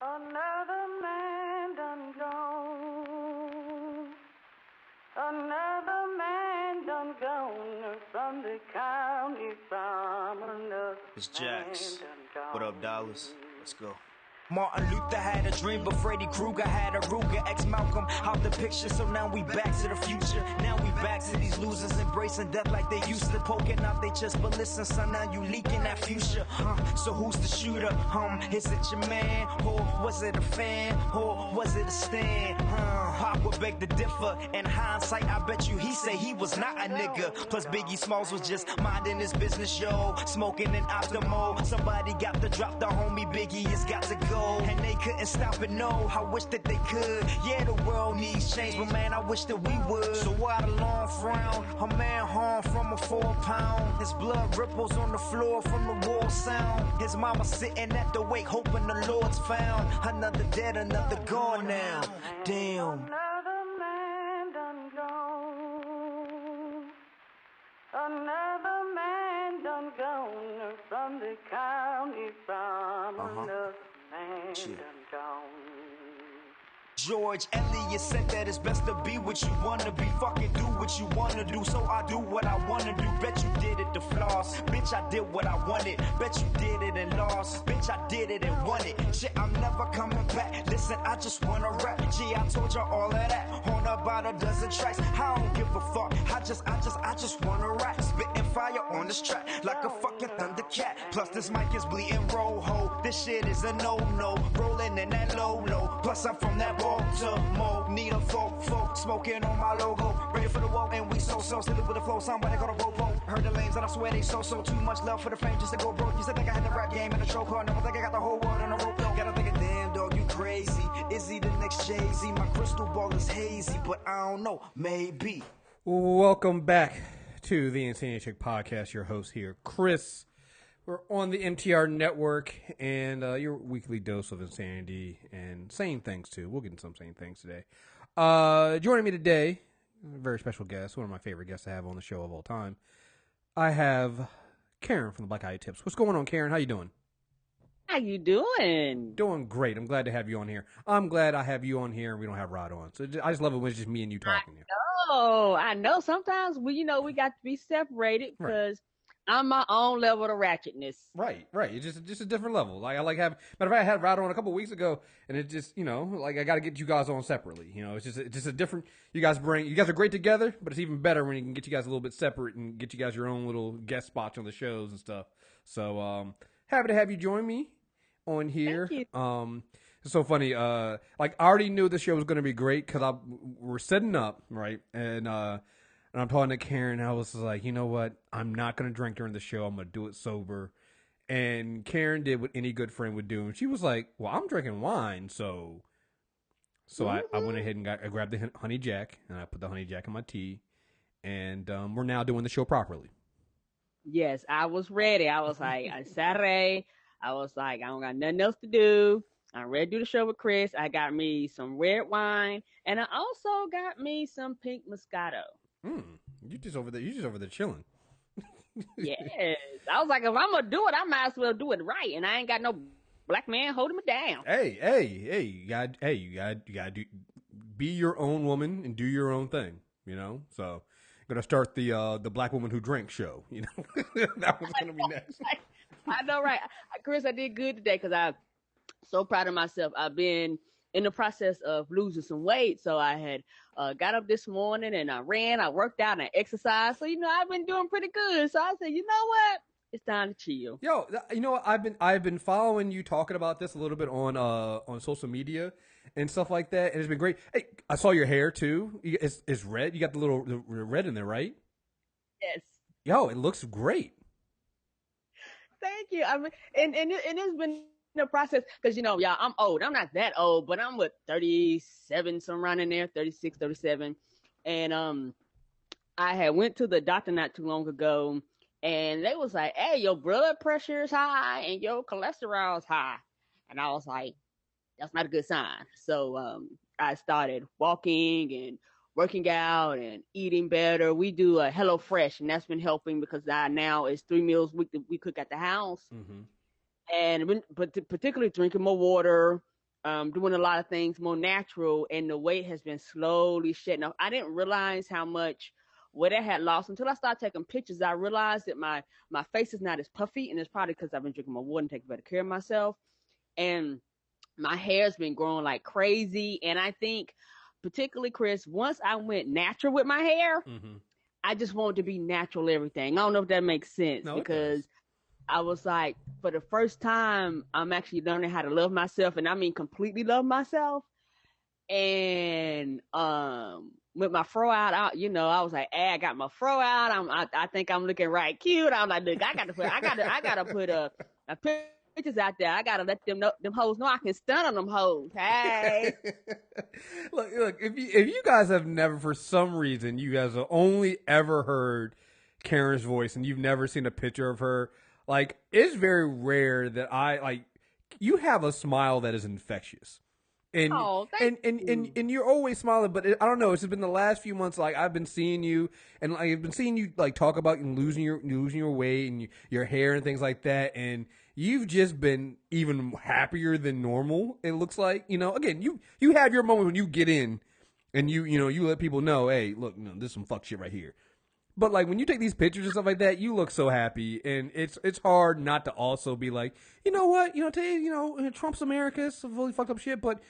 Another man done gone. Another man done gone from the county from another. It's Jax. man done gone. What up, Dallas? Let's go. Martin Luther had a dream, but Freddy Krueger had a Ruger. Ex-Malcolm out the picture, so now we back to the future. Now we back to these losers embracing death like they used to. Poking out they chest, but listen, son, now you leaking that future. So who's the shooter? Is it your man? Or was it a fan? Or was it a stand? I would beg to differ. In hindsight, I bet you he say he was not a nigga. Plus Biggie Smalls was just minding his business, yo. Smoking an Optimo. Somebody got to drop the homie Biggie, it's got to go. And they couldn't stop it, no, I wish that they could. Yeah, the world needs change, but man, I wish that we would. So why the long frown? A man harmed from a 4 pound. His blood ripples on the floor from the war sound. His mama sitting at the wake, hoping the Lord's found. Another dead, another gone now. Damn. Another man done gone. Another man done gone from the county from another man done gone. George Eliot said that it's best to be what you wanna be. Fucking do what you wanna do, so I do what I wanna do. Bet you did it to floss. Bitch, I did what I wanted. Bet you did it and lost. Bitch, I did it and won it. Shit, I'm never coming back. Listen, I just wanna rap. Gee, I told you all of that on about a dozen tracks. I don't give a fuck. I just wanna rap. Spitting fire on this track like a fucking Thundercat. Plus this mic is bleeding roho. This shit is a no-no. Rolling in that low-low. Plus I'm from that Baltimore. Need a folk, smoking on my logo. Ready for the wall, and we so silly with the flow. Somebody got a ropo. Heard the lanes, and I swear they so too much love for the fame just to go broke. Used to think I had the rap game in the chokehold. Never think I got the whole world in a rope. Gotta think of damn dog, you crazy. Is he the next Jay-Z? My crystal ball is hazy, but I don't know, maybe. Welcome back to the Insanity Chick Podcast. Your host here, Chris. We're on the MTR network, and your weekly dose of insanity and sane things, too. We'll get into some sane things today. Joining me today, a very special guest, one of my favorite guests to have on the show of all time. I have Karen from the Black Eye Tips. What's going on, Karen? How you doing? How you doing? Doing great. I'm glad to have you on here. I'm glad I have you on here, and we don't have Rod on. So I just love it when it's just me and you talking here. I know. Sometimes we got to be separated because I'm my own level of ratchetness. Right. It's just a different level. Like I like having. Matter of fact, I had Rod on a couple of weeks ago, and it just like I got to get you guys on separately. It's just a different. You guys are great together, but it's even better when you can get you guys a little bit separate and get you guys your own little guest spots on the shows and stuff. So happy to have you join me on here. Thank you. It's so funny. Like I already knew the show was going to be great because we're setting up right and I'm talking to Karen. I was like, you know what? I'm not going to drink during the show. I'm going to do it sober. And Karen did what any good friend would do. And she was like, well, I'm drinking wine. So I went ahead and I grabbed the honey jack and I put the honey jack in my tea. And we're now doing the show properly. Yes, I was ready. I was like, on Saturday, I was like, I don't got nothing else to do. I'm ready to do the show with Chris. I got me some red wine. And I also got me some pink Moscato. You just over there chilling. Yes. I was like, if I'm going to do it, I might as well do it right. And I ain't got no black man holding me down. Hey, you got to be your own woman and do your own thing, So, going to start the Black Woman Who Drinks show, That was going to be next. I know, right? Chris, I did good today because I'm so proud of myself. I've been in the process of losing some weight. So I had got up this morning and I ran, I worked out and I exercised. So, I've been doing pretty good. So I said, you know what? It's time to chill. Yo, I've been following you talking about this a little bit on social media and stuff like that. And it's been great. Hey, I saw your hair too. It's red. You got the red in there, right? Yes. Yo, it looks great. Thank you. I mean, and it's been the process because y'all, I'm old. I'm not that old, but I'm 37, some around in there, 36, 37. And I had went to the doctor not too long ago, and they was like, "Hey, your blood pressure is high and your cholesterol is high," and I was like, "That's not a good sign." So I started walking and working out and eating better. We do a Hello Fresh, and that's been helping because now it's 3 meals a week that we cook at the house. Mm-hmm. And particularly drinking more water, doing a lot of things more natural, and the weight has been slowly shedding off. I didn't realize how much weight I had lost until I started taking pictures. I realized that my face is not as puffy, and it's probably because I've been drinking my water and taking better care of myself. And my hair's been growing like crazy. And I think, particularly, Chris, once I went natural with my hair, I just wanted to be natural everything. I don't know if that makes sense, No, because I was like, for the first time, I'm actually learning how to love myself, and I mean completely love myself. And with my fro out, I was like, hey, I got my fro out. I think I'm looking right cute. I'm like, look, I gotta put a pictures out there. I gotta let them hoes know I can stun on them hoes. Hey. look, if you guys have never, for some reason, you guys have only ever heard Karen's voice and you've never seen a picture of her, like, it's very rare that you have a smile that is infectious. And, and you're always smiling, but I don't know. It's just been the last few months. Like, I've been seeing you, and I've been seeing you like talk about losing your weight and your hair and things like that. And you've just been even happier than normal. It looks like, again, you have your moment when you get in, and you let people know, hey, look, this is some fuck shit right here. But like when you take these pictures and stuff like that, you look so happy, and it's hard not to also be like, you know what, today, Trump's America, it's really fucked up shit, but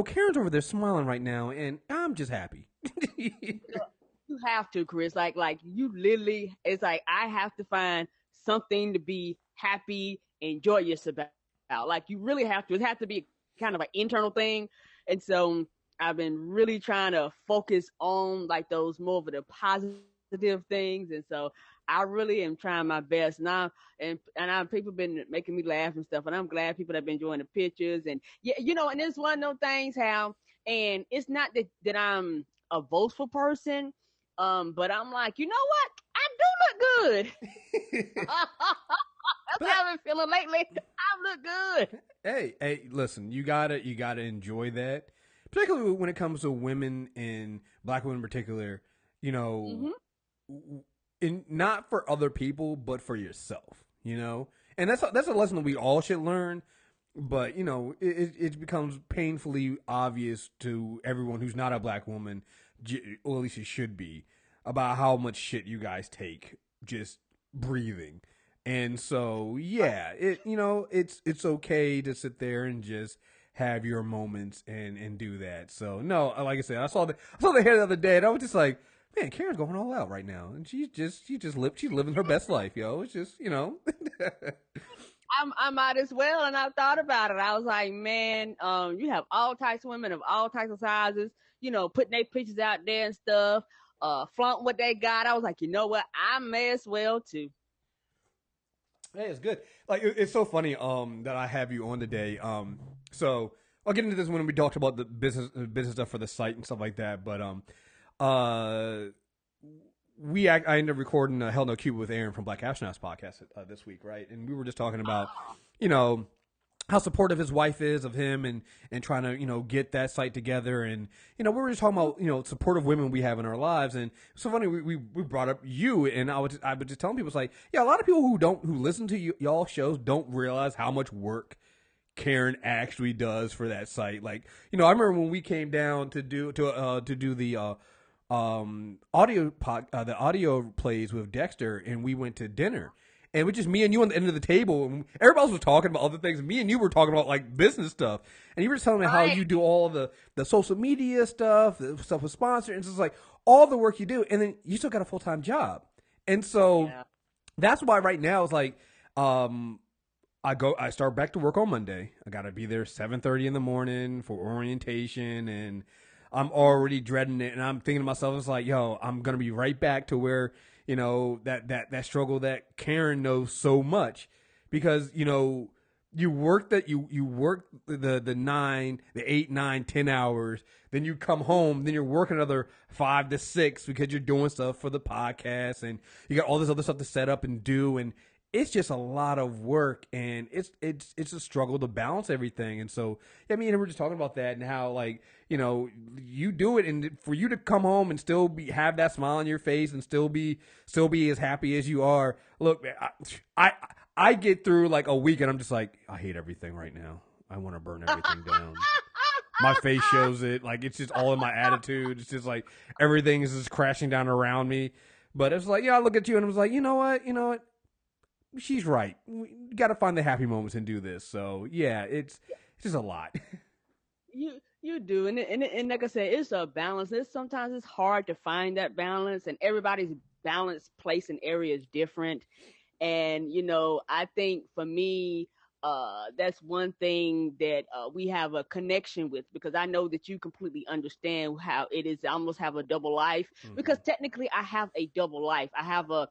Karen's over there smiling right now, and I'm just happy. You have to, Chris. Like you literally, it's like I have to find something to be happy and joyous about. Like you really have to. It has to be kind of an internal thing, and so I've been really trying to focus on like those more of the positive things, and so I really am trying my best now. And people been making me laugh and stuff, and I'm glad people have been enjoying the pictures. And yeah, and it's one of those things how, and it's not that I'm a boastful person, but I'm like, you know what, I do look good. That's how I've been feeling lately. I look good. Hey, listen, you gotta enjoy that, particularly when it comes to women and Black women in particular. Not for other people, but for yourself, and that's a lesson that we all should learn. But it becomes painfully obvious to everyone who's not a Black woman, or at least it should be, about how much shit you guys take just breathing. And so yeah, it's okay to sit there and just have your moments and do that. So no, like I said, I saw the hair the other day, and I was just like, man, Karen's going all out right now, and she's living her best life, yo. It's just, I might as well, and I thought about it. I was like, man, you have all types of women of all types of sizes, putting their pictures out there and stuff, flaunting what they got. I was like, you know what, I may as well too. Hey, it's good. Like, it's so funny that I have you on today. So I'll get into this when we talked about the business stuff for the site and stuff like that, but I ended up recording Hell No Cuba with Aaron from Black Astronauts podcast this week, right? And we were just talking about, how supportive his wife is of him and trying to, get that site together. And, we were just talking about, supportive women we have in our lives. And it's so funny, we brought up you, and I was just telling people, it's like, yeah, a lot of people who listen to y'all shows don't realize how much work Karen actually does for that site. Like, I remember when we came down to do the audio plays with Dexter, and we went to dinner, and it was just me and you on the end of the table, and everybody else was talking about other things. Me and you were talking about like business stuff, and you were telling me how you do all the social media stuff, the stuff with sponsors, and it's just like all the work you do, and then you still got a full-time job. And so that's why right now it's like, I start back to work on Monday. I got to be there 7:30 in the morning for orientation, and I'm already dreading it, and I'm thinking to myself, it's like, yo, I'm gonna be right back to where, that struggle that Karen knows so much, because you work the 8, 9, 10 hours, then you come home, then you're working another 5 to 6 because you're doing stuff for the podcast, and you got all this other stuff to set up and do, and it's just a lot of work, and it's a struggle to balance everything. And so, me and him were just talking about that, and how, like, you do it, and for you to come home and still have that smile on your face and still be as happy as you are. Look, man, I get through like a week, and I'm just like, I hate everything right now. I want to burn everything down. My face shows it. Like, it's just all in my attitude. It's just like everything is just crashing down around me. But it's like, yeah, I look at you and I was like, you know what? She's right. We got to find the happy moments and do this. So yeah, it's just a lot. You do, and like I said, it's a balance. Sometimes it's hard to find that balance, and everybody's balance, place, and area is different. And I think for me, that's one thing that we have a connection with, because I know that you completely understand how it is. I almost have a double life, because technically I have a double life. I have a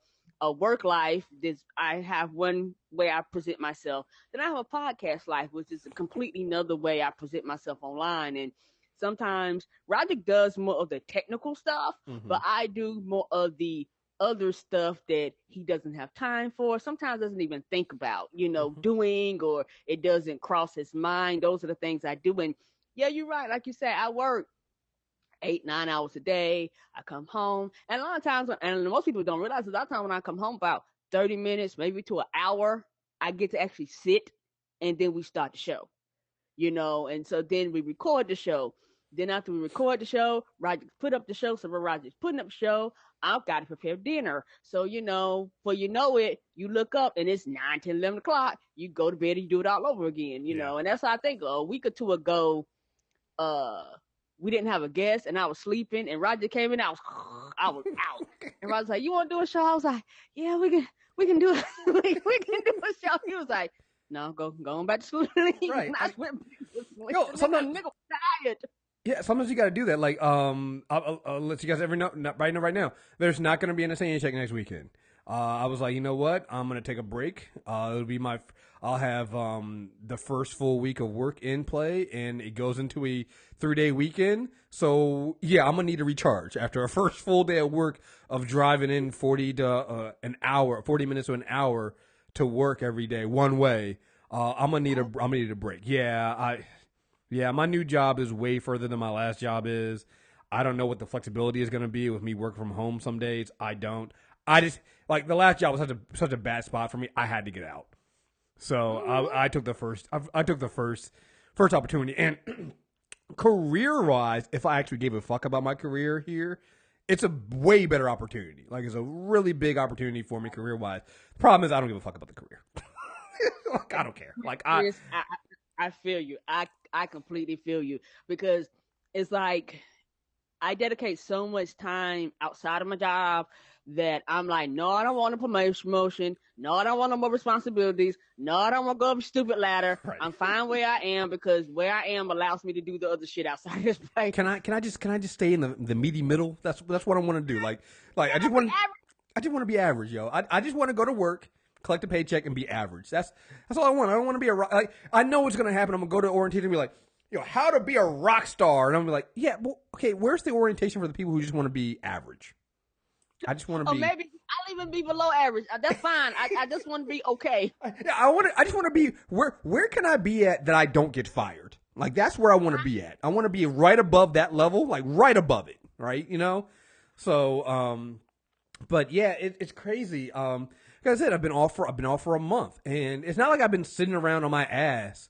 work life. I have one way I present myself. Then I have a podcast life, which is a completely another way I present myself online. And sometimes Roger does more of the technical stuff, but I do more of the other stuff that he doesn't have time for. Sometimes doesn't even think about, doing, or it doesn't cross his mind. Those are the things I do. And yeah, you're right. Like you said, I work 8-9 hours a day. I come home, and a lot of times, and most people don't realize, a lot of times when I come home, about 30 minutes, maybe to an hour, I get to actually sit, and then we start the show, and so then we record the show. Then after we record the show, Roger put up the show. So when Roger's putting up the show, I've got to prepare dinner. So, before you know it, you look up and it's 9, 10, 11 o'clock. You go to bed and you do it all over again, and that's how I think a week or two ago, we didn't have a guest, and I was sleeping, and Roger came in. I was out. And Roger's like, "You want to do a show?" I was like, "Yeah, we can do it. we can do a show." He was like, "No, go on back to sleep." Right. I went back to sleep. Yo, sometimes nigga was tired. Yeah, sometimes you got to do that. Like, I'll let you guys know right now. There's not going to be an Insane Check next weekend. I was like, you know what? I'm going to take a break. It'll be I'll have the first full week of work in play, and it goes into a 3-day weekend. So yeah, I'm gonna need to recharge after a first full day of work of driving in 40 minutes to an hour to work every day one way. I'm gonna need a break. Yeah, my new job is way further than my last job is. I don't know what the flexibility is going to be with me working from home some days. I don't. I just, like, the last job was such a bad spot for me. I had to get out. So I took the first opportunity. And career-wise, if I actually gave a fuck about my career here, it's a way better opportunity. Like, it's a really big opportunity for me career-wise. The problem is I don't give a fuck about the career. Like, I don't care. Like, I feel you. I completely feel you, because it's like I dedicate so much time outside of my job that I'm like, no, I don't want a promotion. No, I don't want no more responsibilities. No, I don't want to go up a stupid ladder. Right. I'm fine where I am, because where I am allows me to do the other shit outside this place. Can I just stay in the meaty middle? That's what I want to do. Like I just want to be average, yo. I just want to go to work, collect a paycheck, and be average. That's all I want. I don't want to be like, I know what's going to happen. I'm going to go to orientation and be like, how to be a rock star. And I'm going to be like, yeah, well, okay, where's the orientation for the people who just want to be average? I just want to be. Or maybe I'll even be below average. That's fine. I just want to be okay. I just want to be, where can I be at that I don't get fired? Like, that's where I want to be at. I want to be right above that level, like right above it, right? So, but yeah, it's crazy. Like I said, I've been off for a month, and it's not like I've been sitting around on my ass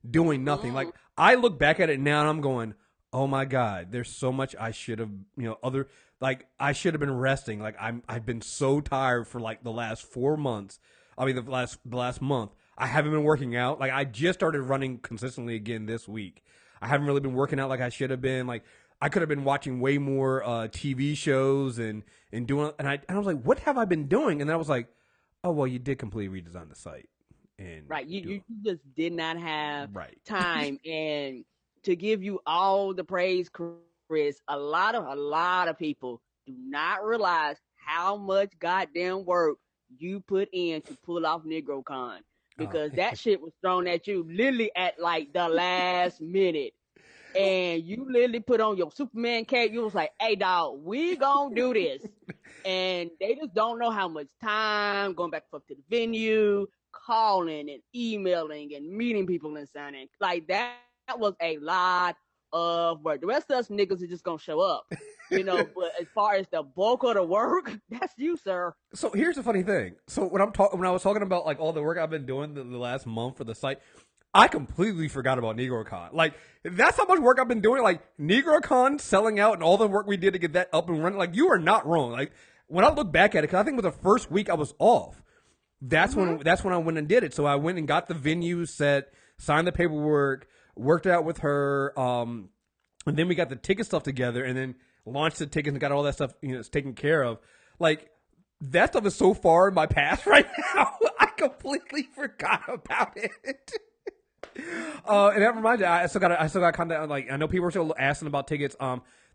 doing nothing. Like, I look back at it now and I'm going, oh my God, there's so much I should have, I should have been resting. Like, I've been so tired for like the last 4 months. I mean, the last month. I haven't been working out. Like, I just started running consistently again this week. I haven't really been working out like I should have been. Like, I could have been watching way more TV shows and doing. And I was like, what have I been doing? And then I was like, oh well, you did completely redesign the site. And right, you just did not have time. And to give you all the praise, Chris, a lot of people do not realize how much goddamn work you put in to pull off NegroCon, because that shit was thrown at you literally at like the last minute. And you literally put on your Superman cape. You was like, hey, dog, we gonna do this. And they just don't know how much time going back up to the venue, calling and emailing and meeting people and signing. Like, that was a lot of work. The rest of us niggas are just gonna show up, but as far as the bulk of the work, that's you, sir. So here's the funny thing. So when I was talking about like all the work I've been doing the last month for the site, I completely forgot about NegroCon. Like, that's how much work I've been doing. Like, NegroCon selling out and all the work we did to get that up and running. Like, you are not wrong. Like, when I look back at it, because I think it was the first week I was off. That's when I went and did it. So I went and got the venue set, signed the paperwork, worked out with her, and then we got the ticket stuff together, and then launched the tickets and got all that stuff, it's taken care of. Like, that stuff is so far in my past right now. I completely forgot about it. And that reminds me, I still got contact. Like, I know people are still asking about tickets.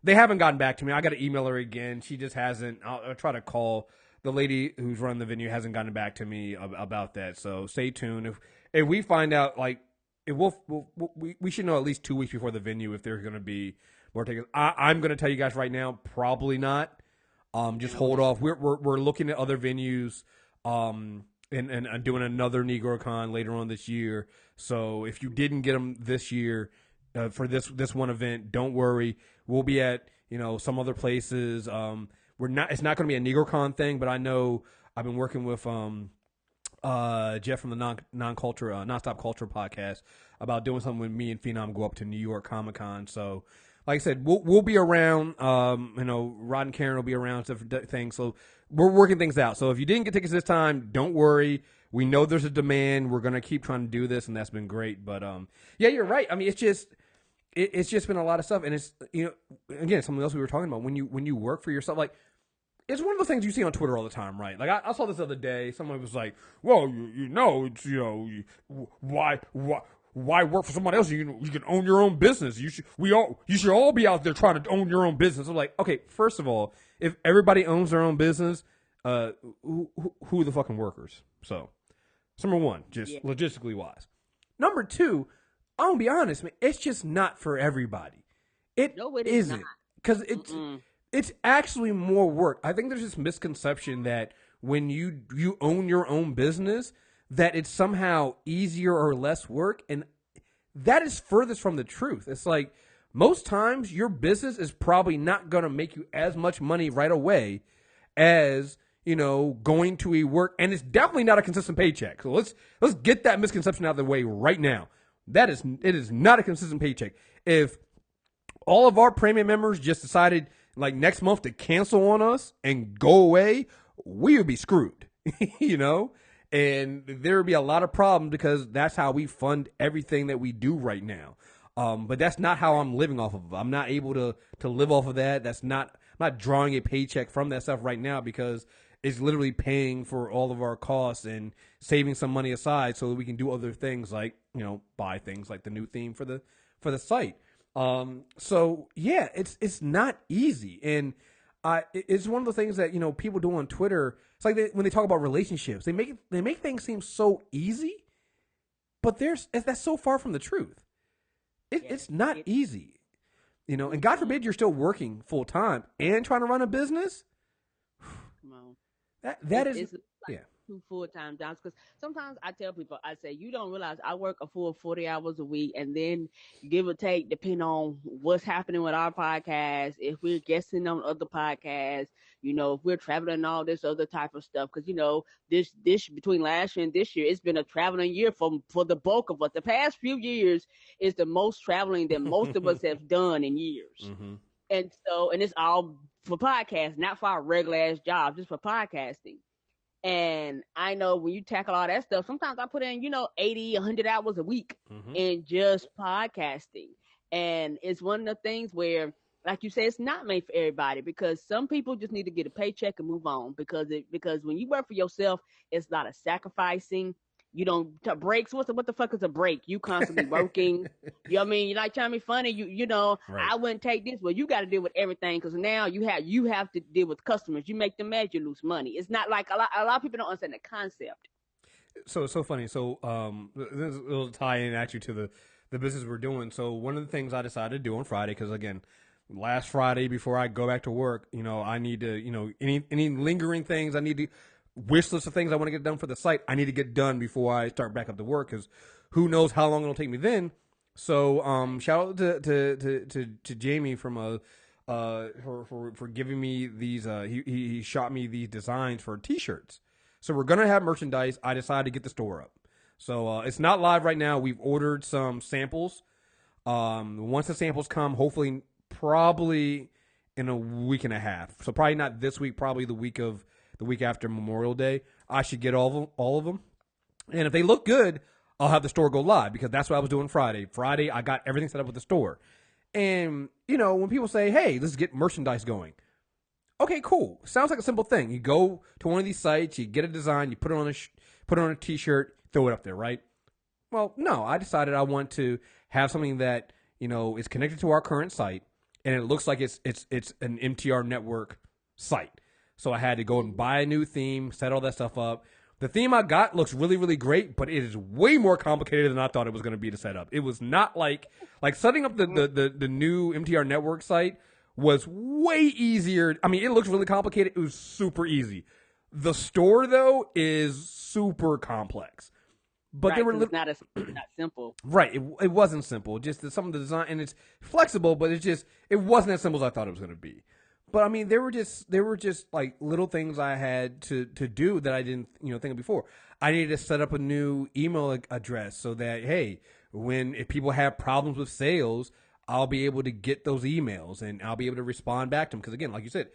They haven't gotten back to me. I got to email her again. She just hasn't. I'll try to call the lady who's running the venue. Hasn't gotten back to me about that. So stay tuned. If we find out, like, we should know at least 2 weeks before the venue if there's going to be more tickets. I'm going to tell you guys right now, probably not. Just hold off. We're looking at other venues. And doing another NegroCon later on this year. So if you didn't get them this year for this one event, don't worry. We'll be at some other places. It's not going to be a NegroCon thing, but I know I've been working with Jeff from the Nonstop Culture podcast about doing something with me and Phenom go up to New York Comic Con. So, like I said, we'll be around. Rod and Karen will be around different things. So we're working things out. So if you didn't get tickets this time, don't worry. We know there's a demand. We're gonna keep trying to do this, and that's been great. But yeah, you're right. I mean, it's just been a lot of stuff, and it's again something else we were talking about when you work for yourself. Like, it's one of the things you see on Twitter all the time, right? Like I saw this the other day. Someone was like, "Well, it's why work for somebody else? You can own your own business. You should all be out there trying to own your own business." I'm like, okay, first of all, if everybody owns their own business, who are the fucking workers? So, number one, just logistically wise. Number two, I'm gonna be honest, man, it's just not for everybody. It isn't, because it's actually more work. I think there's this misconception that when you own your own business, that it's somehow easier or less work, and that is furthest from the truth. It's like most times your business is probably not going to make you as much money right away as going to a work, and it's definitely not a consistent paycheck. So let's get that misconception out of the way right now. It is not a consistent paycheck. If all of our premium members just decided like next month to cancel on us and go away, we would be screwed. And there would be a lot of problems because that's how we fund everything that we do right now. But that's not how I'm living off of. I'm not able to live off of that. I'm not drawing a paycheck from that stuff right now because it's literally paying for all of our costs and saving some money aside so that we can do other things like, buy things like the new theme for the site. So yeah, it's not easy. And it's one of the things that people do on Twitter. It's like when they talk about relationships, they make things seem so easy, but that's so far from the truth. It's not easy, And God forbid you're still working full time and trying to run a business. Come on, that is like 2 full-time jobs. Because sometimes I tell people, I say, you don't realize I work a full 40 hours a week, and then give or take, depending on what's happening with our podcast, if we're guesting on other podcasts, if we're traveling and all this other type of stuff. Because, this between last year and this year, it's been a traveling year for the bulk of us. The past few years is the most traveling that most of us have done in years. Mm-hmm. And it's all for podcasts, not for our regular ass jobs, just for podcasting. And I know when you tackle all that stuff, sometimes I put in, 80, 100 hours a week in just podcasting. And it's one of the things where, like you say, it's not made for everybody because some people just need to get a paycheck and move on because when you work for yourself, it's a lot of sacrificing. You don't breaks. What the fuck is a break? You constantly working. You know what I mean? You're like trying to be funny. Right. I wouldn't take this. Well, you got to deal with everything because now you have to deal with customers. You make them mad, you lose money. It's not like a lot of people don't understand the concept. So it's so funny. So this will tie in actually to the business we're doing. So one of the things I decided to do on Friday, because again, last Friday before I go back to work, I need to, any lingering things I need to. Wish list of things I want to get done for the site, I need to get done before I start back up to work because who knows how long it'll take me then. So shout out to Jamie from for giving me these. He shot me these designs for T-shirts. So we're gonna have merchandise. I decided to get the store up. So it's not live right now. We've ordered some samples. Once the samples come, hopefully, probably in a week and a half. So probably not this week. Probably the week after Memorial Day. I should get all of them. And if they look good, I'll have the store go live because that's what I was doing Friday. Friday, I got everything set up with the store. And, when people say, hey, let's get merchandise going. Okay, cool. Sounds like a simple thing. You go to one of these sites, you get a design, you put it on a t-shirt, throw it up there, right? Well, no, I decided I want to have something that, is connected to our current site and it looks like it's an MTR network site. So I had to go and buy a new theme, set all that stuff up. The theme I got looks really, really great, but it is way more complicated than I thought it was going to be to set up. It was not like setting up the new MTR network site was way easier. I mean, it looks really complicated. It was super easy. The store, though, is super complex. But right, they were it's not simple. Right. It wasn't simple. Just some of the design, and it's flexible, but it wasn't as simple as I thought it was going to be. But I mean, there were just like little things I had to do that I didn't think of before. I needed to set up a new email address so that hey, if people have problems with sales, I'll be able to get those emails and I'll be able to respond back to them. Because again, like you said,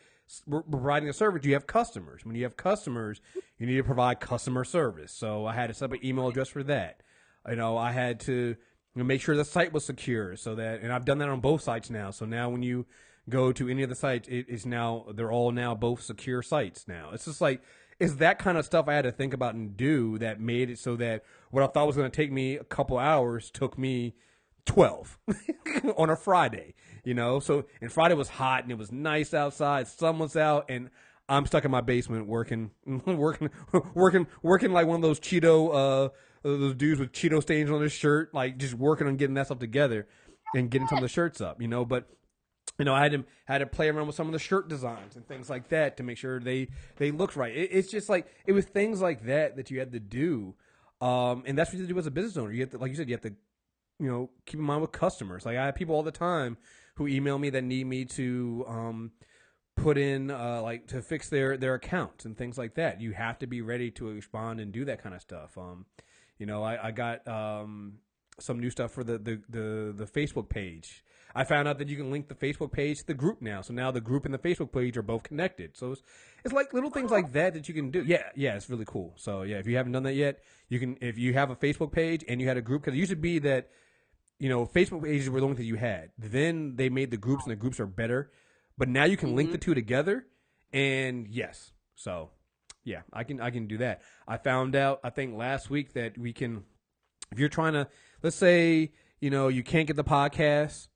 we're providing a service. You have customers. When you have customers, you need to provide customer service. So I had to set up an email address for that. I had to make sure the site was secure so that, and I've done that on both sites now. So now when you go to any of the sites, they're all now both secure sites now. It's just like, it's that kind of stuff I had to think about and do that made it so that what I thought was going to take me a couple hours took me 12 on a Friday, So, and Friday was hot and it was nice outside. Sun was out and I'm stuck in my basement working like one of those those dudes with Cheeto stains on his shirt, like just working on getting that stuff together and getting some of the shirts up, But I had to play around with some of the shirt designs and things like that to make sure they looked right. It's just like it was things like that you had to do, and that's what you have to do as a business owner. You have to, like you said, you have to, keep in mind with customers. Like I have people all the time who email me that need me to put in to fix their accounts and things like that. You have to be ready to respond and do that kind of stuff. I got some new stuff for the Facebook page. I found out that you can link the Facebook page to the group now. So now the group and the Facebook page are both connected. So it's like little things like that you can do. Yeah, it's really cool. So yeah, if you haven't done that yet, you can, if you have a Facebook page and you had a group, because it used to be that, Facebook pages were the only thing you had. Then they made the groups and the groups are better. But now you can link the two together and yes. So yeah, I can do that. I found out, I think last week that we can, if you're trying to, let's say, you can't get the podcast,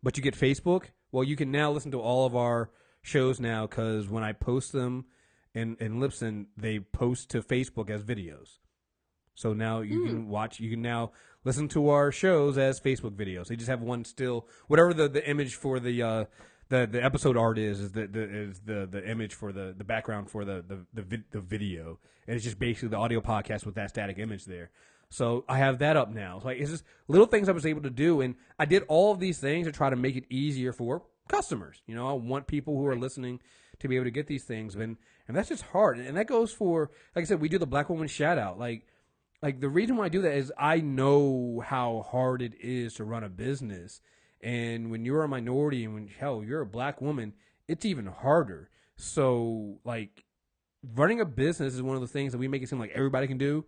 but you get Facebook, well, you can now listen to all of our shows now because when I post them in Libsyn, they post to Facebook as videos. So now you can watch, you can now listen to our shows as Facebook videos. They just have one still, whatever the image for the episode art is the image for the background for the video. And it's just basically the audio podcast with that static image there. So I have that up now. It's just little things I was able to do, and I did all of these things to try to make it easier for customers. I want people who are listening to be able to get these things, and that's just hard. And that goes for, like I said, we do the Black Woman shout out. Like the reason why I do that is I know how hard it is to run a business, and when you're a minority and when you're a Black woman, it's even harder. So like running a business is one of the things that we make it seem like everybody can do.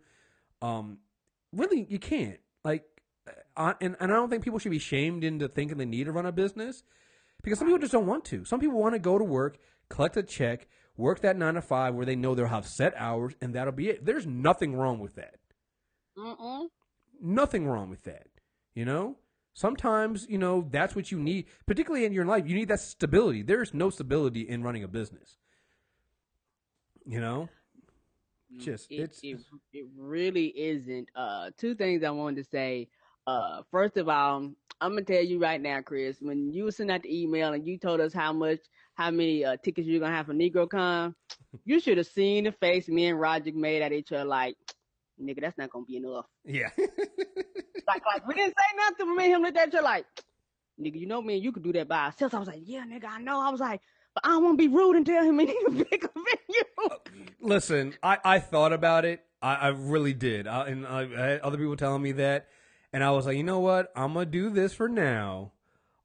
Really, you can't. And I don't think people should be shamed into thinking they need to run a business because some people just don't want to. Some people want to go to work, collect a check, work that 9 to 5 where they know they'll have set hours, and that'll be it. There's nothing wrong with that. Nothing wrong with that. Sometimes, that's what you need, particularly in your life. You need that stability. There's no stability in running a business. It really isn't. Two things I wanted to say. First of all, I'm gonna tell you right now, Chris, when you sent out the email and you told us how many tickets you're gonna have for NegroCon, you should have seen the face me and Roger made at each other like, nigga, that's not gonna be enough. Yeah. like we didn't say nothing. Me and him looked at each other like, nigga, me and you could do that by ourselves. I was like, yeah, nigga, I know. I was like, but I don't want to be rude and tell him he need to pick a venue. Listen, I thought about it. I really did. And I had other people telling me that, and I was like, you know what? I'm gonna do this for now.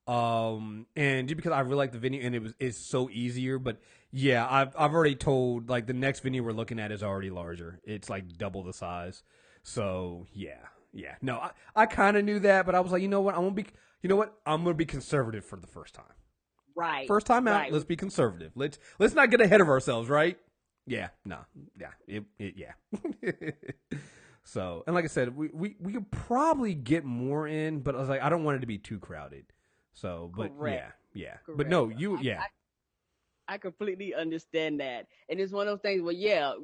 And just because I really like the venue and it's so easier, but yeah, I've already told, like, the next venue we're looking at is already larger. It's like double the size. So yeah. No, I kind of knew that, but I was like, you know what? I'm gonna be conservative for the first time. Right. First time out, right. let's be conservative. Let's not get ahead of ourselves, right? Yeah, no, yeah. So, and like I said, we could probably get more in, but I was like, I don't want it to be too crowded. So, but Correct. yeah. Correct. But no, I completely understand that, and it's one of those things where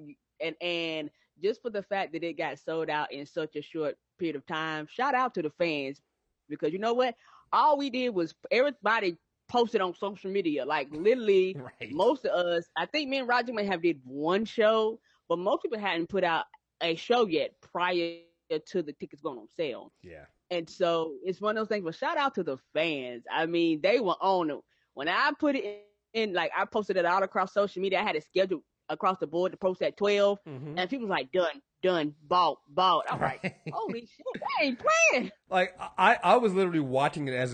and just for the fact that it got sold out in such a short period of time, shout out to the fans, because you know what, all we did was everybody posted on social media, like literally right. most of us. I think me and Roger may have did one show, but most people hadn't put out a show yet prior to the tickets going on sale. Yeah. And so it's one of those things. But shout out to the fans. I mean, they were on it. When I put it in, like, I posted it out across social media. I had it scheduled across the board to post at 12. Mm-hmm. And people was like, done, bought. I'm like, holy shit, they ain't playing. Like, I was literally watching it as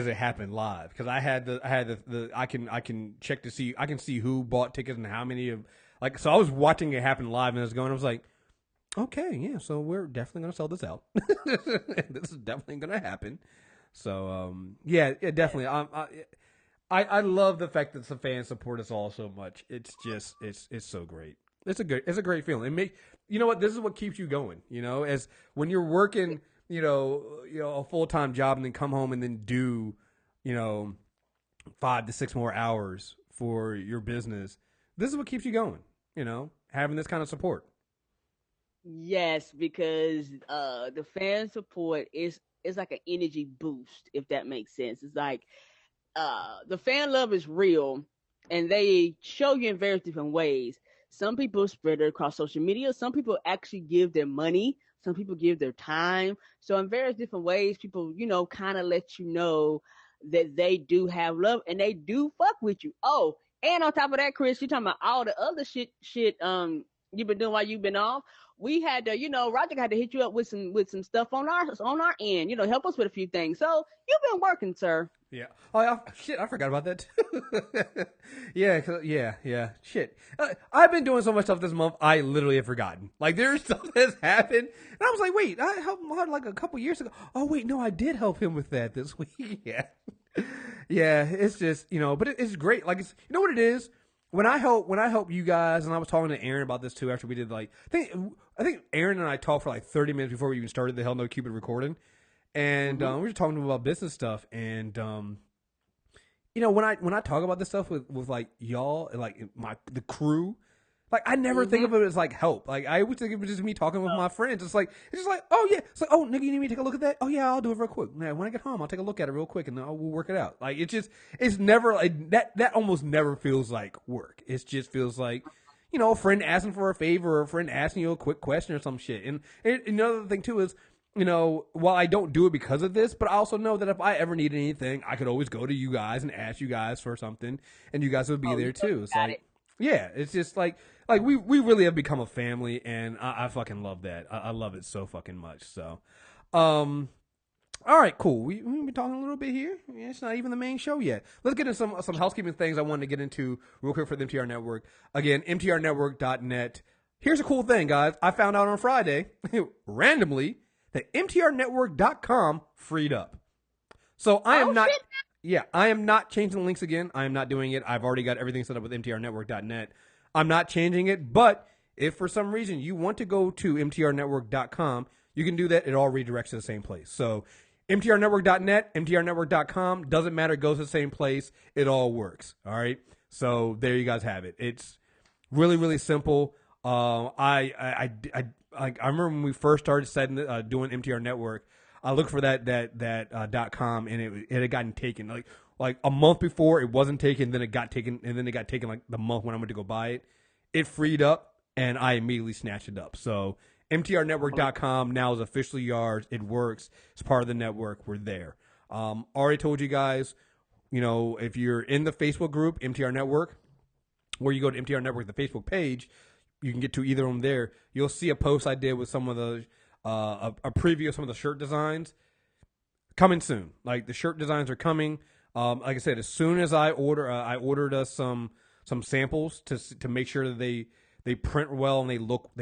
it happened live, because I can check to see, I can see who bought tickets and how many of, like, so I was watching it happen live, and I was like, okay, yeah, so we're definitely going to sell this out. This is definitely going to happen. So, yeah, definitely. I love the fact that the fans support us all so much. It's just, it's so great. It's a great feeling. You know what? This is what keeps you going, as when you're working, a full-time job and then come home and then do, 5 to 6 more hours for your business. This is what keeps you going, having this kind of support. Yes, because the fan support is like an energy boost, if that makes sense. It's like the fan love is real, and they show you in various different ways. Some people spread it across social media. Some people actually give their money. Some people give their time. So in various different ways, people, kind of let you know that they do have love and they do fuck with you. Oh, and on top of that, Chris, you're talking about all the other shit you've been doing while you've been off. We had to, Roger had to hit you up with some stuff on our end, help us with a few things. So you've been working, sir. Yeah. Oh, shit, I forgot about that too. Yeah. Shit. I've been doing so much stuff this month, I literally have forgotten. Like, there's stuff that's happened, and I was like, wait, I helped him out like a couple years ago. Oh, wait, no, I did help him with that this week. Yeah. Yeah, it's just, but it's great. Like, it's, you know what it is? When I help you guys, and I was talking to Aaron about this too after we did, like, I think Aaron and I talked for like 30 minutes before we even started the Hell No Cupid recording. And we were talking to him about business stuff, and when I talk about this stuff with like y'all and like the crew, like, I never think of it as like help. Like, I always think of it just me talking with my friends. It's just like, oh yeah, it's like, oh, nigga, you need me to take a look at that? Oh yeah, I'll do it real quick. Now, when I get home, I'll take a look at it real quick, and then we'll work it out. Like, it's never like that. That almost never feels like work. It just feels like, a friend asking for a favor, or a friend asking you a quick question or some shit. And another thing too is, while I don't do it because of this, but I also know that if I ever need anything, I could always go to you guys and ask you guys for something, and you guys would be there too. It's like, yeah, it's just like we really have become a family, and I fucking love that. I love it so fucking much. So, all right, cool. We've been talking a little bit here. Yeah, it's not even the main show yet. Let's get into some housekeeping things I wanted to get into real quick for the MTR Network. Again, mtrnetwork.net. Here's a cool thing, guys. I found out on Friday, randomly, that mtrnetwork.com freed up. So I am not... Yeah, I am not changing the links again. I am not doing it. I've already got everything set up with mtrnetwork.net. I'm not changing it, but if for some reason you want to go to mtrnetwork.com, you can do that. It all redirects to the same place. So mtrnetwork.net, mtrnetwork.com, doesn't matter, it goes to the same place. It all works. All right? So there you guys have it. It's really, really simple. I remember when we first started doing MTR Network, I looked for that .com, and it had gotten taken like a month before. It wasn't taken, then it got taken, and then it got taken like the month when I went to go buy it. It freed up, and I immediately snatched it up. So mtrnetwork.com now is officially yours. It works. It's part of the network. We're there. Already told you guys, if you're in the Facebook group MTR Network, where you go to MTR Network, the Facebook page, you can get to either of them there. You'll see a post I did with some of the a preview of some of the shirt designs coming soon. Like the shirt designs are coming. Like I said, as soon as I ordered us some samples to make sure that they print well and they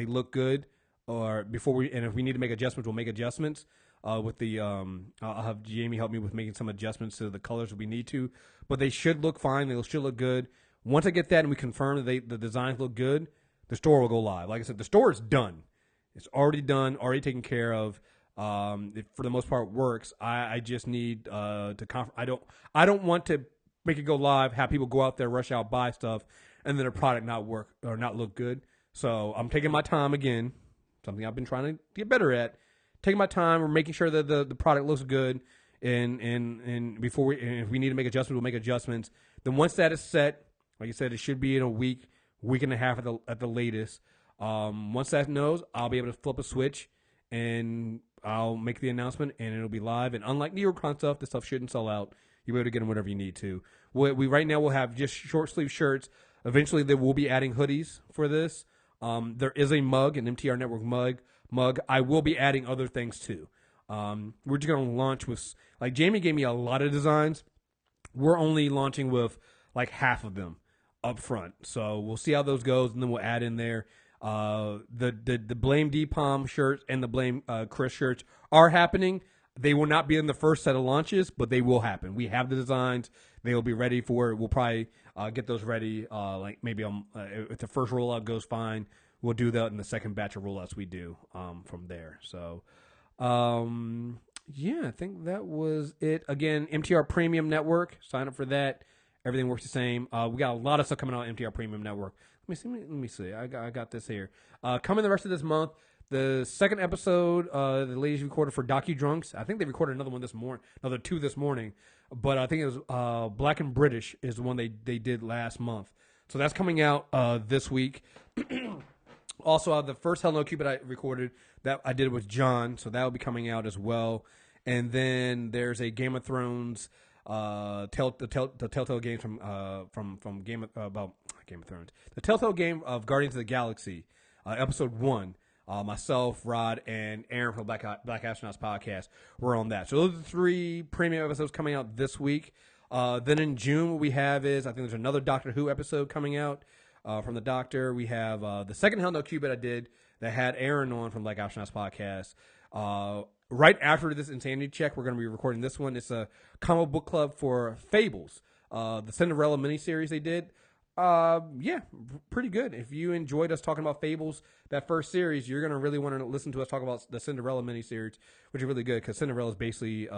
look good. Or if we need to make adjustments, we'll make adjustments. With the I'll have Jamie help me with making some adjustments to the colors if we need to. But they should look fine. They should look good. Once I get that and we confirm that the designs look good, the store will go live. Like I said, the store is done. It's already done, already taken care of. It, for the most part, works. I just need to I don't want to make it go live, have people go out there, rush out, buy stuff, and then the product not work or not look good. So I'm taking my time again, something I've been trying to get better at. Taking my time, we're making sure that the product looks good, and before if we need to make adjustments, we'll make adjustments. Then once that is set, like I said, it should be in a week and a half at the latest. Once that knows, I'll be able to flip a switch and I'll make the announcement and it'll be live. And unlike NeoCon stuff, this stuff shouldn't sell out. You'll be able to get them whenever you need to. We right now will have just short sleeve shirts. Eventually, they will be adding hoodies for this. There is a mug, an MTR Network mug. I will be adding other things too. We're just going to launch with, like, Jamie gave me a lot of designs. We're only launching with like half of them up front. So we'll see how those goes, and then we'll add in there. The Blame D-Palm shirts and the Blame Chris shirts are happening. They will not be in the first set of launches, but they will happen. We have the designs. They will be ready for it. We'll probably get those ready. Like maybe if the first rollout goes fine, we'll do that in the second batch of rollouts we do from there. So, yeah, I think that was it. Again, MTR Premium Network. Sign up for that. Everything works the same. We got a lot of stuff coming out on MTR Premium Network. Let me see. I got this here. Coming the rest of this month, the second episode, the ladies recorded for Docu Drunks. I think they recorded another one this morning, another two this morning. But I think it was Black and British is the one they did last month. So that's coming out this week. Also, the first Hell No Cupid I recorded that I did with John, so that will be coming out as well. And then there's a Game of Thrones. The Telltale game from Game of Thrones. The Telltale game of Guardians of the Galaxy, episode 1. Myself, Rod, and Aaron from Black Astronauts podcast were on that. So those are the 3 premium episodes coming out this week. Then in June, what we have is, I think there's another Doctor Who episode coming out from the Doctor. We have the second Hell No Cupid I did that had Aaron on from Black Astronauts podcast. Right after this Insanity Check, we're going to be recording this one. It's a comic book club for Fables, the Cinderella miniseries they did. Yeah, pretty good. If you enjoyed us talking about Fables, that first series, you're going to really want to listen to us talk about the Cinderella miniseries, which is really good because Cinderella is basically,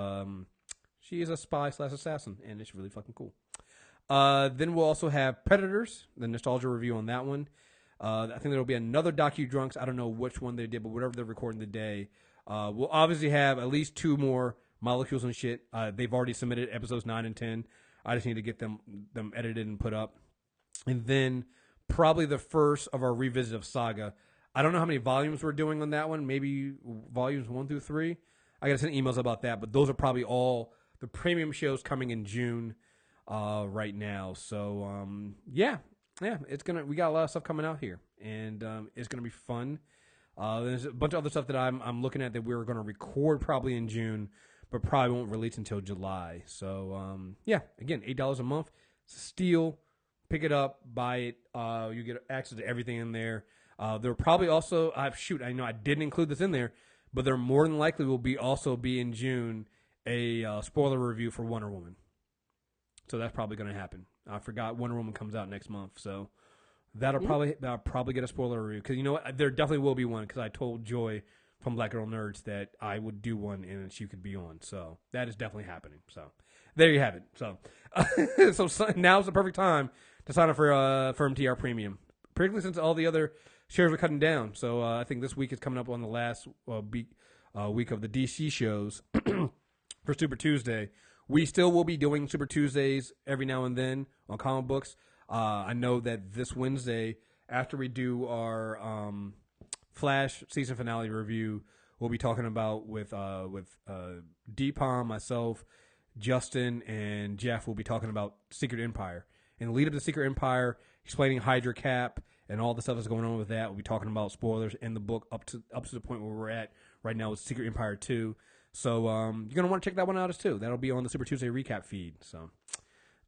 she is a spy / assassin, and it's really fucking cool. Then we'll also have Predators, the nostalgia review on that one. I think there will be another Docu Drunks. I don't know which one they did, but whatever they're recording today. We'll obviously have at least 2 more molecules and shit. They've already submitted episodes 9 and 10. I just need to get them edited and put up. And then probably the first of our revisit of Saga. I don't know how many volumes we're doing on that one. Maybe volumes 1 through 3. I got to send emails about that, but those are probably all the premium shows coming in June right now. So yeah, we got a lot of stuff coming out here, and it's gonna be fun. There's a bunch of other stuff that I'm looking at that we're going to record probably in June, but probably won't release until July. So, yeah, again, $8 a month. It's a steal. Pick it up, buy it. You get access to everything in there. There will probably also, I know I didn't include this in there, but there more than likely will also be in June a spoiler review for Wonder Woman. So that's probably going to happen. I forgot Wonder Woman comes out next month, so that'll probably get a spoiler review, because you know what, there definitely will be one, because I told Joy from Black Girl Nerds that I would do one and she could be on, so that is definitely happening. So there you have it. So so now's the perfect time to sign up for MTR Premium, particularly since all the other shares are cutting down. So I think this week is coming up on the last week of the DC shows for Super Tuesday. We still will be doing Super Tuesdays every now and then on comic books. I know that this Wednesday, after we do our Flash season finale review, we'll be talking about with D-Palm, myself, Justin, and Jeff will be talking about Secret Empire. In the lead up to Secret Empire, explaining Hydra Cap and all the stuff that's going on with that. We'll be talking about spoilers in the book up to the point where we're at right now with Secret Empire 2. So you're gonna want to check that one out as too. That'll be on the Super Tuesday recap feed. So.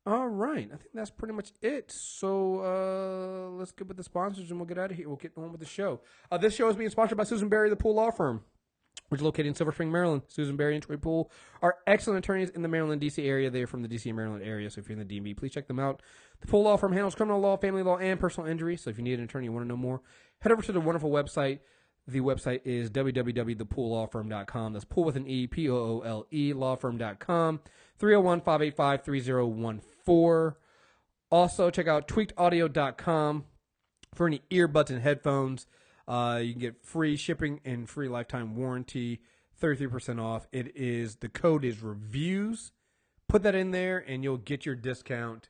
All right, I think that's pretty much it. So let's get with the sponsors and we'll get out of here. We'll get on with the show. This show is being sponsored by Susan Berry, the Pool Law Firm, which is located in Silver Spring, Maryland. Susan Berry and Troy Pool are excellent attorneys in the Maryland, D.C. area. They are from the D.C. and Maryland area, so if you're in the DMV, please check them out. The Pool Law Firm handles criminal law, family law, and personal injury, so if you need an attorney and want to know more, head over to the wonderful website. The website is www.thepoollawfirm.com. That's pool with an E, Poole, lawfirm.com, 301-585-3014. Also, check out tweakedaudio.com for any earbuds and headphones. You can get free shipping and free lifetime warranty, 33% off. The code is reviews. Put that in there and you'll get your discount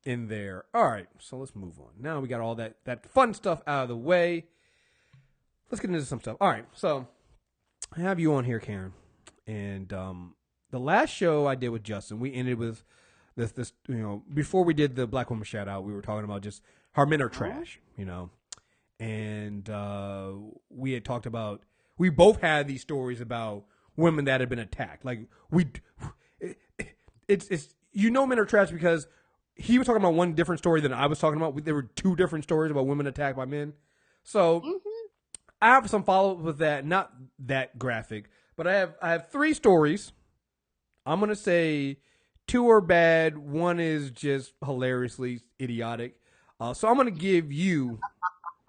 in there. All right, so let's move on. Now we got all that fun stuff out of the way. Let's get into some stuff. All right, so I have you on here, Karen. And the last show I did with Justin, we ended with this, before we did the Black Woman shout out, we were talking about just how men are trash, And we had talked about, we both had these stories about women that had been attacked. Like, it's men are trash because he was talking about one different story than I was talking about. There were two different stories about women attacked by men. So I have some follow-up with that, not that graphic, but I have three stories. I'm going to say two are bad. One is just hilariously idiotic. So I'm going to give you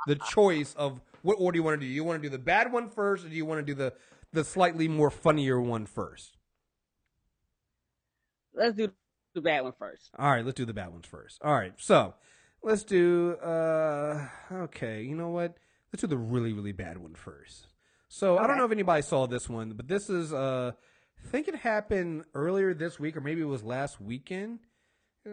the choice of what order you want to do. You want to do the bad one first, or do you want to do the slightly more funnier one first? Let's do the bad one first. All right, let's do the bad ones first. All right, so let's do, okay, you know what? Let's do the really, really bad one first. So okay. I don't know if anybody saw this one, but this is, I think it happened earlier this week, or maybe it was last weekend. But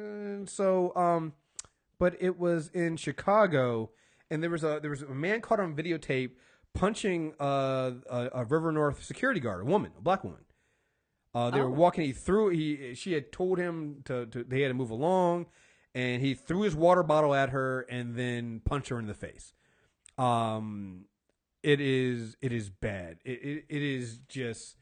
it was in Chicago, and there was a man caught on videotape punching a River North security guard, a black woman. They were walking. She had told him they had to move along, and he threw his water bottle at her and then punched her in the face. It is bad. It is just.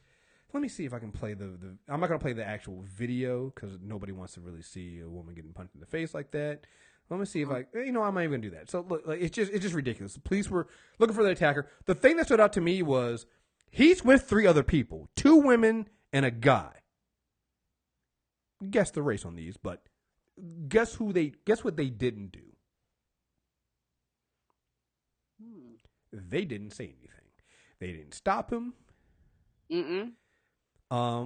Let me see if I can play the. I'm not gonna play the actual video because nobody wants to really see a woman getting punched in the face like that. Let me see if I'm not even gonna do that. So look, it's just ridiculous. The police were looking for the attacker. The thing that stood out to me was he's with three other people, two women and a guy. Guess the race on these, but guess what they didn't do? They didn't say anything. They didn't stop him. Let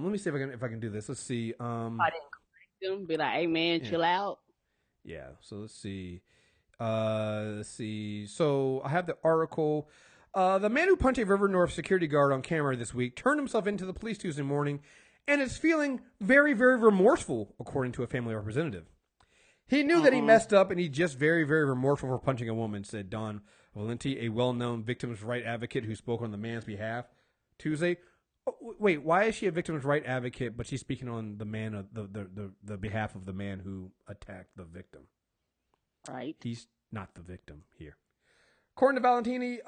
me see if I can do this. Let's see. I didn't correct him. Be like, hey man, chill out. Yeah. So let's see. So I have the article. The man who punched a River North security guard on camera this week turned himself into the police Tuesday morning and is feeling very, very remorseful, according to a family representative. He knew that he messed up and he's just very, very remorseful for punching a woman, said Don Valenti, a well-known victim's right advocate who spoke on the man's behalf Tuesday. Oh, wait, why is she a victim's right advocate, but she's speaking on the behalf of the man who attacked the victim? Right. He's not the victim here. According to Valentine,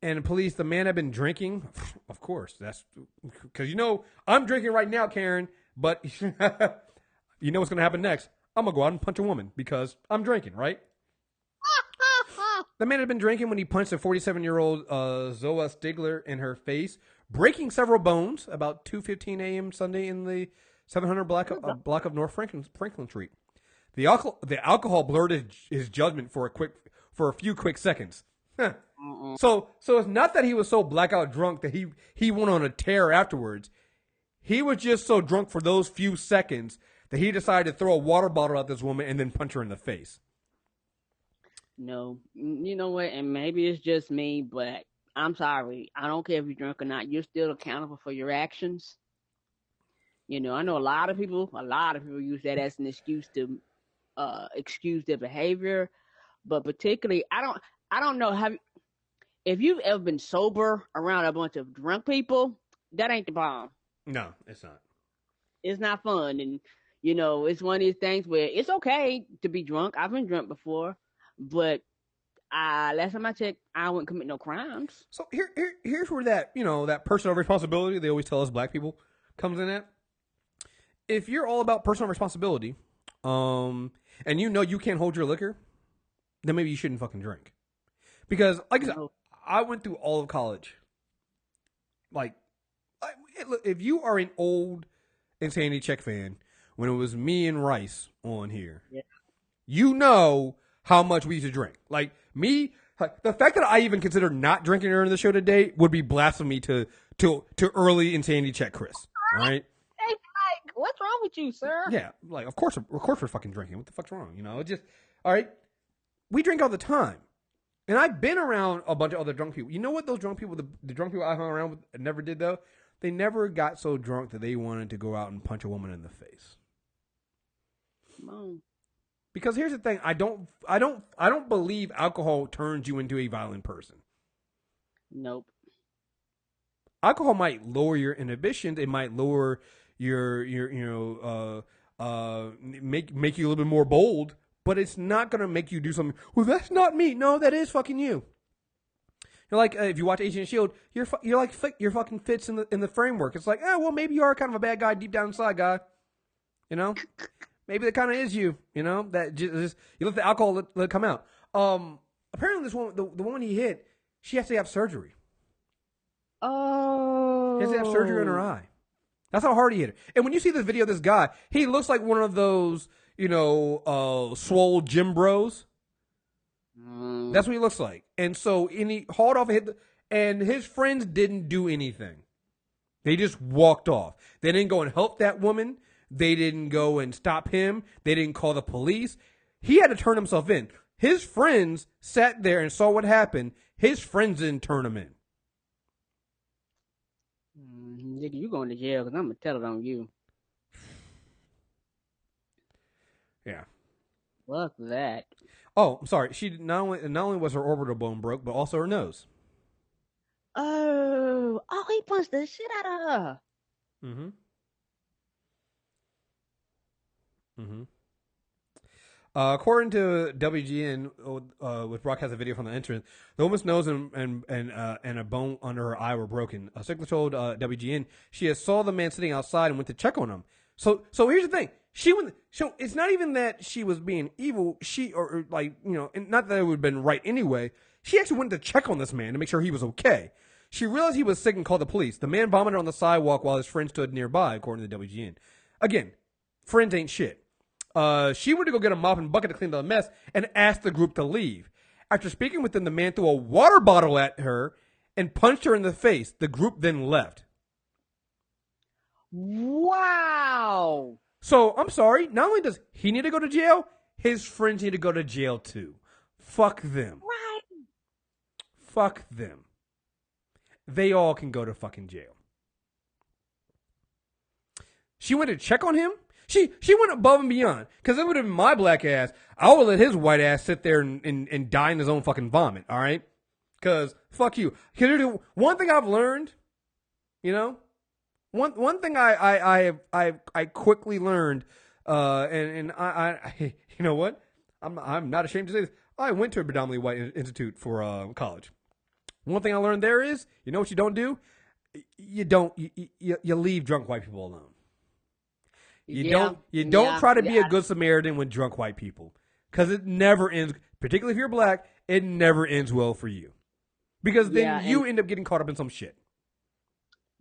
and police, the man had been drinking. Of course, that's because I'm drinking right now, Karen. But you know what's going to happen next? I'm gonna go out and punch a woman because I'm drinking, right? The man had been drinking when he punched a 47-year-old Zoa Stigler in her face, breaking several bones about 2:15 a.m. Sunday in the 700 block of North Franklin Street. The alcohol blurred his judgment for a few quick seconds. So it's not that he was so blackout drunk that he went on a tear afterwards. He was just so drunk for those few seconds that he decided to throw a water bottle at this woman and then punch her in the face. No, you know what? And maybe it's just me, but I'm sorry. I don't care if you're drunk or not. You're still accountable for your actions. I know a lot of people use that as an excuse to excuse their behavior, but particularly, I don't know if you've ever been sober around a bunch of drunk people, that ain't the bomb. No, it's not. It's not fun, and You know, it's one of these things where it's okay to be drunk. I've been drunk before, but last time I checked, I wouldn't commit no crimes. So here's where that, that personal responsibility they always tell us black people comes in at. If you're all about personal responsibility, and you can't hold your liquor, then maybe you shouldn't fucking drink. Because, like I said, I went through all of college. Like, if you are an old Insanity Check fan, when it was me and Rice on here, you know how much we used to drink. Like, me, the fact that I even consider not drinking during the show today would be blasphemy to early Insanity Check Chris. All right? Hey, Mike, what's wrong with you, sir? Yeah, like, of course we're fucking drinking. What the fuck's wrong? It's just, all right? We drink all the time. And I've been around a bunch of other drunk people. You know what those drunk people, the drunk people I hung around with never did, though? They never got so drunk that they wanted to go out and punch a woman in the face. Come on. Because here's the thing, I don't believe alcohol turns you into a violent person. Nope. Alcohol might lower your inhibitions. It might lower your make you a little bit more bold. But it's not gonna make you do something. Well, that's not me. No, that is fucking you. You're like if you watch Agent of Shield, you're fucking fits in the framework. It's like, well, maybe you are kind of a bad guy deep down inside, guy. Maybe that kind of is you. That just you let the alcohol let it come out. Apparently, this woman, the woman he hit, she has to have surgery. Oh, she has to have surgery in her eye. That's how hard he hit her. And when you see the video of this guy, he looks like one of those, swole gym bros. That's what he looks like. And so, he hauled off and hit and his friends didn't do anything. They just walked off. They didn't go and help that woman. They didn't go and stop him. They didn't call the police. He had to turn himself in. His friends sat there and saw what happened. His friends didn't turn him in. Nigga, you going to jail because I'm going to tell it on you. Yeah. Fuck that. Oh, I'm sorry. She not only was her orbital bone broke, but also her nose. Oh, he punched the shit out of her. Mm-hmm. According to WGN, which broadcast a video from the entrance, the woman's nose and a bone under her eye were broken. Sigler told WGN she saw the man sitting outside and went to check on him. So here's the thing. So it's not even that she was being evil. And not that it would have been right anyway. She actually went to check on this man to make sure he was okay. She realized he was sick and called the police. The man vomited on the sidewalk while his friend stood nearby, according to WGN. Again, friends ain't shit. She went to go get a mop and bucket to clean the mess and asked the group to leave. After speaking with them, the man threw a water bottle at her and punched her in the face. The group then left. Wow. So, I'm sorry, not only does he need to go to jail, his friends need to go to jail too. Fuck them. Right. Fuck them. They all can go to fucking jail. She went to check on him? She went above and beyond. Because it would have been my black ass. I would let his white ass sit there and die in his own fucking vomit, all right? Because, fuck you. One thing I've learned, one thing I quickly learned, and I you know what? I'm not ashamed to say this. I went to a predominantly white institute for college. One thing I learned there is, you know what you don't do? You leave drunk white people alone. You don't try to be a good Samaritan with drunk white people, because it never ends. Particularly if you're black, it never ends well for you, because then you end up getting caught up in some shit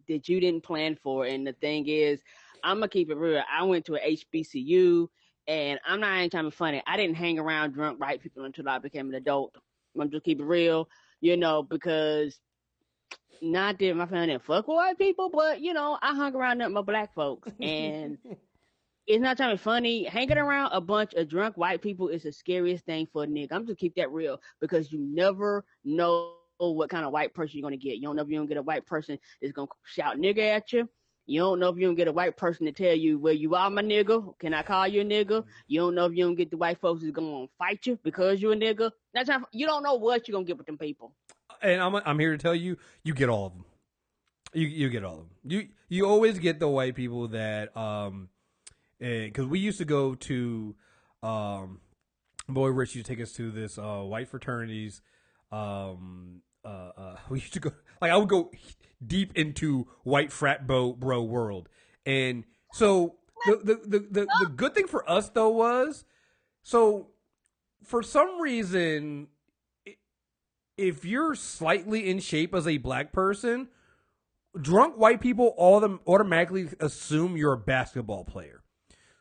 that you didn't plan for. And the thing is, I'm gonna keep it real. I went to a HBCU, and I'm not even trying to be funny. I didn't hang around drunk white people until I became an adult. I'm just keep it real, because not that my family didn't fuck with white people, but I hung around nothing but black folks, and. It's not trying to be funny. Hanging around a bunch of drunk white people is the scariest thing for a nigga. I'm just keep that real, because you never know what kind of white person you're going to get. You don't know if you're going to get a white person that's going to shout nigga at you. You don't know if you're going to get a white person to tell you, well, you are my nigga. Can I call you a nigga? You don't know if you're going to get the white folks that's going to fight you because you're a nigga. You don't know what you're going to get with them people. And I'm here to tell you, you get all of them. You get all of them. You always get the white people that because we used to go to, Boy Rich used to take us to this white fraternities. We used to go, like, I would go deep into white frat bro world, and so the good thing for us though was, so for some reason, if you're slightly in shape as a black person, drunk white people automatically assume you're a basketball player.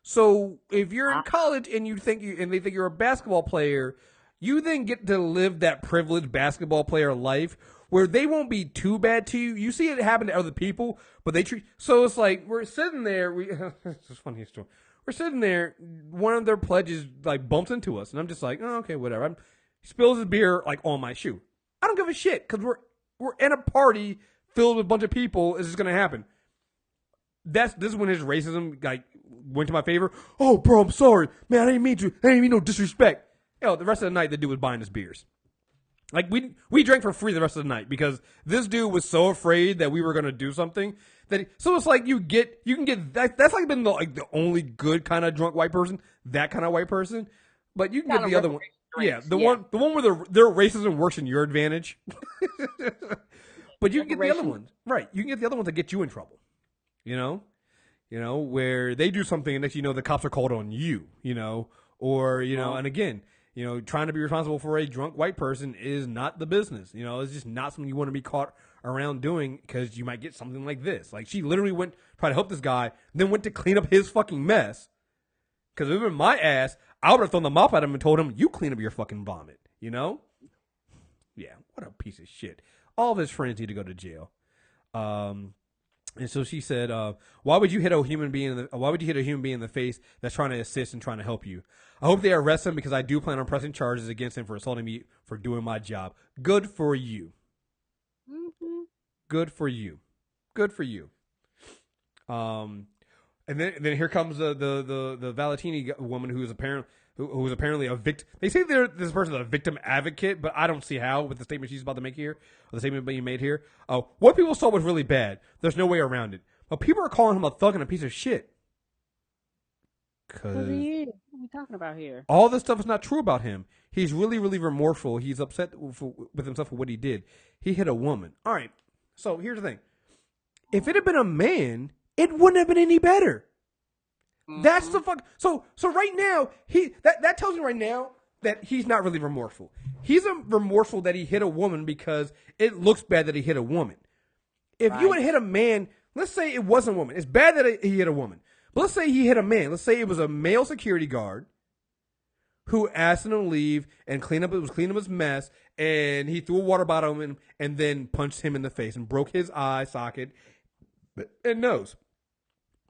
So if you're in college and they think you're a basketball player, you then get to live that privileged basketball player life where they won't be too bad to you. You see it happen to other people, but they treat. So it's like we're sitting there. It's a funny story. We're sitting there. One of their pledges like bumps into us, and I'm just like, oh, okay, whatever. He spills his beer like on my shoe. I don't give a shit because we're in a party filled with a bunch of people. It's just gonna happen. This is when his racism like went to my favor. Oh, bro, I'm sorry, man. I didn't mean no disrespect. Yo, the rest of the night, the dude was buying us beers. Like we drank for free the rest of the night because this dude was so afraid that we were gonna do something so it's like you can get that's like been the only good kind of drunk white person, that kind of white person, but you can get the other one. Yeah, the one where their racism works in your advantage. But you can get the other ones, right? You can get the other ones that get you in trouble. You know, where they do something and next you know the cops are called on you. Or and again. Trying to be responsible for a drunk white person is not the business. It's just not something you want to be caught around doing because you might get something like this. Like, she literally went try to help this guy, then went to clean up his fucking mess. Because if it was my ass, I would have thrown the mop at him and told him, you clean up your fucking vomit. Yeah, what a piece of shit. All of his friends need to go to jail. And so she said, why would you hit a human being in the face that's trying to assist and trying to help you? I hope they arrest him because I do plan on pressing charges against him for assaulting me for doing my job. Good for you. Mm-hmm. Good for you. Good for you. And then here comes the Valentini woman who was apparently a victim. They say this person is a victim advocate, but I don't see how with the statement she's about to make here, or the statement being made here. What people saw was really bad. There's no way around it. But people are calling him a thug and a piece of shit. What are we talking about here? All this stuff is not true about him. He's really, really remorseful. He's upset with himself for what he did. He hit a woman. All right. So here's the thing. If it had been a man, it wouldn't have been any better. Mm-hmm. That's the fuck. So right now that tells me right now that he's not really remorseful. He's remorseful that he hit a woman because it looks bad that he hit a woman. If you had hit a man, let's say it wasn't a woman. It's bad that he hit a woman. But let's say he hit a man. Let's say it was a male security guard who asked him to leave and clean up his mess, and he threw a water bottle at him and then punched him in the face and broke his eye socket and nose.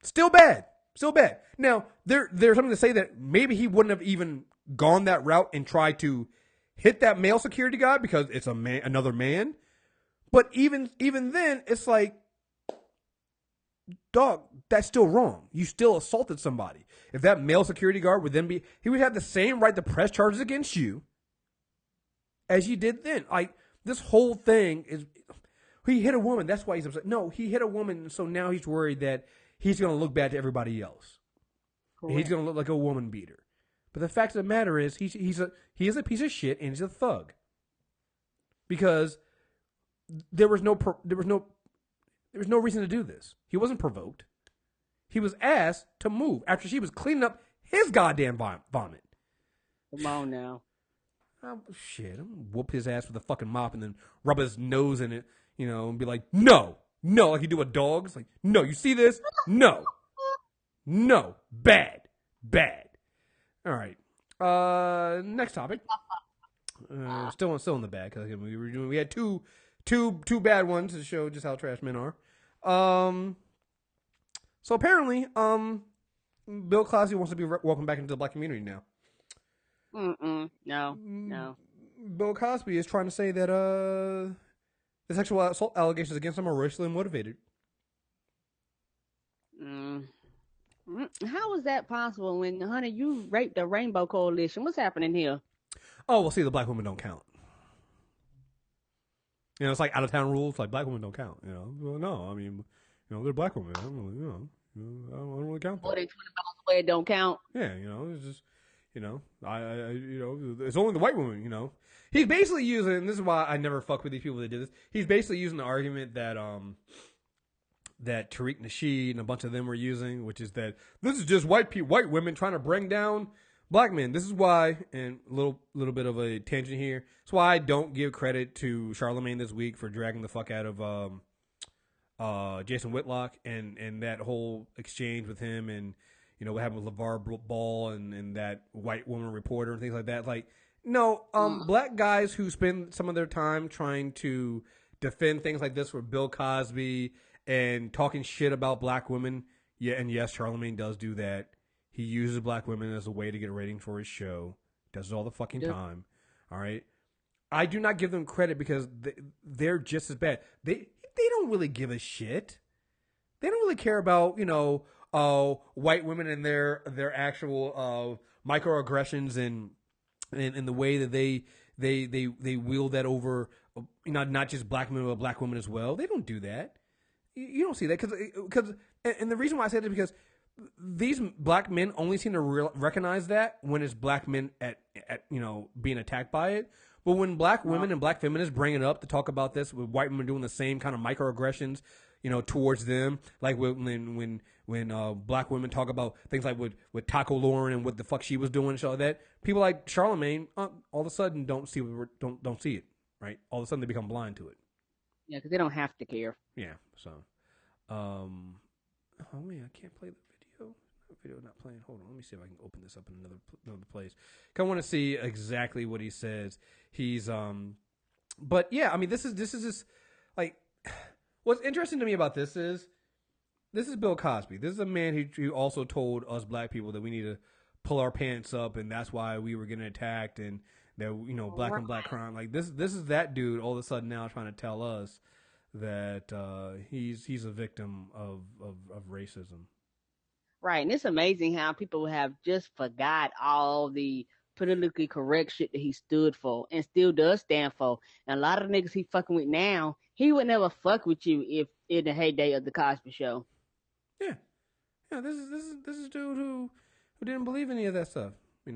Still bad. Still bad. Now, there's something to say that maybe he wouldn't have even gone that route and tried to hit that male security guard because it's another man. But even then, it's like, dog, that's still wrong. You still assaulted somebody. If that male security guard he would have the same right to press charges against you as you did then. Like, this whole thing is, he hit a woman, that's why he's upset. No, he hit a woman, so now he's worried that he's going to look bad to everybody else. He's going to look like a woman beater. But the fact of the matter is, he is a piece of shit and he's a thug. Because there was no reason to do this. He wasn't provoked. He was asked to move after she was cleaning up his goddamn vomit. Come on now. Oh, shit. I'm gonna whoop his ass with a fucking mop and then rub his nose in it, and be like, no, like you do with dogs. Like, no, you see this? No, bad. All right. Next topic. Still in the bag because we had two bad ones to show just how trash men are. So apparently, Bill Cosby wants to be welcomed back into the black community now. No. Bill Cosby is trying to say that the sexual assault allegations against him are racially motivated. How is that possible when, honey, you raped the Rainbow Coalition? What's happening here? Oh, well, see, the black women don't count. It's like out of town rules. Like, black women don't count. Well, no, I mean, they're black women. I don't really count More that. than 20 miles away, it don't count. Yeah, it's just, it's only the white woman. He's basically using, and this is why I never fuck with these people that did this. He's basically using the argument that that Tariq Nasheed and a bunch of them were using, which is that this is just white women trying to bring down black men. This is why, and a little bit of a tangent here. That's why I don't give credit to Charlemagne this week for dragging the fuck out of Jason Whitlock and that whole exchange with him, and what happened with LeVar Ball and that white woman reporter and things like that. Like, no, black guys who spend some of their time trying to defend things like this with Bill Cosby and talking shit about black women. Yeah, and yes, Charlemagne does do that. He uses black women as a way to get a rating for his show. Does it all the fucking time. All right. I do not give them credit because they're just as bad. They don't really give a shit. They don't really care about white women and their actual microaggressions and the way that they wield that over not just black men but black women as well. They don't do that. You don't see that because and the reason why I say that is because these black men only seem to recognize that when it's black men at being attacked by it. But when black women and black feminists bring it up to talk about this, with white women doing the same kind of microaggressions, towards them, like when black women talk about things like with Taco Lauren and what the fuck she was doing and shit like that, people like Charlemagne all of a sudden don't see it, right? All of a sudden they become blind to it. Yeah, because they don't have to care. Yeah. So, oh man, I can't play the video. The video not playing. Hold on, let me see if I can open this up in another place. Cause I want to see exactly what he says. He's but yeah, I mean, this is just like what's interesting to me about this is Bill Cosby. This is a man who also told us black people that we need to pull our pants up, and that's why we were getting attacked, and that black and black crime. Like this is that dude all of a sudden now trying to tell us that he's a victim of racism. Right, and it's amazing how people have just forgot all the politically correct shit that he stood for and still does stand for. And a lot of the niggas he fucking with now, he would never fuck with you if in the heyday of the Cosby Show. Yeah, this is dude who didn't believe any of that stuff. Let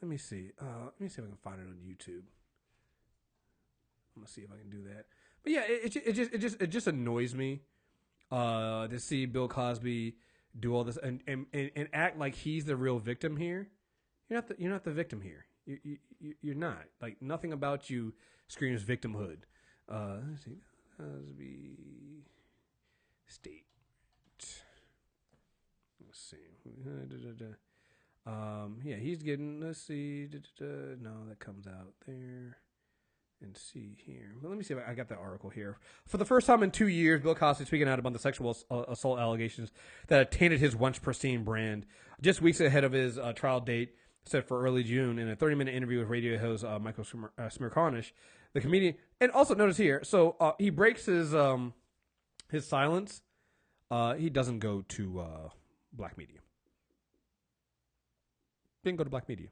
me see. Let me see if I can find it on YouTube. I'm gonna see if I can do that. But yeah, it just annoys me to see Bill Cosby do all this and act like he's the real victim here. You're not the victim here. You're not. Like, nothing about you screams victimhood. Let's see. Cosby State. Let's see. Yeah, he's getting. Let's see. No, that comes out there. And see here. Well, let me see if I got that article here. For the first time in 2 years, Bill Cosby speaking out about the sexual assault allegations that had tainted his once pristine brand. Just weeks ahead of his trial date, set for early June, in a 30-minute interview with radio host Michael Smirkanish, the comedian. And also notice here, so he breaks his silence. He doesn't go to black media. Didn't go to black media.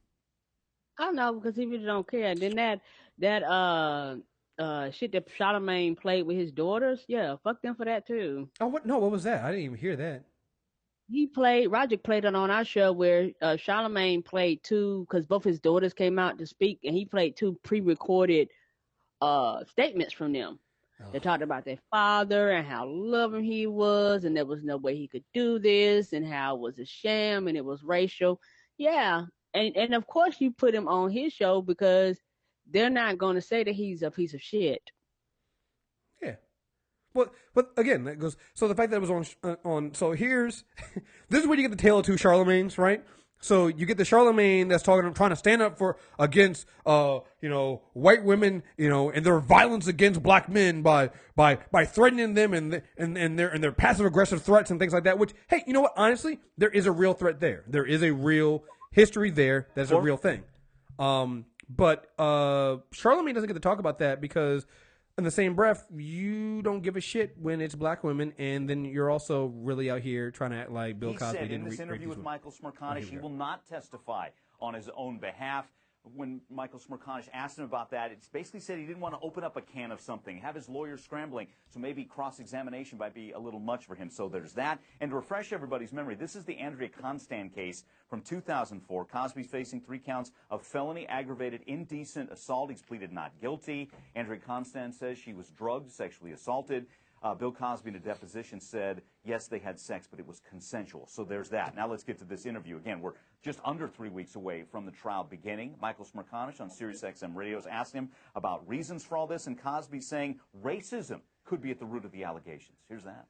I don't know, because he really don't care. Then that shit that Charlemagne played with his daughters, yeah, fuck them for that too. Oh, what? No, what was that? I didn't even hear that. Roger played it on our show where Charlemagne played two, because both his daughters came out to speak, and he played two pre-recorded statements from them. They talked about their father and how loving he was, and there was no way he could do this, and how it was a sham and it was racial. Yeah. And of course you put him on his show because they're not going to say that he's a piece of shit. Yeah. But again, that goes. So the fact that it was on. So here's this is where you get the tale of two Charlemagnes, right? So you get the Charlemagne that's trying to stand up against white women, and their violence against black men by threatening them and their passive aggressive threats and things like that. Which, hey, you know what? Honestly, there is a real threat there. There is a real history there. That's a real thing. But Charlemagne doesn't get to talk about that because, in the same breath, you don't give a shit when it's black women, and then you're also really out here trying to act like Bill Cosby didn't. He said in this interview with Michael Smirkanish he will not testify on his own behalf. when Michael Smerconish asked him about that, it's basically said he didn't want to open up a can of something, have his lawyers scrambling, so maybe cross-examination might be a little much for him. So there's that. And to refresh everybody's memory, this is the Andrea Constand case from 2004. Cosby's facing 3 counts of felony aggravated indecent assault. He's pleaded not guilty. Andrea Constand says she was drugged, sexually assaulted. Bill Cosby in a deposition said, yes, they had sex, but it was consensual. So there's that. Now let's get to this interview. Again, we're just under 3 weeks away from the trial beginning. Michael Smerconish on SiriusXM Radio is asking him about reasons for all this, and Cosby saying racism could be at the root of the allegations. Here's that.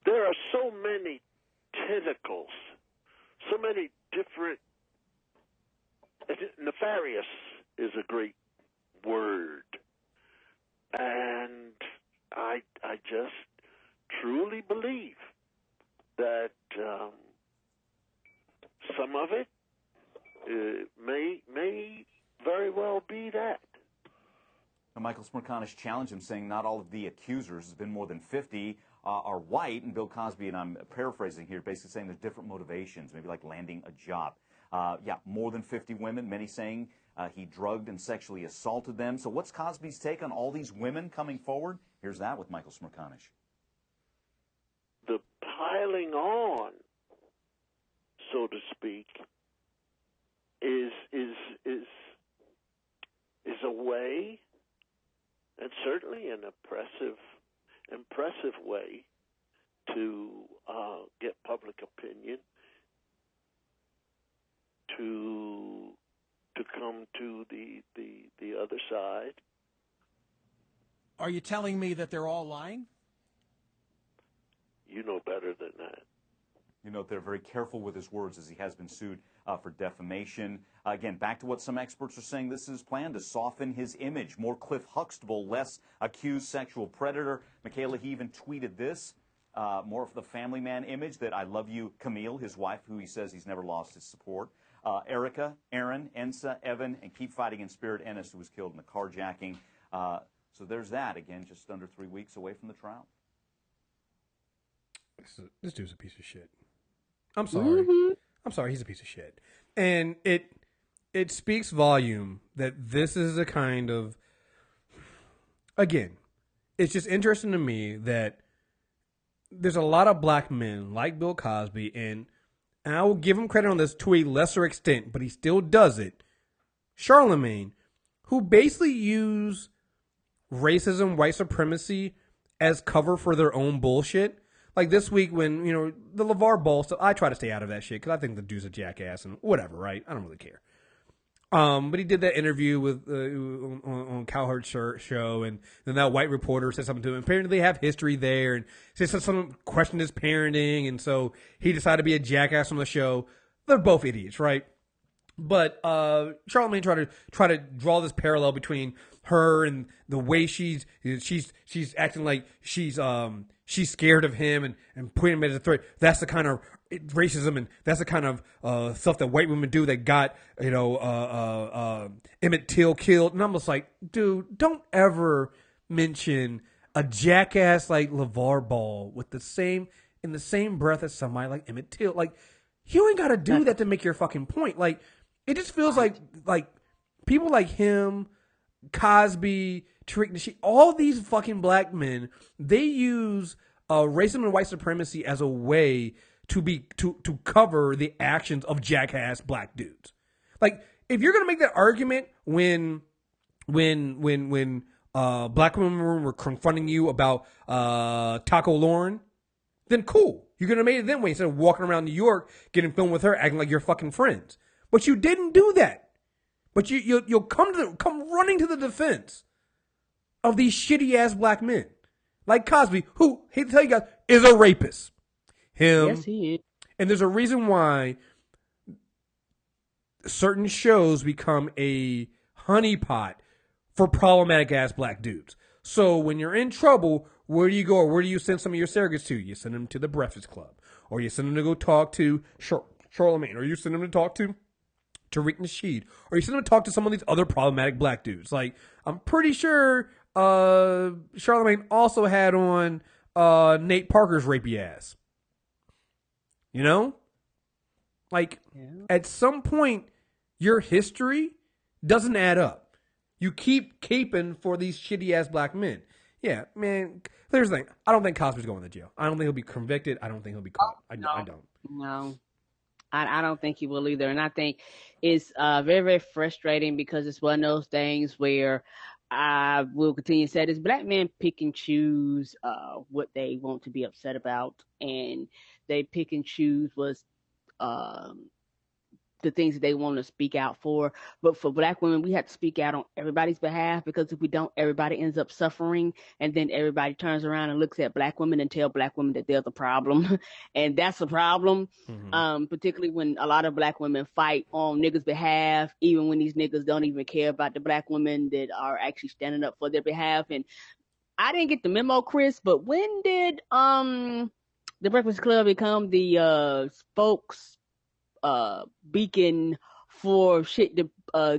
There are so many tentacles, so many different, nefarious is a great word, and I just truly believe that some of it may very well be that. Now, Michael Smerconish challenged him, saying not all of the accusers, has been more than 50, are white. And Bill Cosby, and I'm paraphrasing here, basically saying there's different motivations, maybe like landing a job. More than 50 women, many saying he drugged and sexually assaulted them. So what's Cosby's take on all these women coming forward? Here's that with Michael Smerconish. The piling on, so to speak, is a way, and certainly an impressive way to get public opinion to come to the other side. Are you telling me that they're all lying? You know better than that. You know, they're very careful with his words as he has been sued for defamation. Again, back to what some experts are saying, this is planned to soften his image. More Cliff Huxtable, less accused sexual predator. Michaela, he even tweeted this, more of the family man image that I love you, Camille, his wife, who he says he's never lost his support. Erica, Aaron, Ensa, Evan, and Keep Fighting in Spirit Ennis, who was killed in the carjacking. So there's that. Again, just under 3 weeks away from the trial. This dude's a piece of shit. I'm sorry. Mm-hmm. I'm sorry. He's a piece of shit. And it speaks volume that this is a kind of, again, it's just interesting to me that there's a lot of black men like Bill Cosby, and I will give him credit on this to a lesser extent, but he still does it. Charlemagne, who basically use racism, white supremacy as cover for their own bullshit. Like this week when, the LeVar Ball stuff, I try to stay out of that shit because I think the dude's a jackass and whatever, right? I don't really care. But he did that interview with on Cowherd's show, and then that white reporter said something to him. Apparently they have history there, and said someone questioned his parenting, and so he decided to be a jackass on the show. They're both idiots, right? But Charlemagne tried to draw this parallel between her and the way she's acting like she's scared of him and putting him as a threat. That's the kind of racism and that's the kind of stuff that white women do that got Emmett Till killed. And I'm just like, dude, don't ever mention a jackass like LeVar Ball in the same breath as somebody like Emmett Till. Like, you ain't got to do that to make your fucking point. Like, it just feels like people like him, Cosby, Tariq Nasheed, all these fucking black men, they use racism and white supremacy as a way to cover the actions of jackass black dudes. Like, if you're gonna make that argument when black women were confronting you about Taco Lauren, then cool. You're gonna make it that way instead of walking around New York getting filmed with her, acting like you're fucking friends. But you didn't do that. But you'll come running to the defense of these shitty ass black men like Cosby, who, hate to tell you guys, is a rapist. Him. Yes, he is. And there's a reason why certain shows become a honeypot for problematic ass black dudes. So when you're in trouble, where do you go, or where do you send some of your surrogates to? You send them to the Breakfast Club, or you send them to go talk to Charlemagne, or you send them to talk to Tariq Nasheed, or you send them to talk to some of these other problematic black dudes. Like, I'm pretty sure Charlemagne also had on Nate Parker's rapey ass. Like, at some point, your history doesn't add up. You keep caping for these shitty ass black men. Yeah, man. Here's the thing. I don't think Cosby's going to jail. I don't think he'll be convicted. I don't think he'll be caught. I don't. No, I don't think he will either. And I think it's very, very frustrating because it's one of those things where I will continue to say this: black men pick and choose what they want to be upset about, and they pick and choose what's the things that they want to speak out for. But for black women, we have to speak out on everybody's behalf, because if we don't, everybody ends up suffering. And then everybody turns around and looks at black women and tell black women that they're the problem. And that's a problem, particularly when a lot of black women fight on niggas' behalf, even when these niggas don't even care about the black women that are actually standing up for their behalf. And I didn't get the memo, Chris, but when did the Breakfast Club become the spokes beacon for shit to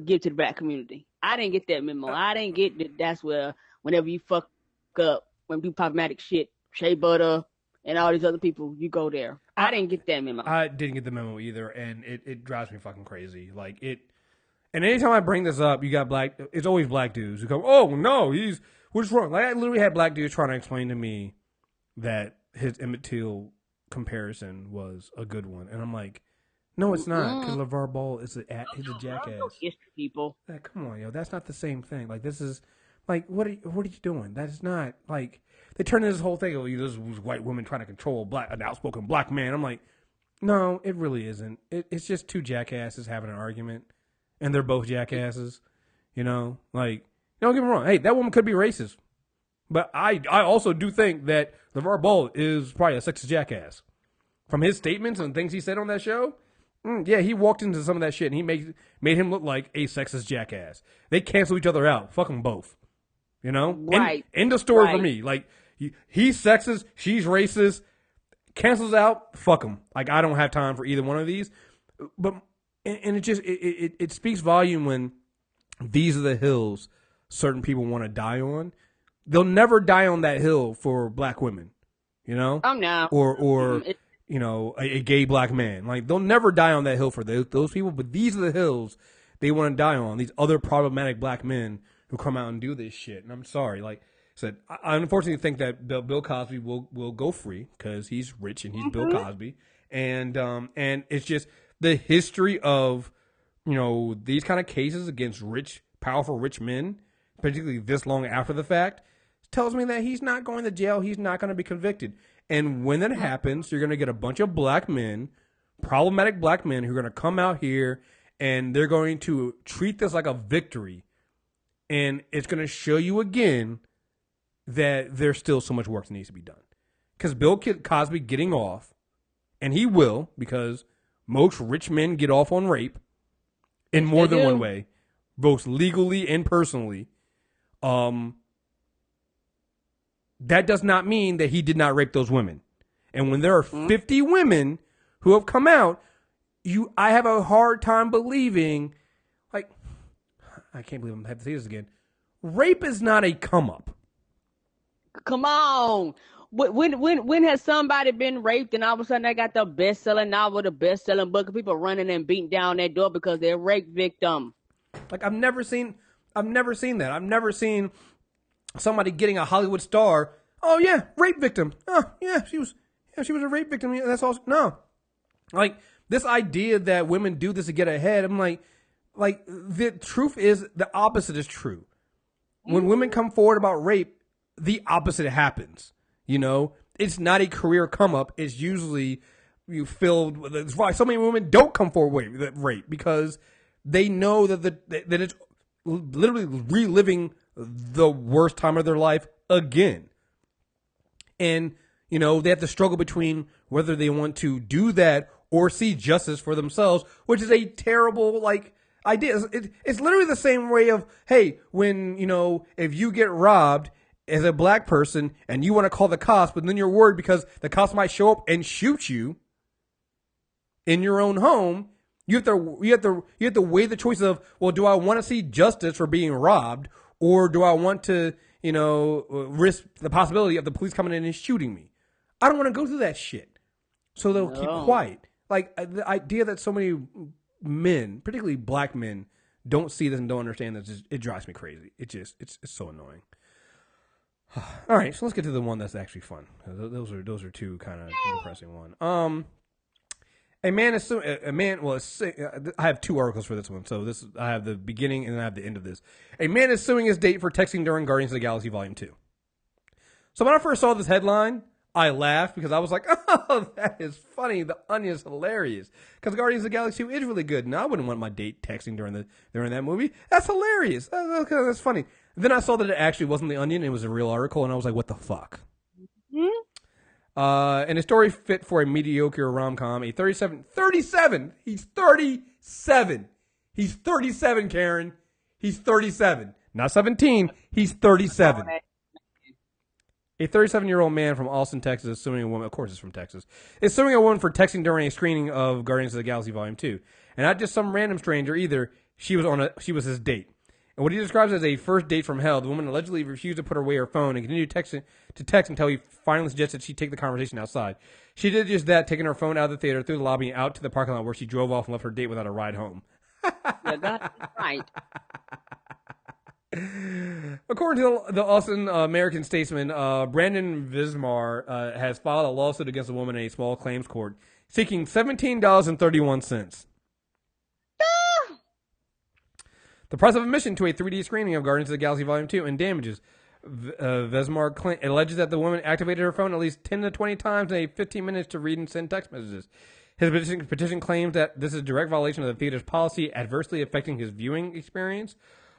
give to the black community? I didn't get that memo. I didn't get that. That's where whenever you fuck up, when you do problematic shit, Shea Butter and all these other people, you go there. I didn't get that memo. I didn't get the memo either, and it drives me fucking crazy. Like it. And anytime I bring this up, you got black. It's always black dudes who go, "Oh no, what's wrong?" Like I literally had black dudes trying to explain to me that his Emmett Till comparison was a good one, and I'm like, no, it's not, because LeVar Ball is he's a jackass. People. Like, come on, yo, that's not the same thing. Like, this is, like, what are you doing? That's not, like, they turn this whole thing, this was white women trying to control an outspoken black man. I'm like, no, it really isn't. It's just two jackasses having an argument, and they're both jackasses, you know? Like, don't get me wrong. Hey, that woman could be racist. But I also do think that LeVar Ball is probably a sexist jackass. From his statements and things he said on that show, yeah, he walked into some of that shit and he made him look like a sexist jackass. They cancel each other out. Fuck them both. You know? Right. End of story for me. Like, he's sexist, she's racist, cancels out, fuck them. Like, I don't have time for either one of these. But, and it just, it speaks volume when these are the hills certain people want to die on. They'll never die on that hill for black women. You know? Oh, no. Or you know, a gay black man. Like, they'll never die on that hill for those people, but these are the hills they want to die on. These other problematic black men who come out and do this shit. And I'm sorry. Like I said, I unfortunately think that Bill Cosby will go free because he's rich and he's Bill Cosby. And it's just the history of, you know, these kind of cases against powerful rich men, particularly this long after the fact, tells me that he's not going to jail. He's not going to be convicted. And when that happens, you're going to get a bunch of black men, problematic black men, who are going to come out here and they're going to treat this like a victory. And it's going to show you again that there's still so much work that needs to be done. Because Bill Cosby getting off, and he will, because most rich men get off on rape in more than one way, both legally and personally. That does not mean that he did not rape those women. And when there are 50 women who have come out, I have a hard time believing, like, I can't believe I'm going to have to say this again. Rape is not a come up. Come on. When has somebody been raped and all of a sudden they got the best-selling novel, the best-selling book, and people running and beating down their door because they're a rape victim? Like, I've never seen that. I've never seen somebody getting a Hollywood star. Oh yeah, rape victim. Oh yeah, she was a rape victim. Yeah, that's all. No, like this idea that women do this to get ahead. I'm like the truth is the opposite is true. When women come forward about rape, the opposite happens. You know, it's not a career come up. It's usually filled with. That's why so many women don't come forward with rape, because they know that it's literally reliving the worst time of their life again. And, you know, they have to struggle between whether they want to do that or see justice for themselves, which is a terrible, like, idea. It's literally the same way of, hey, when, you know, if you get robbed as a black person and you want to call the cops, but then you're worried because the cops might show up and shoot you in your own home, you have to weigh the choice of, well, do I want to see justice for being robbed, or do I want to, you know, risk the possibility of the police coming in and shooting me? I don't want to go through that shit. So they'll keep quiet. Like, the idea that so many men, particularly black men, don't see this and don't understand this, it drives me crazy. It's so annoying. All right, so let's get to the one that's actually fun. Those are two kind of depressing one. A man is I have two articles for this one. So I have the beginning and then I have the end of this. A man is suing his date for texting during Guardians of the Galaxy Volume 2. So when I first saw this headline, I laughed because I was like, oh, that is funny. The Onion is hilarious. Because Guardians of the Galaxy 2 is really good. And I wouldn't want my date texting during that movie. That's hilarious. That's funny. Then I saw that it actually wasn't The Onion. It was a real article. And I was like, what the fuck? Mm-hmm. And a story fit for a mediocre rom-com. He's 37. He's 37. He's 37, Karen. He's 37. Not 17. He's 37. A 37-year-old man from Austin, Texas, is suing a woman. Of course, it's from Texas. Is suing a woman for texting during a screening of Guardians of the Galaxy Volume 2, and not just some random stranger either. She was his date, and what he describes as a first date from hell. The woman allegedly refused to put away her phone and continued to text until he finally suggested she take the conversation outside. She did just that, taking her phone out of the theater, through the lobby, and out to the parking lot, where she drove off and left her date without a ride home. Yeah, that's right. According to the Austin American Statesman, Brandon Vismar has filed a lawsuit against a woman in a small claims court, seeking $17.31. The price of admission to a 3D screening of Guardians of the Galaxy Volume 2 and damages. Vesmar alleges that the woman activated her phone at least 10 to 20 times in 15 minutes to read and send text messages. His petition claims that this is a direct violation of the theater's policy, adversely affecting his viewing experience.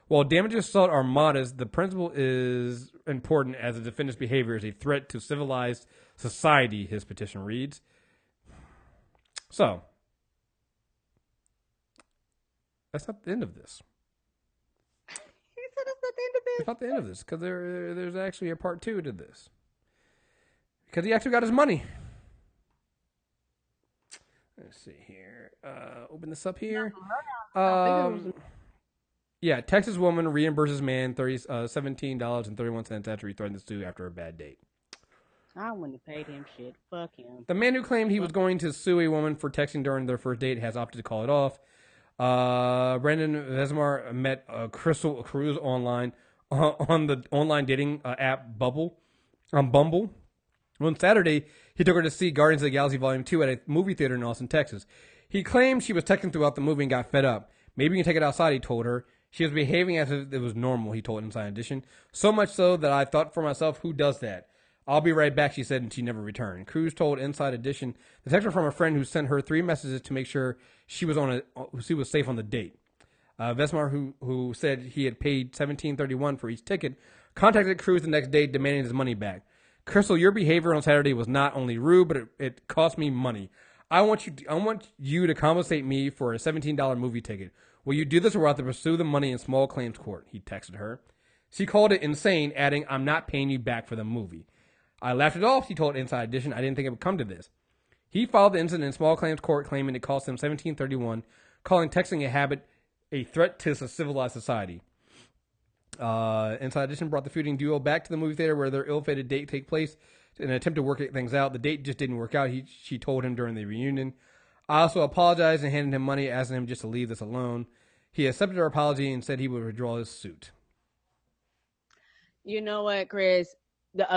While damages sought are modest, the principle is important as the defendant's behavior is a threat to civilized society, his petition reads. So, that's not the end of this. He said that's not the end of this. It's not the end of this, because there's actually a part 2 to this. Because he actually got his money. Let's see here. Open this up here. Yeah, Texas woman reimburses man $17.31 after he threatened to sue after a bad date. I wouldn't have paid him shit. Fuck him. The man who claimed he was going to sue a woman for texting during their first date has opted to call it off. Brandon Vesmar met Crystal Cruz online on the online dating app Bumble. On Saturday, he took her to see Guardians of the Galaxy Volume 2 at a movie theater in Austin, Texas. He claimed she was texting throughout the movie and got fed up. Maybe you can take it outside, he told her. She was behaving as if it was normal, he told Inside Edition. So much so that I thought for myself, who does that? I'll be right back, she said, and she never returned. Cruz told Inside Edition the text was from a friend who sent her 3 messages to make sure she was safe on the date. Vesmar, who said he had paid $17.31 for each ticket, contacted Cruz the next day demanding his money back. Crystal, your behavior on Saturday was not only rude, but it cost me money. I want you to compensate me for a $17 movie ticket. Will you do this or will I have to pursue the money in small claims court? He texted her. She called it insane, adding, I'm not paying you back for the movie. I laughed it off, he told Inside Edition. I didn't think it would come to this. He filed the incident in small claims court, claiming it cost him $17.31, calling texting a habit a threat to civilized society. Inside Edition brought the feuding duo back to the movie theater where their ill-fated date take place in an attempt to work things out. The date just didn't work out, she told him during the reunion. I also apologized and handed him money, asking him just to leave this alone. He accepted her apology and said he would withdraw his suit. You know what, Chris?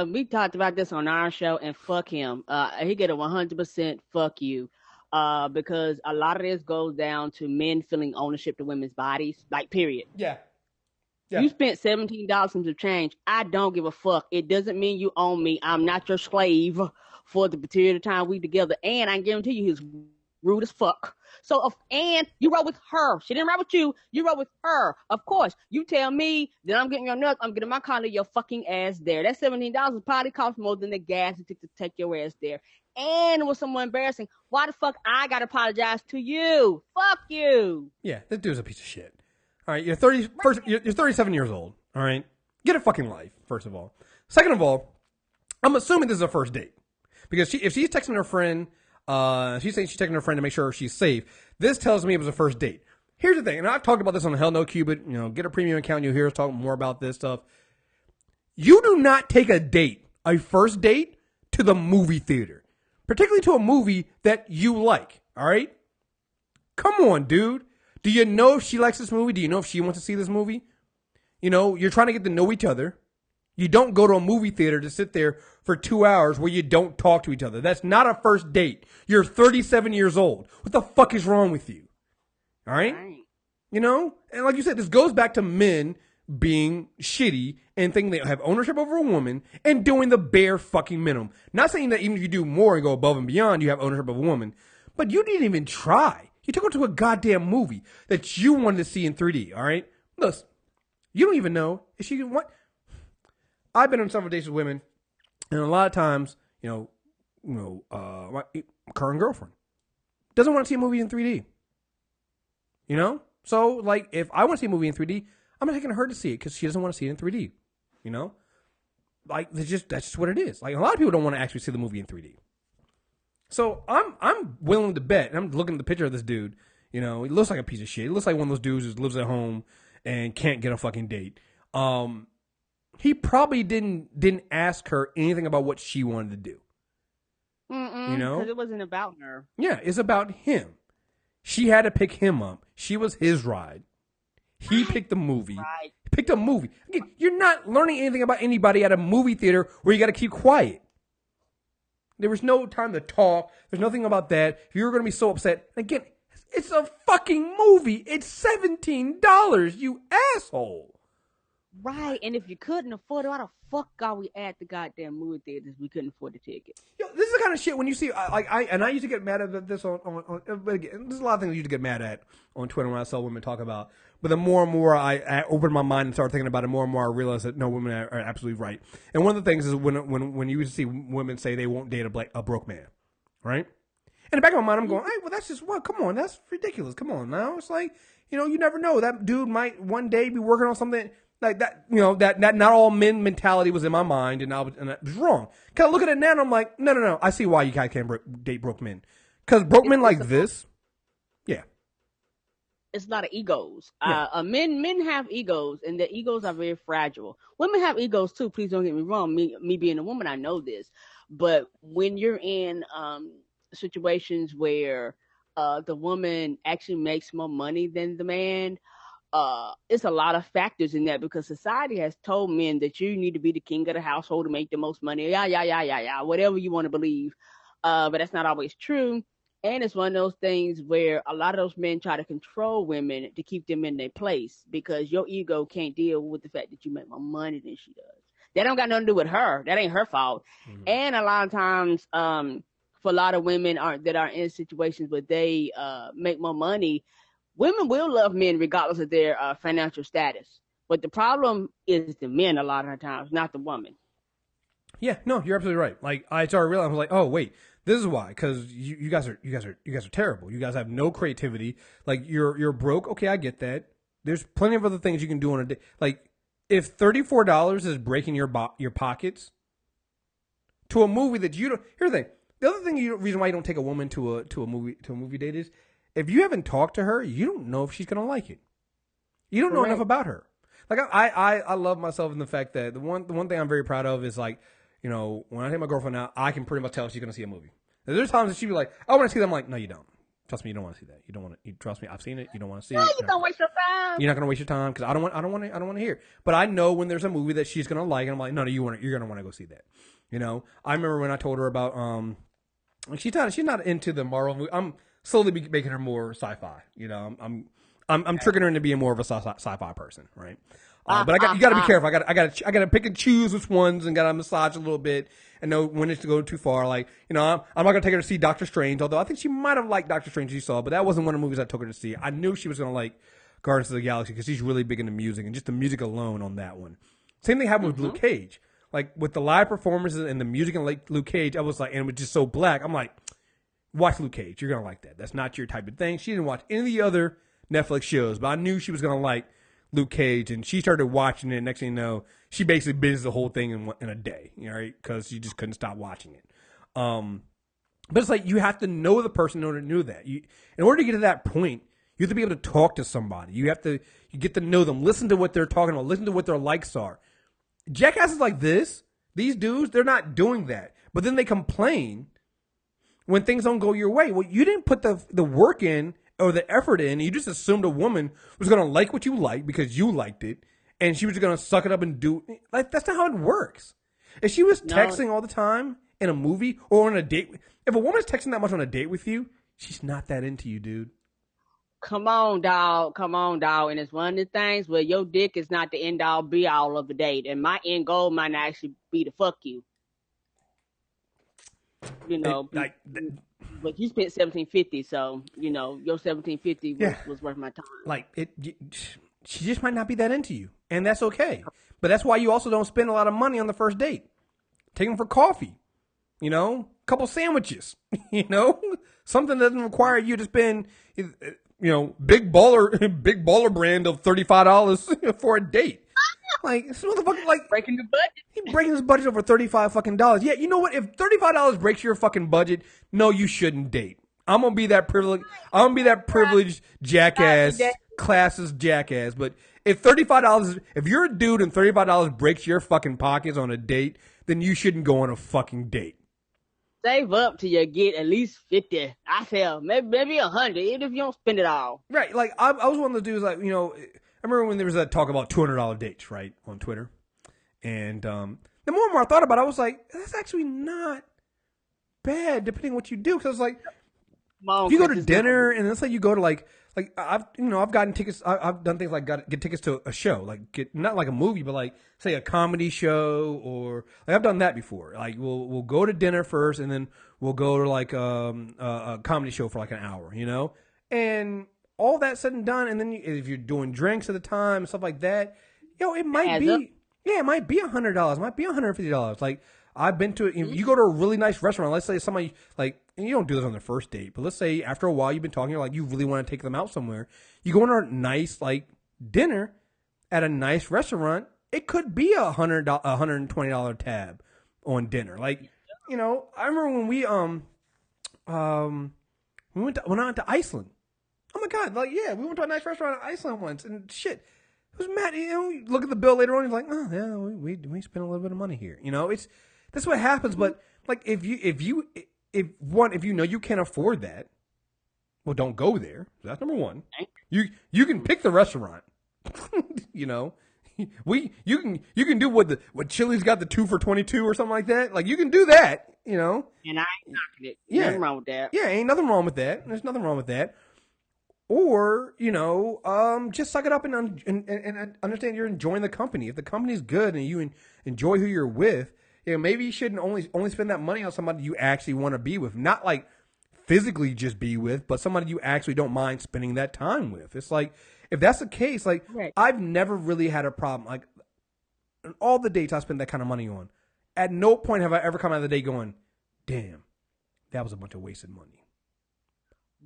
We talked about this on our show, and fuck him. He get a 100% fuck you. Because a lot of this goes down to men feeling ownership to women's bodies, like, period. Yeah. You spent $17 and some change. I don't give a fuck. It doesn't mean you own me. I'm not your slave for the period of time we together. And I guarantee you, he's rude as fuck. So, and you rode with her. She didn't ride with you. You rode with her. Of course, you tell me that I'm getting your nuts. I'm getting my car to your fucking ass there. That $17 probably cost more than the gas it took to take your ass there. And it was somewhat embarrassing. Why the fuck I gotta apologize to you? Fuck you. Yeah, this dude's a piece of shit. All right, you're 37 years old. All right, get a fucking life. First of all, second of all, I'm assuming this is a first date because if she's texting her friend, she's saying she's texting her friend to make sure she's safe. This tells me it was a first date. Here's the thing, and I've talked about this on Hell No Cubit. You know, get a premium account. You'll hear us talk more about this stuff. You do not take a first date, to the movie theater, particularly to a movie that you like. All right. Come on, dude. Do you know if she likes this movie? Do you know if she wants to see this movie? You know, you're trying to get to know each other. You don't go to a movie theater to sit there for 2 hours where you don't talk to each other. That's not a first date. You're 37 years old. What the fuck is wrong with you? All right? You know? And like you said, this goes back to men being shitty and thinking they have ownership over a woman and doing the bare fucking minimum. Not saying that even if you do more and go above and beyond, you have ownership of a woman. But you didn't even try. You took her to a goddamn movie that you wanted to see in 3D, all right? Listen, you don't even know if she can what. I've been on several dates with women, and a lot of times, my current girlfriend doesn't want to see a movie in 3D. You know? So, like, if I want to see a movie in 3D, I'm not taking her to see it because she doesn't want to see it in 3D. You know? Like, that's just what it is. Like, a lot of people don't want to actually see the movie in 3D. So, I'm willing to bet, and I'm looking at the picture of this dude, you know, he looks like a piece of shit. He looks like one of those dudes who lives at home and can't get a fucking date. He probably didn't ask her anything about what she wanted to do. You know? Because it wasn't about her. Yeah, it's about him. She had to pick him up. She was his ride. He picked the movie. Right. He picked a movie. Again, you're not learning anything about anybody at a movie theater where you got to keep quiet. There was no time to talk. There's nothing about that. If you were going to be so upset, again, it's a fucking movie. It's $17, you asshole. Right, and if you couldn't afford it, why the fuck are we at the goddamn movie theaters? We couldn't afford the ticket. Yo, this is the kind of shit when you see, I used to get mad at this on but again, there's a lot of things I used to get mad at on Twitter when I saw women talk about. But the more and more I opened my mind and started thinking about it, more and more I realized that no, women are absolutely right. And one of the things is when you used to see women say they won't date a broke man, right? In the back of my mind, I'm going, hey, well, that's just what? Come on, that's ridiculous. Come on now. It's like, you know, you never know. That dude might one day be working on something. Like that, you know, that not all men mentality was in my mind, and I was wrong. Cause I look at it now, and I'm like, no. I see why you guys can't date broke men. Cause broke men like this, yeah. It's a lot of egos. Yeah. Men have egos, and the egos are very fragile. Women have egos too. Please don't get me wrong. Me being a woman, I know this. But when you're in situations where the woman actually makes more money than the man. It's a lot of factors in that because society has told men that you need to be the king of the household to make the most money. Yeah, whatever you want to believe. But that's not always true. And it's one of those things where a lot of those men try to control women to keep them in their place because your ego can't deal with the fact that you make more money than she does. That don't got nothing to do with her. That ain't her fault. Mm-hmm. And a lot of times, for a lot of women that are in situations where they make more money, women will love men regardless of their financial status. But the problem is the men a lot of times, not the woman. Yeah, no, you're absolutely right. Like I started realizing, I was like, oh wait, this is why. Because you guys are terrible. You guys have no creativity. Like you're broke. Okay, I get that. There's plenty of other things you can do on a day. Like if $34 is breaking your pockets to a movie that you don't. Here's the thing. The other reason why you don't take a woman to a movie date is. If you haven't talked to her, you don't know if she's gonna like it. You don't know enough about her. Like I love myself in the fact that the one thing I'm very proud of is like, you know, when I take my girlfriend out, I can pretty much tell she's gonna see a movie. There's times that she'd be like, I want to see that. I'm like, no, you don't. Trust me, you don't want to see that. You don't want to. Trust me, I've seen it. You don't want to see it. You don't waste your time. You're not gonna waste your time because I don't want to hear. But I know when there's a movie that she's gonna like, and I'm like, no, you're gonna want to go see that. You know, I remember when I told her about she's not into the Marvel movie. I'm slowly making her more sci-fi. You know, I'm triggering her into being more of a sci-fi person, right? But you got to be careful. I got to pick and choose which ones, and got to massage a little bit, and know when it's to go too far. Like, you know, I'm not gonna take her to see Doctor Strange, although I think she might have liked Doctor Strange she saw, but that wasn't one of the movies I took her to see. I knew she was gonna like Guardians of the Galaxy because she's really big into music, and just the music alone on that one. Same thing happened with Luke Cage. Like with the live performances and the music in Luke Cage, I was like, and it was just so black. I'm like. Watch Luke Cage. You're going to like that. That's not your type of thing. She didn't watch any of the other Netflix shows, but I knew she was going to like Luke Cage, and she started watching it. Next thing you know, she basically binged the whole thing in a day, you know, right? Because she just couldn't stop watching it. But it's like you have to know the person in order to know that. In order to get to that point, you have to be able to talk to somebody. You get to know them, listen to what they're talking about, listen to what their likes are. Jackasses like this, these dudes, they're not doing that. But then they complain when things don't go your way. Well, you didn't put the work in or the effort in. You just assumed a woman was going to like what you like because you liked it, and she was going to suck it up and do like that's not how it works. If she was texting all the time in a movie or on a date, if a woman's texting that much on a date with you, she's not that into you, dude. Come on, dog. And it's one of the things where your dick is not the end all be all of the date. And my end goal might not actually be to fuck you. You know, but you spent $17.50, so you know your $17.50 was worth my time. Like she just might not be that into you, and that's okay. But that's why you also don't spend a lot of money on the first date. Take them for coffee, you know, a couple sandwiches, you know, something that doesn't require you to spend, you know, big baller brand of $35 for a date. Like, this motherfucker, like, breaking the budget. He breaking his budget over $35 fucking dollars. Yeah, you know what? If $35 breaks your fucking budget, no, you shouldn't date. I'm gonna be that privileged jackass, classist jackass. But if if you're a dude and $35 breaks your fucking pockets on a date, then you shouldn't go on a fucking date. Save up till you get at least 50. I feel maybe 100, even if you don't spend it all. Right. Like I was one of the dudes, like, you know, I remember when there was that talk about $200 dates, right, on Twitter. And the more and more I thought about it, I was like, that's actually not bad, depending on what you do. Because I was like, if you go to dinner, and let's say you go to like I've gotten tickets. I've done things like get tickets to a show, like not like a movie, but like say a comedy show, or like I've done that before. Like we'll go to dinner first, and then we'll go to like a comedy show for like an hour, you know, and all that said and done, and then if you're doing drinks at the time and stuff like that, it might be it might be $100, might be $150. Like I've been to you go to a really nice restaurant. Let's say somebody like, and you don't do this on the first date, but let's say after a while you've been talking, you're like you really want to take them out somewhere. You go on a nice like dinner at a nice restaurant. It could be $120 tab on dinner. Like, you know, I remember when we went to Iceland. Oh my God! Like, yeah, we went to a nice restaurant in Iceland once, and shit, it was mad. You know, you look at the bill later on, you're like, oh yeah, we spent a little bit of money here. You know, that's what happens. But like, if you know you can't afford that, well, don't go there. That's number one. You can pick the restaurant. You know, you can do what Chili's got, the 2 for $22 or something like that. Like, you can do that. You know, and I ain't knocking it. Yeah, nothing wrong with that. Yeah, ain't nothing wrong with that. There's nothing wrong with that. Or, you know, just suck it up and understand you're enjoying the company. If the company's good and you enjoy who you're with, you know, maybe you shouldn't only spend that money on somebody you actually want to be with. Not like physically just be with, but somebody you actually don't mind spending that time with. It's like, if that's the case, like, right. I've never really had a problem. Like, all the dates I spent that kind of money on, at no point have I ever come out of the day going, damn, that was a bunch of wasted money.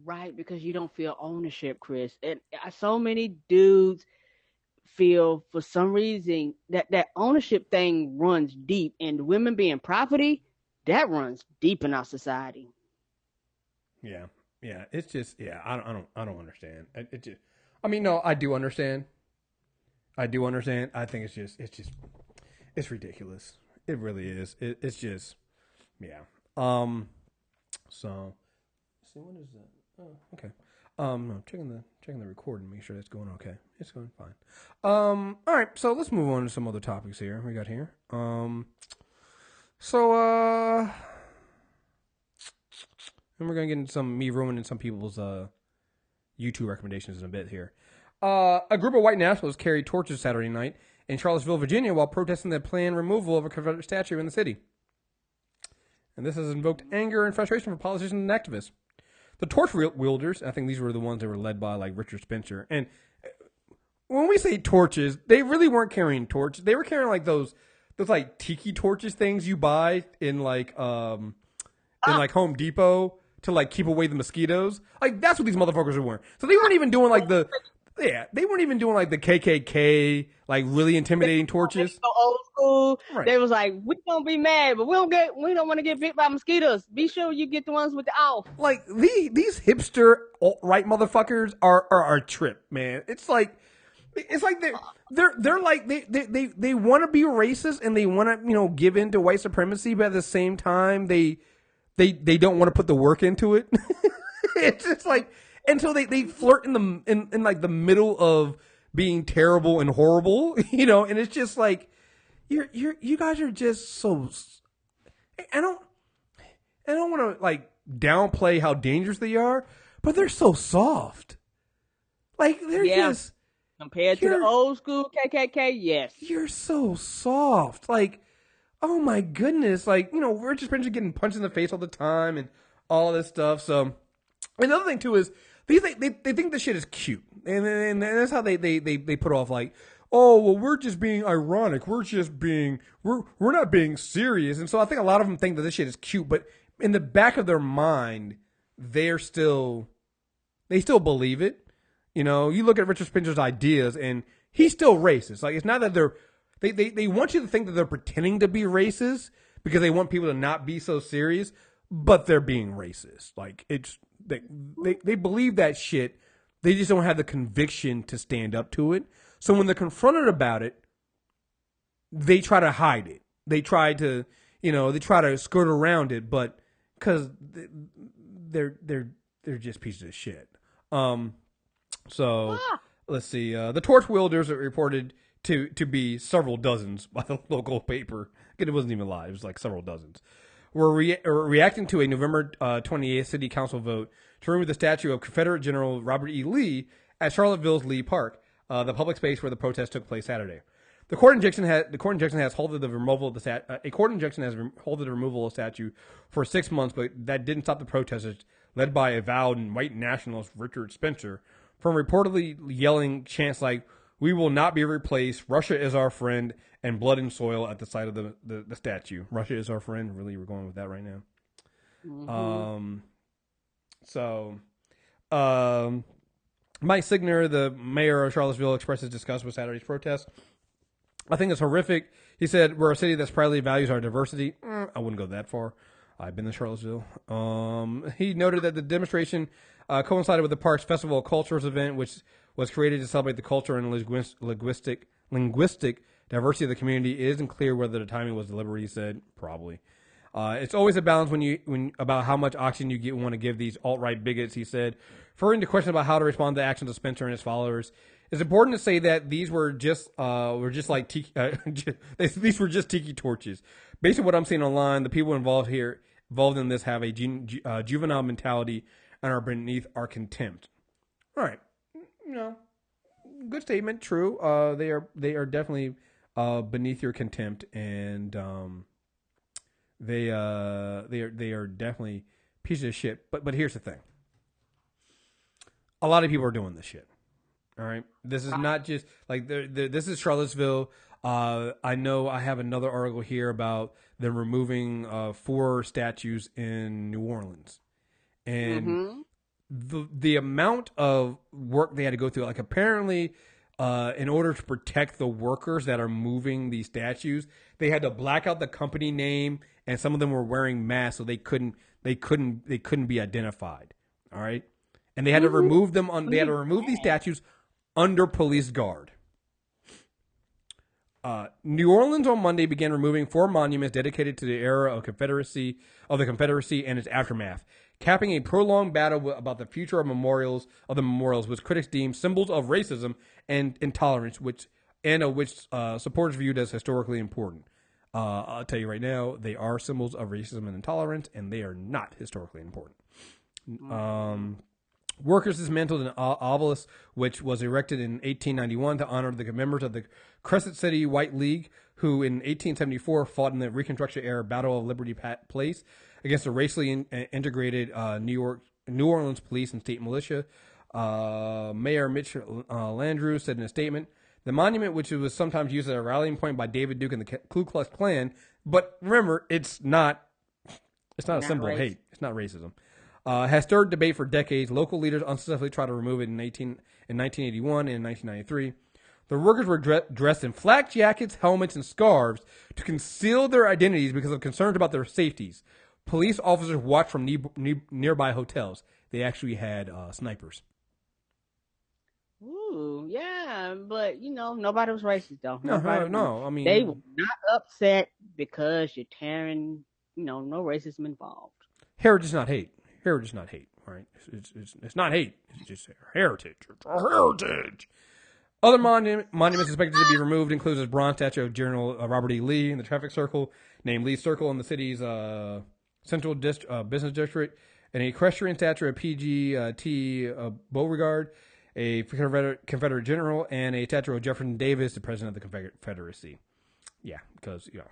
Right, because you don't feel ownership, Chris. And so many dudes feel, for some reason, that ownership thing runs deep, and women being property, that runs deep in our society. Yeah, it's just, I don't understand. No, I do understand. I think it's ridiculous. It really is. It's just, yeah. So, see, what is that? Oh, okay. No, checking the recording, make sure that's going okay. It's going fine. All right, so let's move on to some other topics here we got here. And we're gonna get into me ruining some people's YouTube recommendations in a bit here. A group of white nationalists carried torches Saturday night in Charlottesville, Virginia, while protesting the planned removal of a Confederate statue in the city. And this has invoked anger and frustration from politicians and activists. The torch wielders, I think these were the ones that were led by like Richard Spencer. And when we say torches, they really weren't carrying torches. They were carrying like those like tiki torches things you buy in like Home Depot to like keep away the mosquitoes. Like, that's what these motherfuckers were wearing. So they weren't even doing like the KKK, like really intimidating torches. So old school. Right. They was like, we don't be mad, but we don't want to get bit by mosquitoes. Be sure you get the ones with the owl. Like, these hipster alt-right motherfuckers are a trip, man. It's like they're like they want to be racist and they want to, you know, give in to white supremacy, but at the same time they don't want to put the work into it. It's just like, And so they flirt in like the middle of being terrible and horrible, and it's just like you guys are just so. I don't want to like downplay how dangerous they are, but they're so soft. Like they're just compared to the old school KKK. Yes, you're so soft. Like, oh my goodness. Like, Richard Spencer getting punched in the face all the time and all this stuff. So another thing too is they think this shit is cute, and that's how they put off like, oh well, we're just being ironic. We're not being serious. And so I think a lot of them think that this shit is cute, but in the back of their mind, they still believe it. You look at Richard Spencer's ideas, and he's still racist. Like, it's not that they want you to think that they're pretending to be racist because they want people to not be so serious, but they're being racist. Like, it's they believe that shit. They just don't have the conviction to stand up to it. So when they're confronted about it, they try to hide it. They try to skirt around it, but because they're just pieces of shit. So let's see. The torch wielders are reported to be several dozens by the local paper. It wasn't even live. It was like several dozens. We're reacting to a November 28th city council vote to remove the statue of Confederate General Robert E. Lee at Charlottesville's Lee Park, the public space where the protest took place Saturday. The court injunction has halted the removal of the removal of the statue for 6 months, but that didn't stop the protesters, led by avowed white nationalist Richard Spencer, from reportedly yelling chants like, "We will not be replaced. Russia is our friend," and "blood and soil" at the side of the statue. Russia is our friend. Really, we're going with that right now. Mm-hmm. Mike Signer, the mayor of Charlottesville, expressed his disgust with Saturday's protest. I think it's horrific. He said, "We're a city that proudly values our diversity." I wouldn't go that far. I've been to Charlottesville. He noted that the demonstration coincided with the park's Festival of Cultures event, which was created to celebrate the culture and linguistic diversity of the community. It isn't clear whether the timing was deliberate, he said. Probably. It's always a balance about how much oxygen you want to give these alt-right bigots, he said. Referring to questions about how to respond to the actions of Spencer and his followers, it's important to say that these were just these were just tiki torches. Based on what I'm seeing online, the people involved in this have a juvenile mentality and are beneath our contempt. All right, good statement. True. They are definitely beneath your contempt, and they are definitely pieces of shit. But here's the thing. A lot of people are doing this shit. All right. This is not just like this is Charlottesville. I know I have another article here about them removing 4 statues in New Orleans, and the amount of work they had to go through. Like, apparently, in order to protect the workers that are moving these statues, they had to black out the company name, and some of them were wearing masks, so they couldn't be identified. All right. And they had to remove them they had to remove these statues under police guard. New Orleans on Monday began removing 4 monuments dedicated to the era of the Confederacy and its aftermath, capping a prolonged battle about the future of the memorials, which critics deem symbols of racism and intolerance, which supporters viewed as historically important. I'll tell you right now, they are symbols of racism and intolerance, and they are not historically important. Workers dismantled an obelisk, which was erected in 1891 to honor the members of the Crescent City White League, who in 1874 fought in the Reconstruction-era Battle of Liberty Place against the racially integrated New Orleans police and state militia. Mayor Mitch Landrieu said in a statement, "The monument, which was sometimes used as a rallying point by David Duke and the Ku Klux Klan, but remember, it's not a symbol of hate. It's not racism. Has stirred debate for decades. Local leaders unsuccessfully tried to remove it in 1981 and in 1993. The workers were dressed in flak jackets, helmets, and scarves to conceal their identities because of concerns about their safeties. Police officers watched from nearby hotels. They actually had snipers." Ooh, yeah, but nobody was racist though. No. I mean, they were not upset because you're tearing. No racism involved. Heritage, not hate. right? It's not hate. It's just heritage. It's our heritage. Other monuments expected to be removed includes a bronze statue of General Robert E. Lee in the traffic circle, named Lee Circle in the city's central business district, an equestrian statue of P.G.T. Beauregard, a Confederate general, and a statue of Jefferson Davis, the president of the Confederacy. Yeah, because, yeah.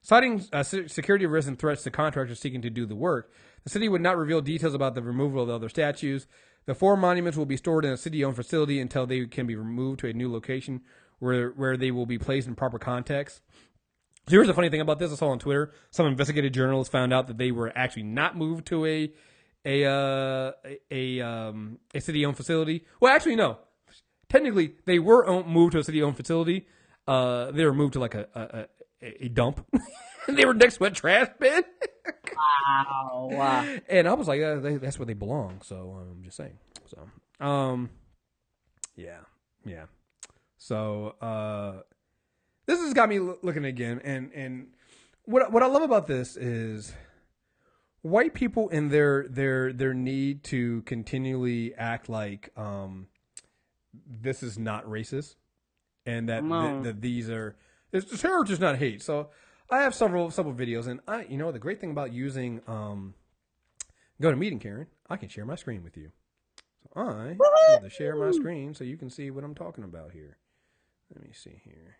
Citing security risks and threats to contractors seeking to do the work, the city would not reveal details about the removal of the other statues. The 4 monuments will be stored in a city-owned facility until they can be removed to a new location where they will be placed in proper context. So here's the funny thing about this. I saw on Twitter, some investigative journalists found out that they were actually not moved to a city-owned facility. Well, actually, no. Technically, they were moved to a city-owned facility. They were moved to like a dump. They were next to a trash bin. Wow. And I was like, that's where they belong. So I'm just saying. So, yeah. So, this has got me looking again. And what I love about this is white people in their need to continually act like this is not racist, and that these are it's heritage, not hate. So I have several videos, and the great thing about using GoToMeeting, Karen, I can share my screen with you. So I have to share my screen so you can see what I'm talking about here. Let me see here.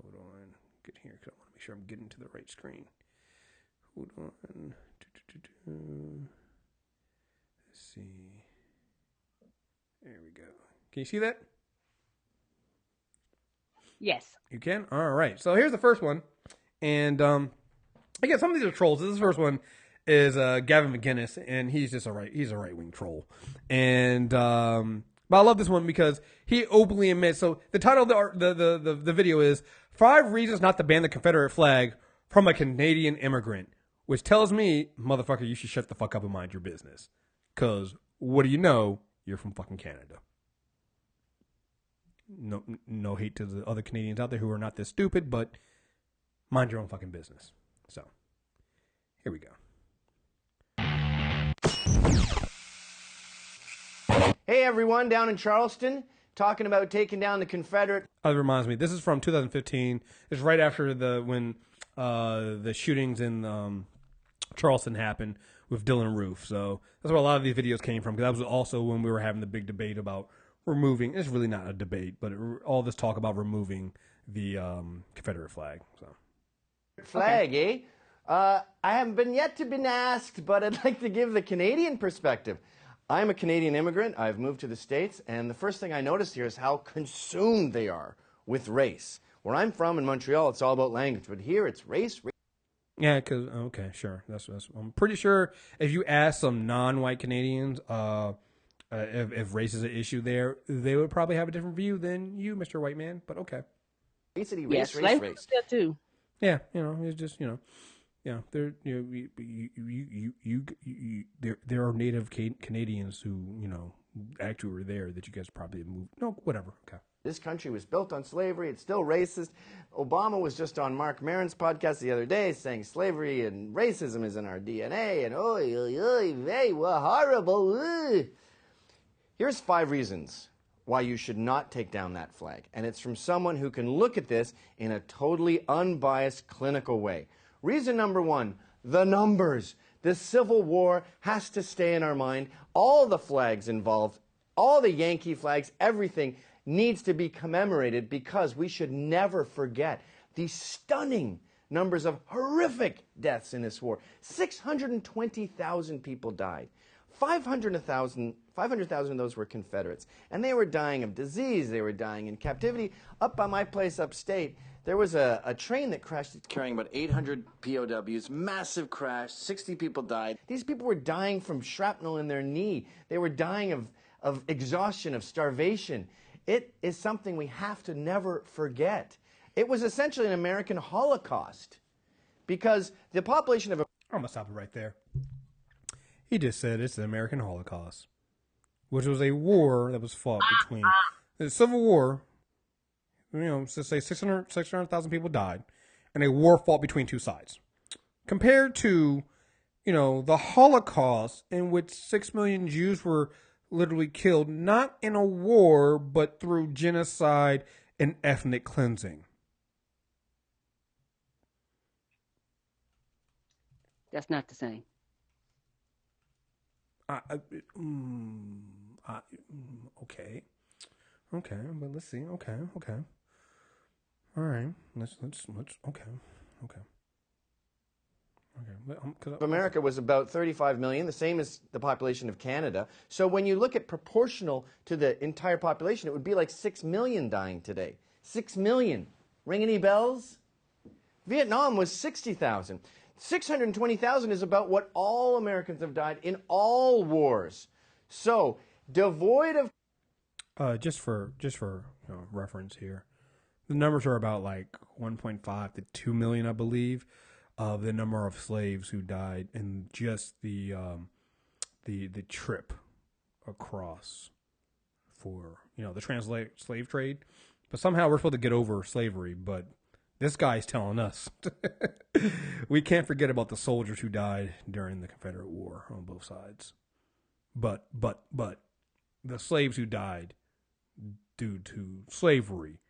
Hold on, get here because I want to make sure I'm getting to the right screen. Hold on. Let's see. There we go. Can you see that? Yes. You can? All right. So here's the first one. And again, some of these are trolls. This first one is Gavin McGinnis, and he's a right-wing troll. And but I love this one because he openly admits. So the title of the video is 5 Reasons Not to Ban the Confederate Flag from a Canadian Immigrant, which tells me, motherfucker, you should shut the fuck up and mind your business. Because what do you know? You're from fucking Canada. No hate to the other Canadians out there who are not this stupid, but mind your own fucking business. So, here we go. Hey everyone, down in Charleston, talking about taking down the Confederate. That reminds me, this is from 2015. It's right after when the shootings in Charleston happened with Dylan Roof. So that's where a lot of these videos came from, because that was also when we were having the big debate about removing. It's really not a debate, but all this talk about removing the Confederate flag. So Flag, okay. I haven't been asked, but I'd like to give the Canadian perspective. I'm a Canadian immigrant. I've moved to the States, and the first thing I noticed here is how consumed they are with race. Where I'm from in Montreal, it's all about language, but here it's race. Yeah, because okay, sure. That's. I'm pretty sure if you ask some non-white Canadians, if race is an issue there, they would probably have a different view than you, Mr. White Man. But okay. Race. There too. Yeah, it's just yeah, there there are Native Canadians who actually were there that you guys probably moved. No, whatever. Okay. This country was built on slavery. It's still racist. Obama was just on Mark Maron's podcast the other day saying slavery and racism is in our DNA, and what horrible. Here's 5 reasons why you should not take down that flag. And it's from someone who can look at this in a totally unbiased, clinical way. Reason number 1, the numbers. The Civil War has to stay in our mind. All the flags involved, all the Yankee flags, everything needs to be commemorated, because we should never forget the stunning numbers of horrific deaths in this war. 620,000 people died. 500,000 of those were Confederates. And they were dying of disease. They were dying in captivity. Up by my place upstate, there was a train that crashed carrying about 800 POWs. Massive crash. 60 people died. These people were dying from shrapnel in their knee. They were dying of exhaustion, of starvation. It is something we have to never forget. It was essentially an American Holocaust, because the population of... I'm going to stop it right there. He just said it's the American Holocaust, which was a war that was fought between the Civil War. Let's say 600,000 people died, and a war fought between two sides. Compared to, the Holocaust, in which 6 million Jews were literally killed, not in a war, but through genocide and ethnic cleansing. That's not the same. Okay, but let's see. Okay. All right, let's. Okay. America was about 35 million, the same as the population of Canada. So when you look at proportional to the entire population, it would be like 6 million dying today. 6 million. Ring any bells? Vietnam was 60,000. 620,000 is about what all Americans have died in all wars. So, devoid of... Just for reference here, the numbers are about like 1.5 to 2 million, I believe, of the number of slaves who died in just the trip across for the slave trade. But somehow we're supposed to get over slavery, but this guy's telling us we can't forget about the soldiers who died during the Confederate War on both sides. But the slaves who died due to slavery,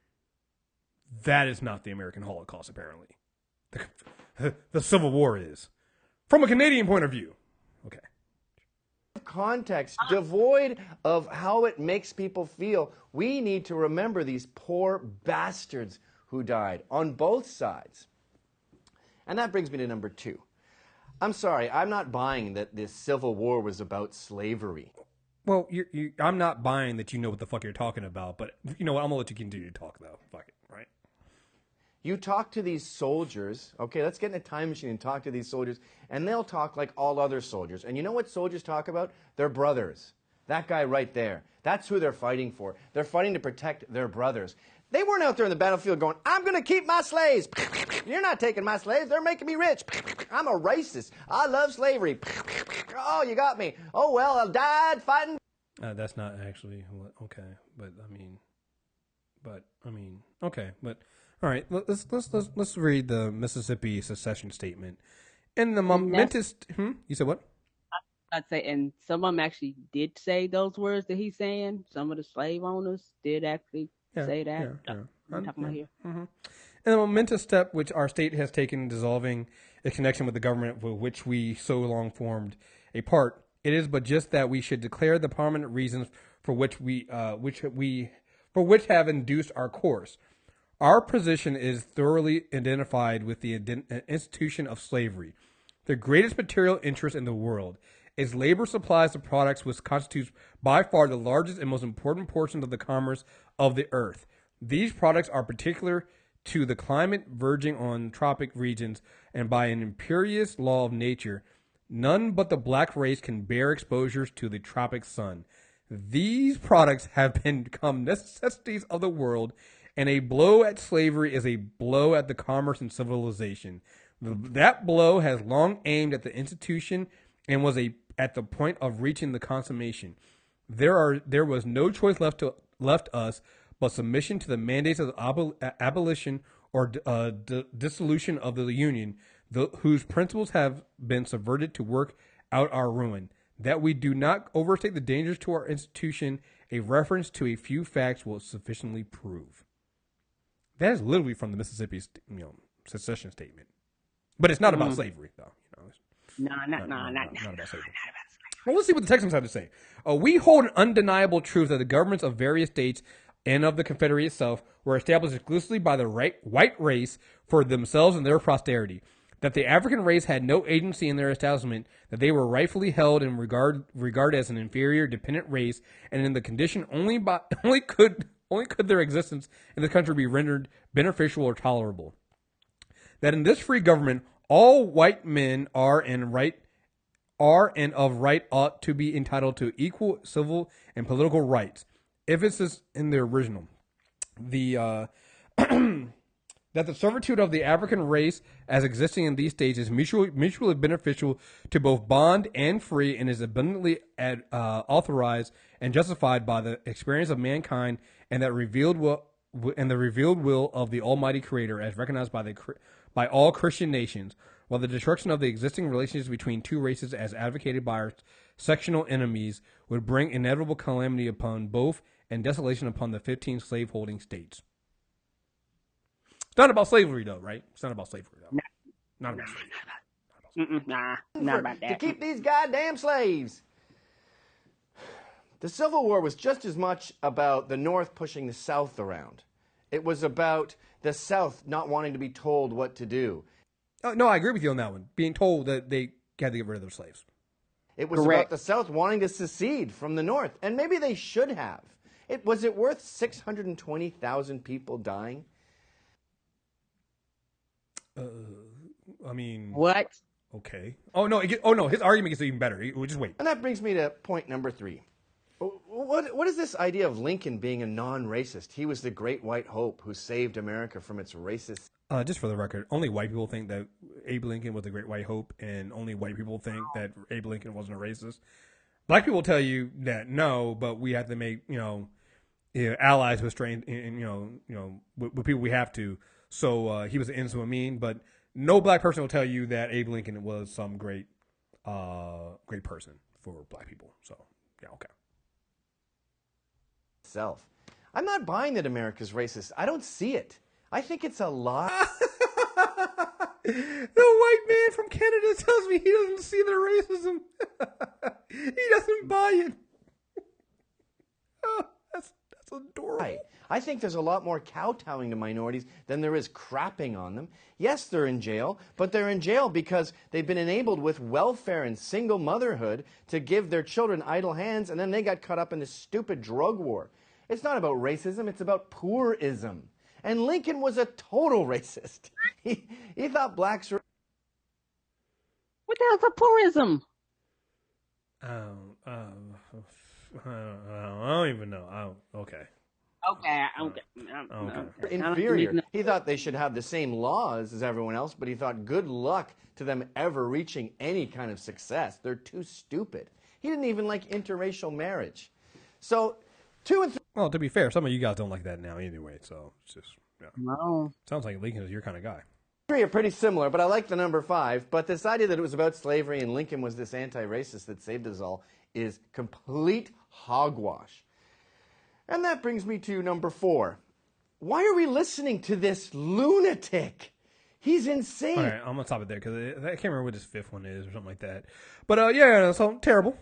that is not the American Holocaust, apparently. The Civil War is. From a Canadian point of view. Okay. Context, devoid of how it makes people feel, we need to remember these poor bastards who died on both sides. And that brings me to number 2. I'm sorry, I'm not buying that this Civil War was about slavery. Well, I'm not buying that you know what the fuck you're talking about, but you know what? I'm going to let you continue to talk, though. Fuck it, right? You talk to these soldiers, okay, let's get in a time machine and talk to these soldiers, and they'll talk like all other soldiers. And you know what soldiers talk about? Their brothers. That guy right there. That's who they're fighting for. They're fighting to protect their brothers. They weren't out there in the battlefield going, I'm going to keep my slaves. You're not taking my slaves. They're making me rich. I'm a racist. I love slavery. Oh, you got me. Oh, well, I died fighting. That's not actually okay, but okay, but all right. Let's read the Mississippi secession statement. In the momentous, you said what? I'd say, and some of them actually did say those words that he's saying. Some of the slave owners did actually say that. I'm talking about here. Mm-hmm. And the momentous step which our state has taken in dissolving its connection with the government for which we so long formed a part, it is but just that we should declare the prominent reasons for which have induced our course. Our position is thoroughly identified with the institution of slavery, the greatest material interest in the world. Its labor supplies the products which constitutes by far the largest and most important portion of the commerce of the earth. These products are particular to the climate verging on tropic regions, and by an imperious law of nature, none but the black race can bear exposures to the tropic sun. These products have become necessities of the world, and a blow at slavery is a blow at the commerce and civilization. That blow has long aimed at the institution and was at the point of reaching the consummation. There was no choice left us but submission to the mandates of abolition or dissolution of the Union, whose principles have been subverted to work out our ruin. That we do not overstate the dangers to our institution, a reference to a few facts will sufficiently prove. That is literally from the Mississippi secession statement. But it's not about slavery, though. Not about slavery. Well, let's see what the Texans have to say. We hold an undeniable truth that the governments of various states and of the Confederate itself were established exclusively by the white race for themselves and their posterity. That the African race had no agency in their establishment, that they were rightfully held and regarded as an inferior, dependent race, and in the condition only could their existence in the country be rendered beneficial or tolerable. That in this free government, all white men are and of right ought to be entitled to equal civil and political rights. Emphasis in the original. That the servitude of the African race as existing in these states is mutually beneficial to both bond and free, and is abundantly authorized and justified by the experience of mankind and the revealed will of the Almighty Creator, as recognized by all Christian nations. while the destruction of the existing relationships between two races as advocated by our sectional enemies would bring inevitable calamity upon both and desolation upon the 15 slave-holding states. It's not about slavery, though, right? It's not about slavery, though. Not about slavery. Not about that. To keep these goddamn slaves. The Civil War was just as much about the North pushing the South around. It was about the South not wanting to be told what to do. No, I agree with you on that one. Being told that they had to get rid of their slaves. It was about the South wanting to secede from the North, and maybe they should have. Was it worth 620,000 people dying? I mean... What? Okay. Oh, no, his argument gets even better. We'll just wait. And that brings me to point number 3. What is this idea of Lincoln being a non-racist? He was the great white hope who saved America from its racist... Just for the record, only white people think that Abe Lincoln was the great white hope, and only white people think that Abe Lincoln wasn't a racist. Black people tell you that no, but we have to make allies with strange, with people we have to. So he was an innocent mean, but no black person will tell you that Abe Lincoln was some great person for black people. So yeah, okay. I'm not buying that America's racist. I don't see it. I think it's a lie. The white man from Canada tells me he doesn't see the racism. He doesn't buy it. Oh, that's adorable. I think there's a lot more kowtowing to minorities than there is crapping on them. Yes, they're in jail, but they're in jail because they've been enabled with welfare and single motherhood to give their children idle hands, and then they got caught up in this stupid drug war. It's not about racism, it's about poorism. And Lincoln was a total racist. He thought blacks were... What the hell's a poorism? I don't even know. Okay. Inferior. He thought they should have the same laws as everyone else, but he thought good luck to them ever reaching any kind of success. They're too stupid. He didn't even like interracial marriage. So, 2 and 3... Well, to be fair, some of you guys don't like that now anyway, so it's just... Yeah. No. Sounds like Lincoln is your kind of guy. 3 are pretty similar, but I like the number 5. But this idea that it was about slavery and Lincoln was this anti-racist that saved us all is complete hogwash. And that brings me to number 4. Why are we listening to this lunatic? He's insane. All right, I'm going to stop it there because I can't remember what this 5th one is or something like that. But so terrible.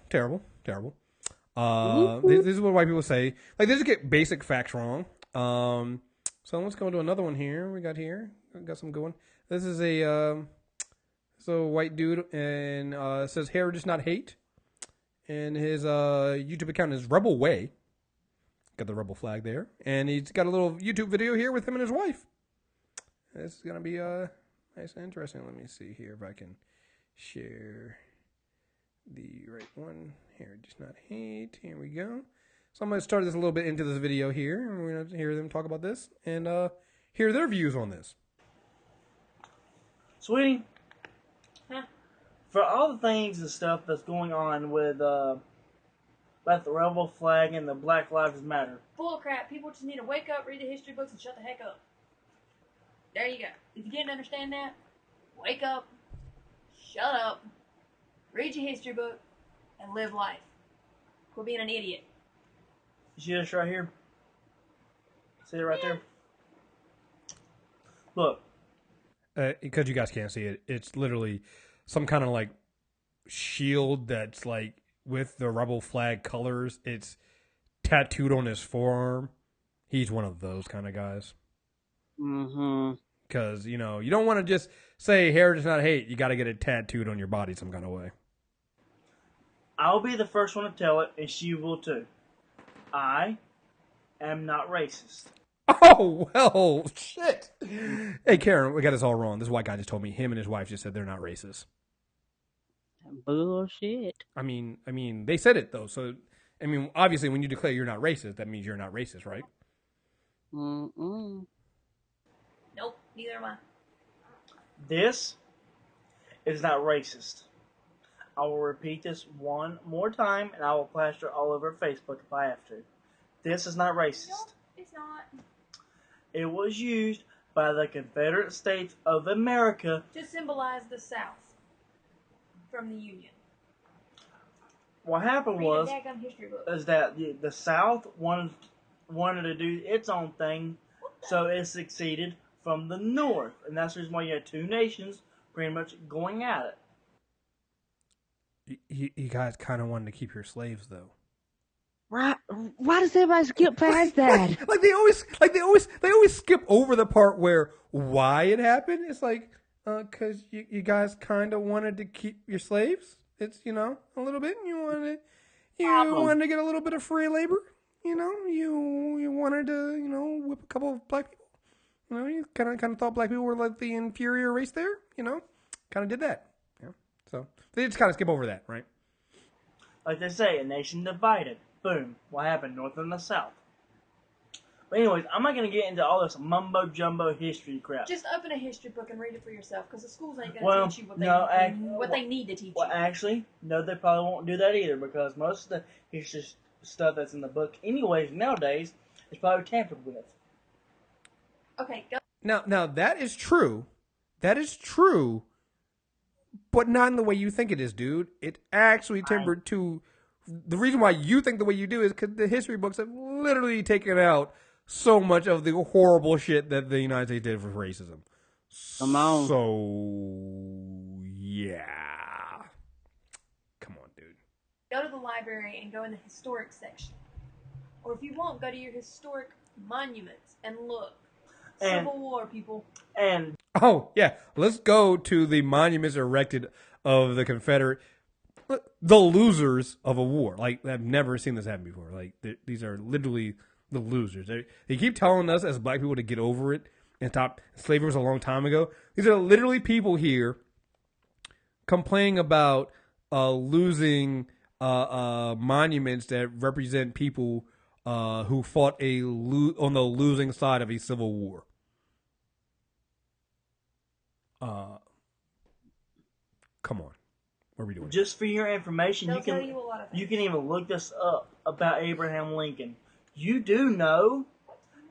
This is what white people say. Like, they just get basic facts wrong. So let's go to another one here. We got some good one. This is a white dude, and it says heritage not hate. And his YouTube account is Rebel Way. Got the rebel flag there. And he's got a little YouTube video here with him and his wife. This is going to be nice and interesting. Let me see here if I can share the right one. Heritage not hate. Here we go. So I'm going to start this a little bit into this video here, and we're going to hear them talk about this and hear their views on this. Sweetie, for all the things and stuff that's going on with the rebel flag and the Black Lives Matter. Bull crap. People just need to wake up, read the history books, and shut the heck up. There you go. If you didn't understand that, wake up, shut up, read your history book, and live life. Quit being an idiot. You see this right here? See it right there? Look. Because you guys can't see it, it's literally some kind of like shield that's like with the rebel flag colors. It's tattooed on his forearm. He's one of those kind of guys. Mm-hmm. Because, you don't want to just say heritage not hate. You got to get it tattooed on your body some kind of way. I'll be the first one to tell it, and she will too. I am not racist. Oh, well, shit. Hey, Karen, we got this all wrong. This white guy just told me him and his wife just said they're not racist. Bullshit. I mean, they said it, though. So, obviously, when you declare you're not racist, that means you're not racist, right? Mm-mm. Nope, neither am I. This is not racist. I will repeat this one more time, and I will plaster it all over Facebook if I have to. This is not racist. Nope, it's not. It was used by the Confederate States of America to symbolize the South from the Union. What happened Read a was daggone history book. is that the South wanted to do its own thing, so it succeeded from the North, and that's the reason why you had two nations pretty much going at it. You guys kind of wanted to keep your slaves, though. Right? Why does everybody skip past that? Like they always skip over the part where why it happened. It's like, cause you guys kind of wanted to keep your slaves. It's a little bit. You wanted to get a little bit of free labor. You wanted to whip a couple of black people. You kind of thought black people were like the inferior race there. Kind of did that. Yeah. So they just kind of skip over that, right? Like they say, a nation divided. Boom. What happened? North and the South. But anyways, I'm not going to get into all this mumbo-jumbo history crap. Just open a history book and read it for yourself, because the schools ain't going to teach you what they need to teach you. Actually, no, they probably won't do that either, because most of the history stuff that's in the book anyways nowadays is probably tampered with. Okay, go. Now that is true. That is true, but not in the way you think it is, dude. It actually tempered to... The reason why you think the way you do is because the history books have literally taken out so much of the horrible shit that the United States did for racism. Come on. So, yeah. Come on, dude. Go to the library and go in the historic section. Or if you won't, go to your historic monuments and look. Civil War, people. Oh, yeah. Let's go to the monuments erected of the Confederate... The losers of a war. Like, I've never seen this happen before. Like, these are literally the losers. They keep telling us as black people to get over it and stop. Slavery was a long time ago. These are literally people here complaining about losing monuments that represent people who fought on the losing side of a civil war. Come on. What are we doing? Just for your information, you can even look this up about Abraham Lincoln. You do know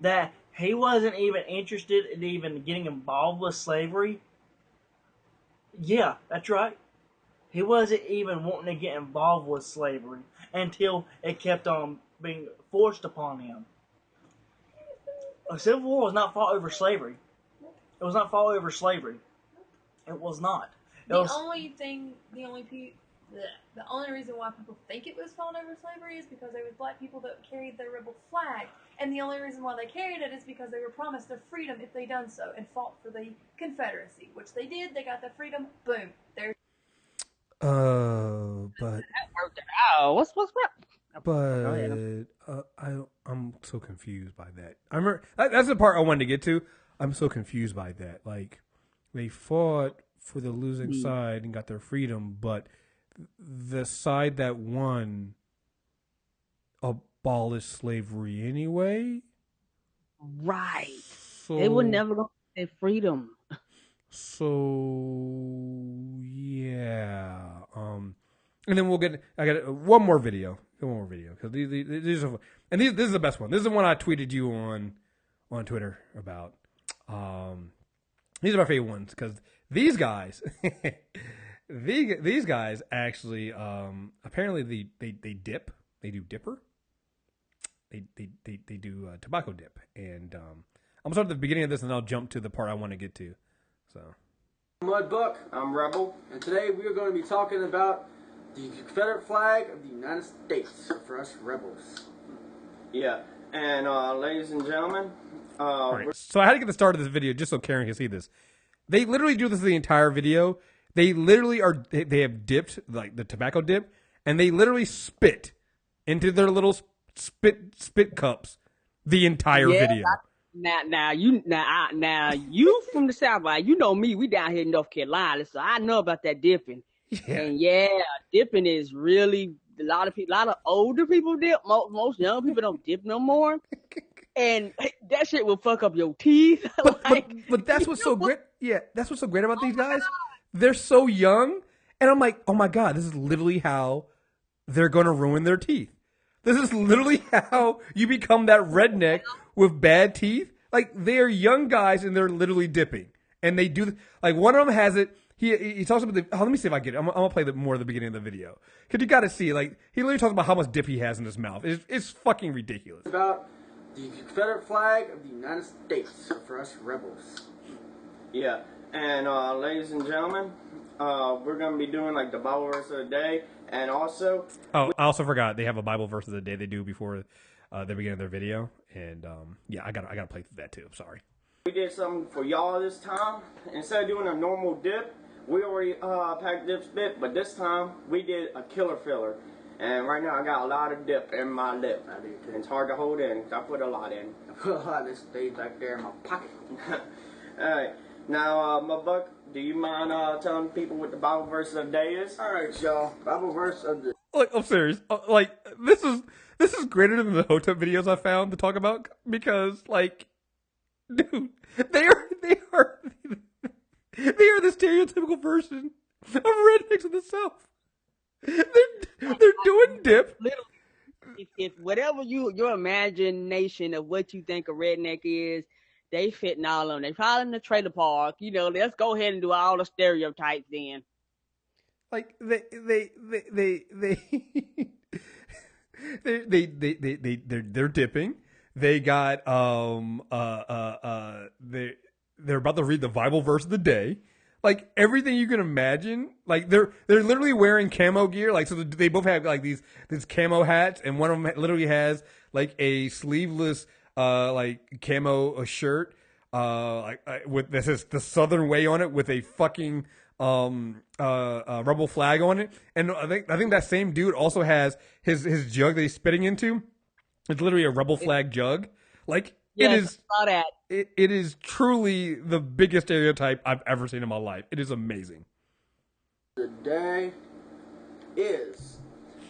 that he wasn't even interested in even getting involved with slavery? Yeah, that's right. He wasn't even wanting to get involved with slavery until it kept on being forced upon him. A civil war was not fought over slavery. It was not fought over slavery. It was not. The only reason why people think it was fought over slavery is because there was black people that carried the rebel flag, and the only reason why they carried it is because they were promised their freedom if they done so and fought for the Confederacy, which they did. They got their freedom. Boom. There. But that worked out. What's what? But I'm so confused by that. I remember that's the part I wanted to get to. I'm so confused by that. Like, they fought for the losing side and got their freedom, but the side that won abolished slavery anyway. Right. So, they would never go their freedom. So yeah. And then I got one more video because these are, and this is the best one. This is the one I tweeted you on Twitter about. These are my favorite ones because these guys, these guys actually apparently they dip. They do dipper. They do tobacco dip, and I'm gonna start at the beginning of this, and I'll jump to the part I want to get to. So, Mudbuck, I'm Rebel, and today we are going to be talking about the Confederate flag of the United States for us rebels. Yeah, and ladies and gentlemen, all right. So I had to get the start of this video just so Karen can see this. They literally do this the entire video. They literally they have dipped, like the tobacco dip, and they literally spit into their little spit cups the entire video. Now you from the South, like, you know me, we down here in North Carolina, so I know about that dipping. Yeah. And dipping is really a lot of older people dip. Most young people don't dip no more. And that shit will fuck up your teeth. But that's what's so great. Yeah, that's what's so great about these guys. They're so young, and I'm like, oh my god, this is literally how they're gonna ruin their teeth. This is literally how you become that redneck with bad teeth. like they're young guys and they're literally dipping, and they do like one of them has it. He talks about the. Let me see if I get it. I'm gonna play more at the beginning of the video because you got to see like he literally talks about how much dip he has in his mouth. It's fucking ridiculous. About the Confederate flag of the United States for us rebels. Yeah, and ladies and gentlemen, we're gonna be doing like the Bible verse of the day, and also. Oh, I also forgot they have a Bible verse of the day they do before the beginning of their video, and yeah, I gotta play through that too. I'm sorry. We did something for y'all this time. Instead of doing a normal dip, we already packed dip spit, but this time we did a killer filler. And right now I got a lot of dip in my lip. And it's hard to hold in. I put a lot in. I put a lot of this stays back there in my pocket. Alright. Now, my buck, do you mind telling people what the Bible verse of the day is? Alright, y'all. Bible verse of the... Like, I'm serious. Like, this is greater than the Hotep videos I found to talk about because, like, dude, they are the stereotypical version of rednecks in the South. They're doing dip. If whatever your imagination of what you think a redneck is, they fit in all of them. They probably in the trailer park. You know, let's go ahead and do all the stereotypes then. Like they're dipping. They got they're about to read the Bible verse of the day. Like everything you can imagine. Like they're literally wearing camo gear. Like so they both have like these camo hats, and one of them literally has like a sleeveless like camo shirt with this is the Southern Way on it with a fucking rebel flag on it. And I think that same dude also has his jug that he's spitting into. It's literally a rebel flag jug. Like yes, it is truly the biggest stereotype I've ever seen in my life. It is amazing. The day is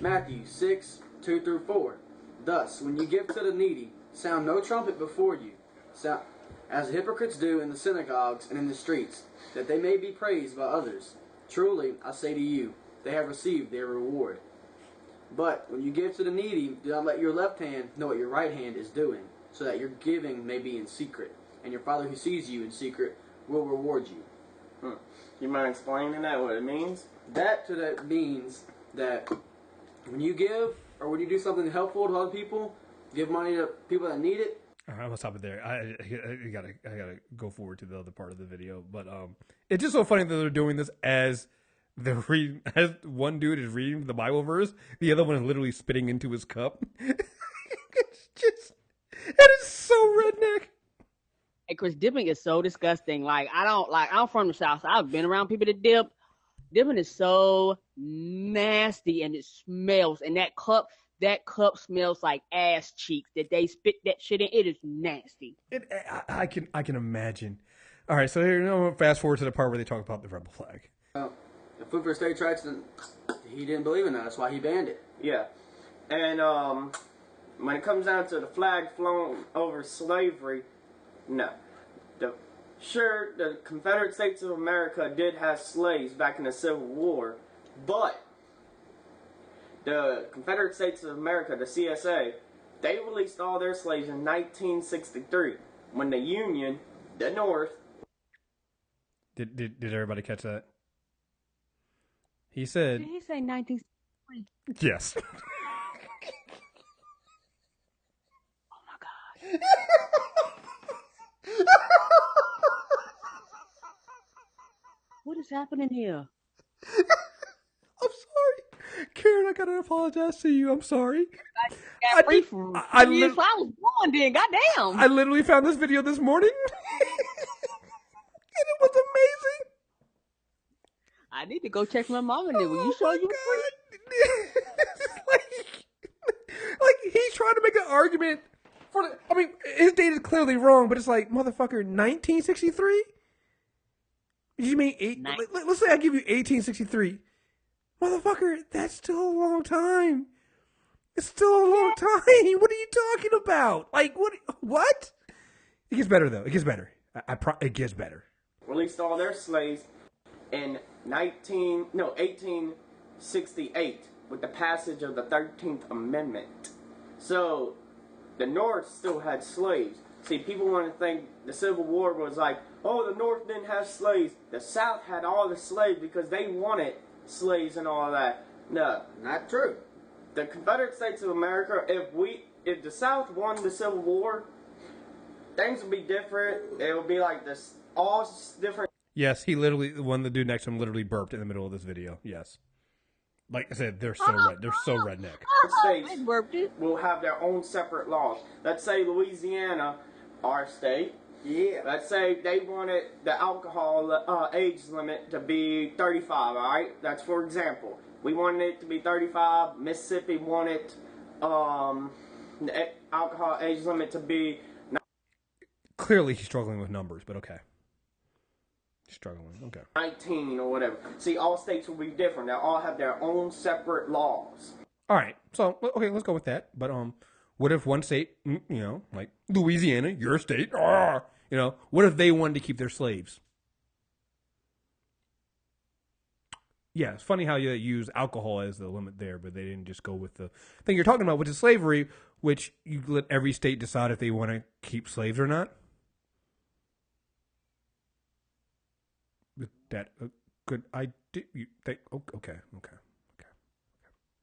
Matthew 6:2-4. Thus, when you give to the needy, sound no trumpet before you, sound as the hypocrites do in the synagogues and in the streets, that they may be praised by others. Truly, I say to you, they have received their reward. But when you give to the needy, do not let your left hand know what your right hand is doing, so that your giving may be in secret, and your Father who sees you in secret will reward you. You mind explaining that, what it means? That means that when you give, or when you do something helpful to other people, give money to people that need it. All right, I'm gonna stop it there. I gotta go forward to the other part of the video, but it's just so funny that they're doing this as as one dude is reading the Bible verse, the other one is literally spitting into his cup. It is so redneck. Hey, Chris, dipping is so disgusting. I'm from the South. So I've been around people that dip. Dipping is so nasty, and it smells. And that cup smells like ass cheeks that they spit that shit in. It is nasty. I can imagine. All right, so here, I'm gonna fast forward to the part where they talk about the rebel flag. The Food for State Tracts, he didn't believe in that. That's why he banned it. Yeah, and when it comes down to the flag flown over slavery, no. The Confederate States of America did have slaves back in the Civil War, but the Confederate States of America, the CSA, they released all their slaves in 1963, when the Union, the North... Did everybody catch that? He said... Did he say 1963? Yes. Oh my God. What is happening here? I'm sorry. Karen, I gotta apologize to you. I'm sorry. I was born then. Goddamn. I literally found this video this morning. And it was amazing. I need to go check my mom and then. Will you show you free? like he's trying to make an argument for the, I mean, his date is clearly wrong, but it's like, motherfucker, 1963? You mean let's say I give you 1863. Motherfucker, that's still a long time. It's still a long time. What are you talking about? Like, what? It gets better, though. It gets better. It gets better. Released all their slaves in 1868 with the passage of the 13th Amendment. So, the North still had slaves. See, people want to think the Civil War was like, oh, the North didn't have slaves. The South had all the slaves because they wanted slaves and all that. No, not true. The Confederate States of America, if the South won the Civil War, things would be different. It would be like this, all different. Yes, he literally, the dude next to him literally burped in the middle of this video. Yes. Like I said, they're so redneck. States will have their own separate laws. Let's say Louisiana, our state. Yeah. Let's say they wanted the alcohol age limit to be 35, all right? That's for example. We wanted it to be 35. Mississippi wanted the alcohol age limit to be... Clearly he's struggling with numbers, but okay. Struggling, okay. 19 or whatever. See, all states will be different. They'll all have their own separate laws. All right, so, okay, let's go with that. But what if one state, like Louisiana, your state, what if they wanted to keep their slaves? Yeah, it's funny how you use alcohol as the limit there, but they didn't just go with the thing you're talking about, which is slavery, which you let every state decide if they want to keep slaves or not. With that, good idea. You think? Okay.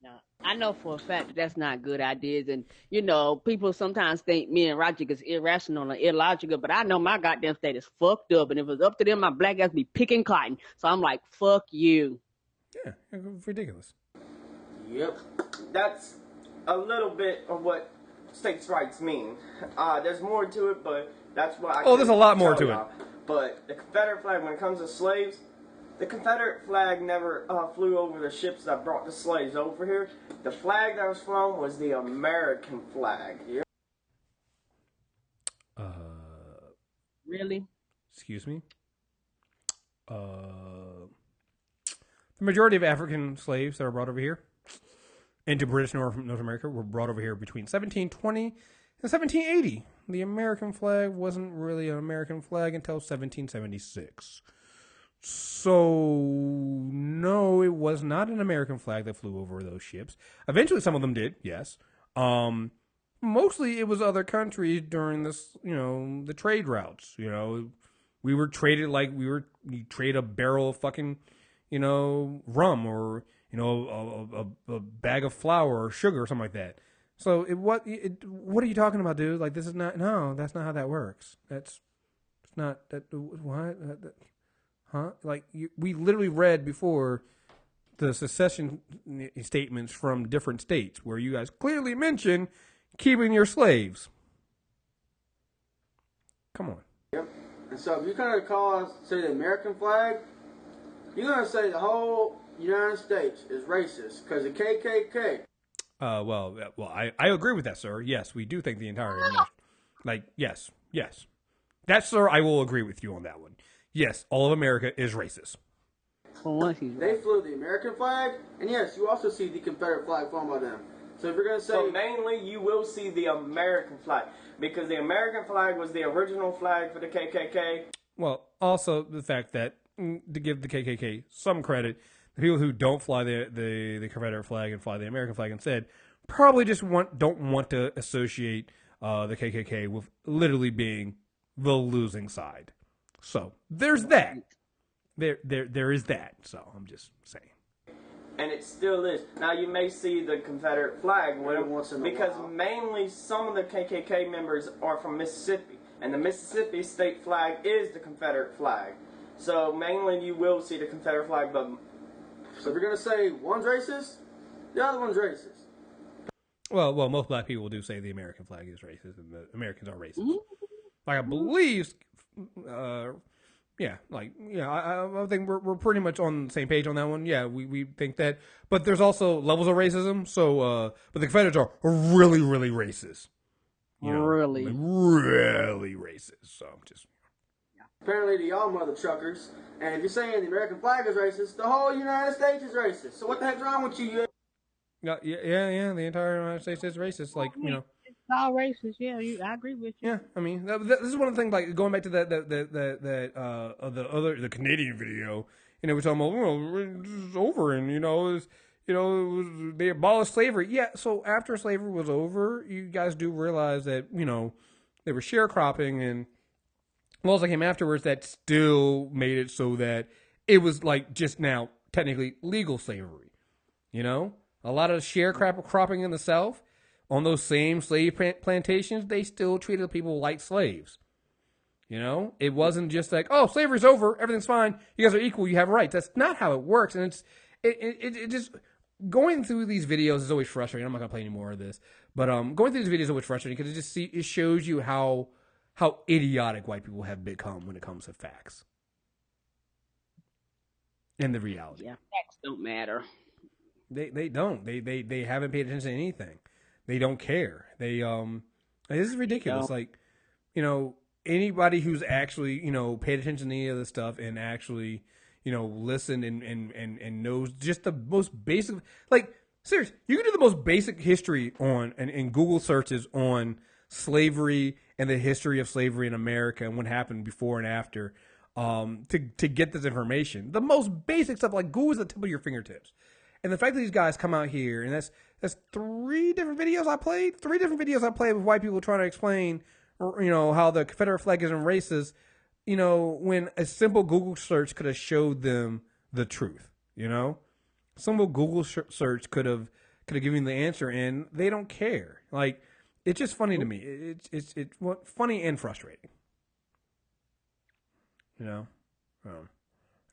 Now, I know for a fact that's not good ideas, and people sometimes think me and Roger is irrational and illogical, but I know my goddamn state is fucked up, and if it was up to them, my black ass would be picking cotton. So I'm like, fuck you. Yeah, ridiculous. Yep. That's a little bit of what states' rights mean. There's more to it, but that's what I there's a lot more to it. But the Confederate flag, when it comes to slaves, the Confederate flag never flew over the ships that brought the slaves over here. The flag that was flown was the American flag. Yep. Really? Excuse me? The majority of African slaves that were brought over here into British North America were brought over here between 1720 and 1780. The American flag wasn't really an American flag until 1776. So, no, it was not an American flag that flew over those ships. Eventually, some of them did, yes. Mostly, it was other countries during this, the trade routes. We were traded like you trade a barrel of fucking, rum or, a bag of flour or sugar or something like that. So what are you talking about, dude? Like, this is not, no, that's not how that works. It's not that, what? Huh? Like, we literally read before the secession statements from different states where you guys clearly mention keeping your slaves. Come on. Yep. And so if you're going to say the American flag, you're going to say the whole United States is racist because the KKK. Well, I agree with that, sir. Yes, we do think the entire yes. That, sir, I will agree with you on that one. Yes, all of America is racist. They flew the American flag, and yes, you also see the Confederate flag flown by them. So if you're going to say... mainly, you will see the American flag, because the American flag was the original flag for the KKK. Well, also the fact that, to give the KKK some credit, the people who don't fly the Confederate flag and fly the American flag instead probably just don't want to associate the KKK with literally being the losing side. So there's that. There is that. So I'm just saying. And it still is. Now you may see the Confederate flag because mainly some of the KKK members are from Mississippi, and the Mississippi state flag is the Confederate flag. So mainly you will see the Confederate flag, but so if you're gonna say one's racist, the other one's racist. Well, most black people do say the American flag is racist and the Americans are racist. Like I believe, I think we're pretty much on the same page on that one. Yeah, we think that, but there's also levels of racism. So, but the Confederates are really, really racist. Really racist. So just. Apparently to y'all mother truckers, and if you're saying the American flag is racist, the whole United States is racist. So what the heck's wrong with you? Yeah. The entire United States is racist. Like it's all racist. Yeah, I agree with you. Yeah, I mean, this is one of the things. Like going back to the Canadian video, we're talking about it's over, and they abolished slavery. Yeah, so after slavery was over, you guys do realize that they were sharecropping, and laws that came afterwards that still made it so that it was like just now technically legal slavery. You know, a lot of sharecropping in the South on those same slave plantations, they still treated people like slaves. You know, it wasn't just like, oh, slavery's over, everything's fine, you guys are equal, you have rights. That's not how it works, and it just going through these videos is always frustrating. I'm not gonna play any more of this, but going through these videos is always frustrating because it shows you how idiotic white people have become when it comes to facts and the reality. Yeah, facts don't matter. They don't. They haven't paid attention to anything. They don't care. This is ridiculous. Like, you know, anybody who's actually, you know, paid attention to any of this stuff and actually, you know, listened and knows just the most basic, like, seriously, you can do the most basic history on and Google searches on slavery and the history of slavery in America and what happened before and after, to get this information. The most basic stuff, like Google is at the tip of your fingertips. And the fact that these guys come out here, and that's 3 different videos I played. 3 different videos I played with white people trying to explain, you know, how the Confederate flag isn't racist, you know, when a simple Google search could have showed them the truth, you know? Simple Google search could have given the answer, and they don't care. Like, it's just funny to me. It's funny and frustrating. You know?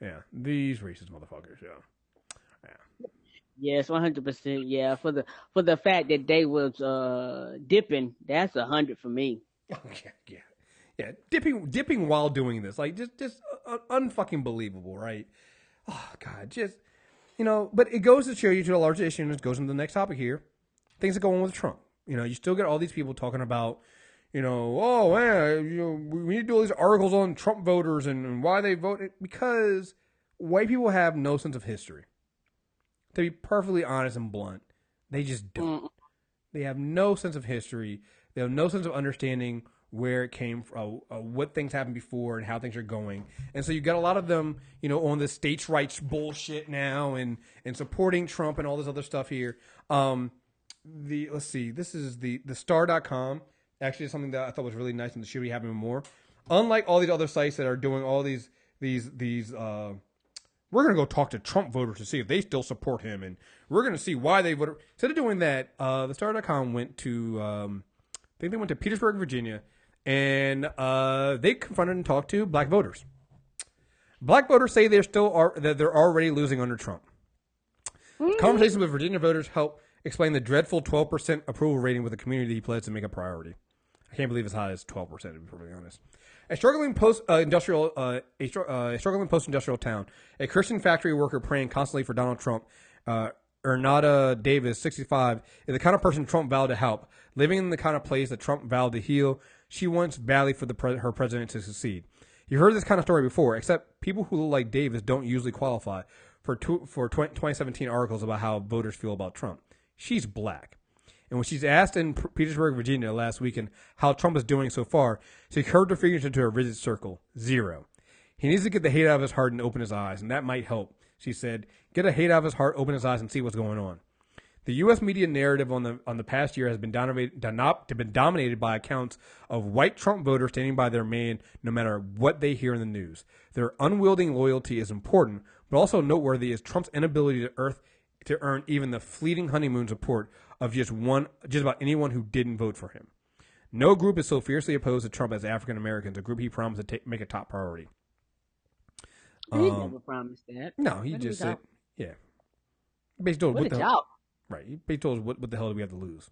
Yeah, these racist motherfuckers, yeah. Yes, 100%. Yeah, for the fact that they was dipping, that's 100 for me. Oh, yeah. Dipping while doing this, like just unfucking believable, right? Oh God, just, you know. But it goes to show you to a larger issue, and it goes into the next topic here. Things that go on with Trump. You know, you still get all these people talking about, you know, oh man, you know, we need to do all these articles on Trump voters and why they voted, because white people have no sense of history. To be perfectly honest and blunt, they just don't. They have no sense of history. They have no sense of understanding where it came from, what things happened before, and how things are going. And so you got a lot of them, you know, on the states' rights bullshit now, and supporting Trump and all this other stuff here. Let's see, this is the star.com. Actually, is something that I thought was really nice and should be happening more. Unlike all these other sites that are doing all these we're going to go talk to Trump voters to see if they still support him, and we're going to see why they voted. Instead of doing that, the Star.com went to, I think they went to Petersburg, Virginia, and they confronted and talked to black voters. Black voters say that they're already losing under Trump. Conversations with Virginia voters help explain the dreadful 12% approval rating with the community he pledged to make a priority. I can't believe it's high as 12%, to be perfectly honest. A struggling post-industrial town. A Christian factory worker praying constantly for Donald Trump. Ernada Davis, 65, is the kind of person Trump vowed to help. Living in the kind of place that Trump vowed to heal, she wants badly for her president to succeed. You heard this kind of story before, except people who look like Davis don't usually qualify for 2017 articles about how voters feel about Trump. She's black. And when she's asked in Petersburg, Virginia last weekend how Trump is doing so far, she curved her fingers into a rigid circle. 0. He needs to get the hate out of his heart and open his eyes, and that might help, she said. Get a hate out of his heart, open his eyes, and see what's going on. The U.S. media narrative on the past year has been dominated by accounts of white Trump voters standing by their man no matter what they hear in the news. Their unwielding loyalty is important, but also noteworthy is Trump's inability to earn even the fleeting honeymoon support of just about anyone who didn't vote for him. No group is so fiercely opposed to Trump as African Americans, a group he promised to make a top priority. He never promised that. No, he just said, yeah. Basically told what a job. Right. He basically told us what the hell do we have to lose.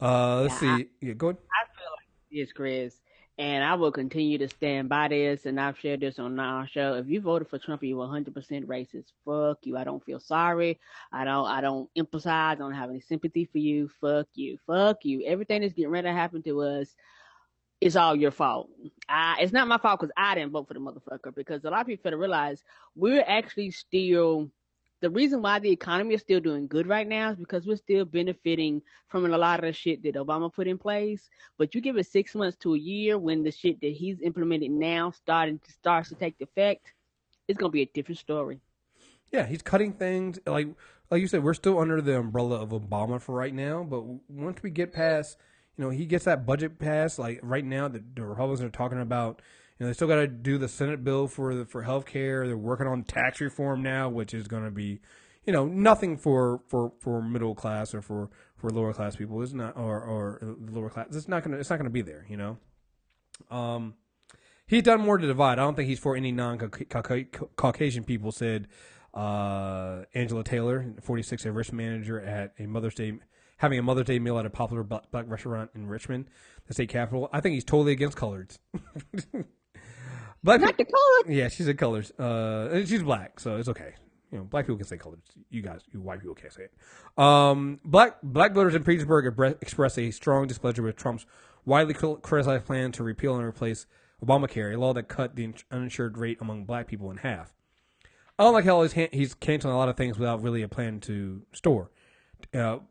Let's see. Yeah, go ahead. I feel like this, Chris. And I will continue to stand by this, and I've shared this on our show. If you voted for Trump, you're 100% racist. Fuck you. I don't feel sorry. I don't empathize. I don't have any sympathy for you. Fuck you. Fuck you. Everything that's getting ready to happen to us is all your fault. It's not my fault because I didn't vote for the motherfucker, because a lot of people fail to realize we're actually still... The reason why the economy is still doing good right now is because we're still benefiting from a lot of the shit that Obama put in place. But you give it 6 months to a year, when the shit that he's implemented now starts to take effect, it's going to be a different story. Yeah, he's cutting things. Like, like you said, we're still under the umbrella of Obama for right now. But once we get past, he gets that budget passed. Like right now, the Republicans are talking about, they still got to do the Senate bill for health care. They're working on tax reform now, which is going to be, nothing for middle class or for lower class people. It's not or lower class. It's not gonna be there. He's done more to divide. I don't think he's for any non-Caucasian people, said Angela Taylor, 46, a restaurant manager at having a Mother's Day meal at a popular black restaurant in Richmond, the state capital. I think he's totally against coloreds. Not the colors. Yeah, she's in colors. And she's black, so it's okay. Black people can say colors. You white people can't say it. Black voters in Petersburg expressed a strong displeasure with Trump's widely criticized plan to repeal and replace Obamacare, a law that cut the uninsured rate among black people in half. I don't like how he's canceling a lot of things without really a plan to store. You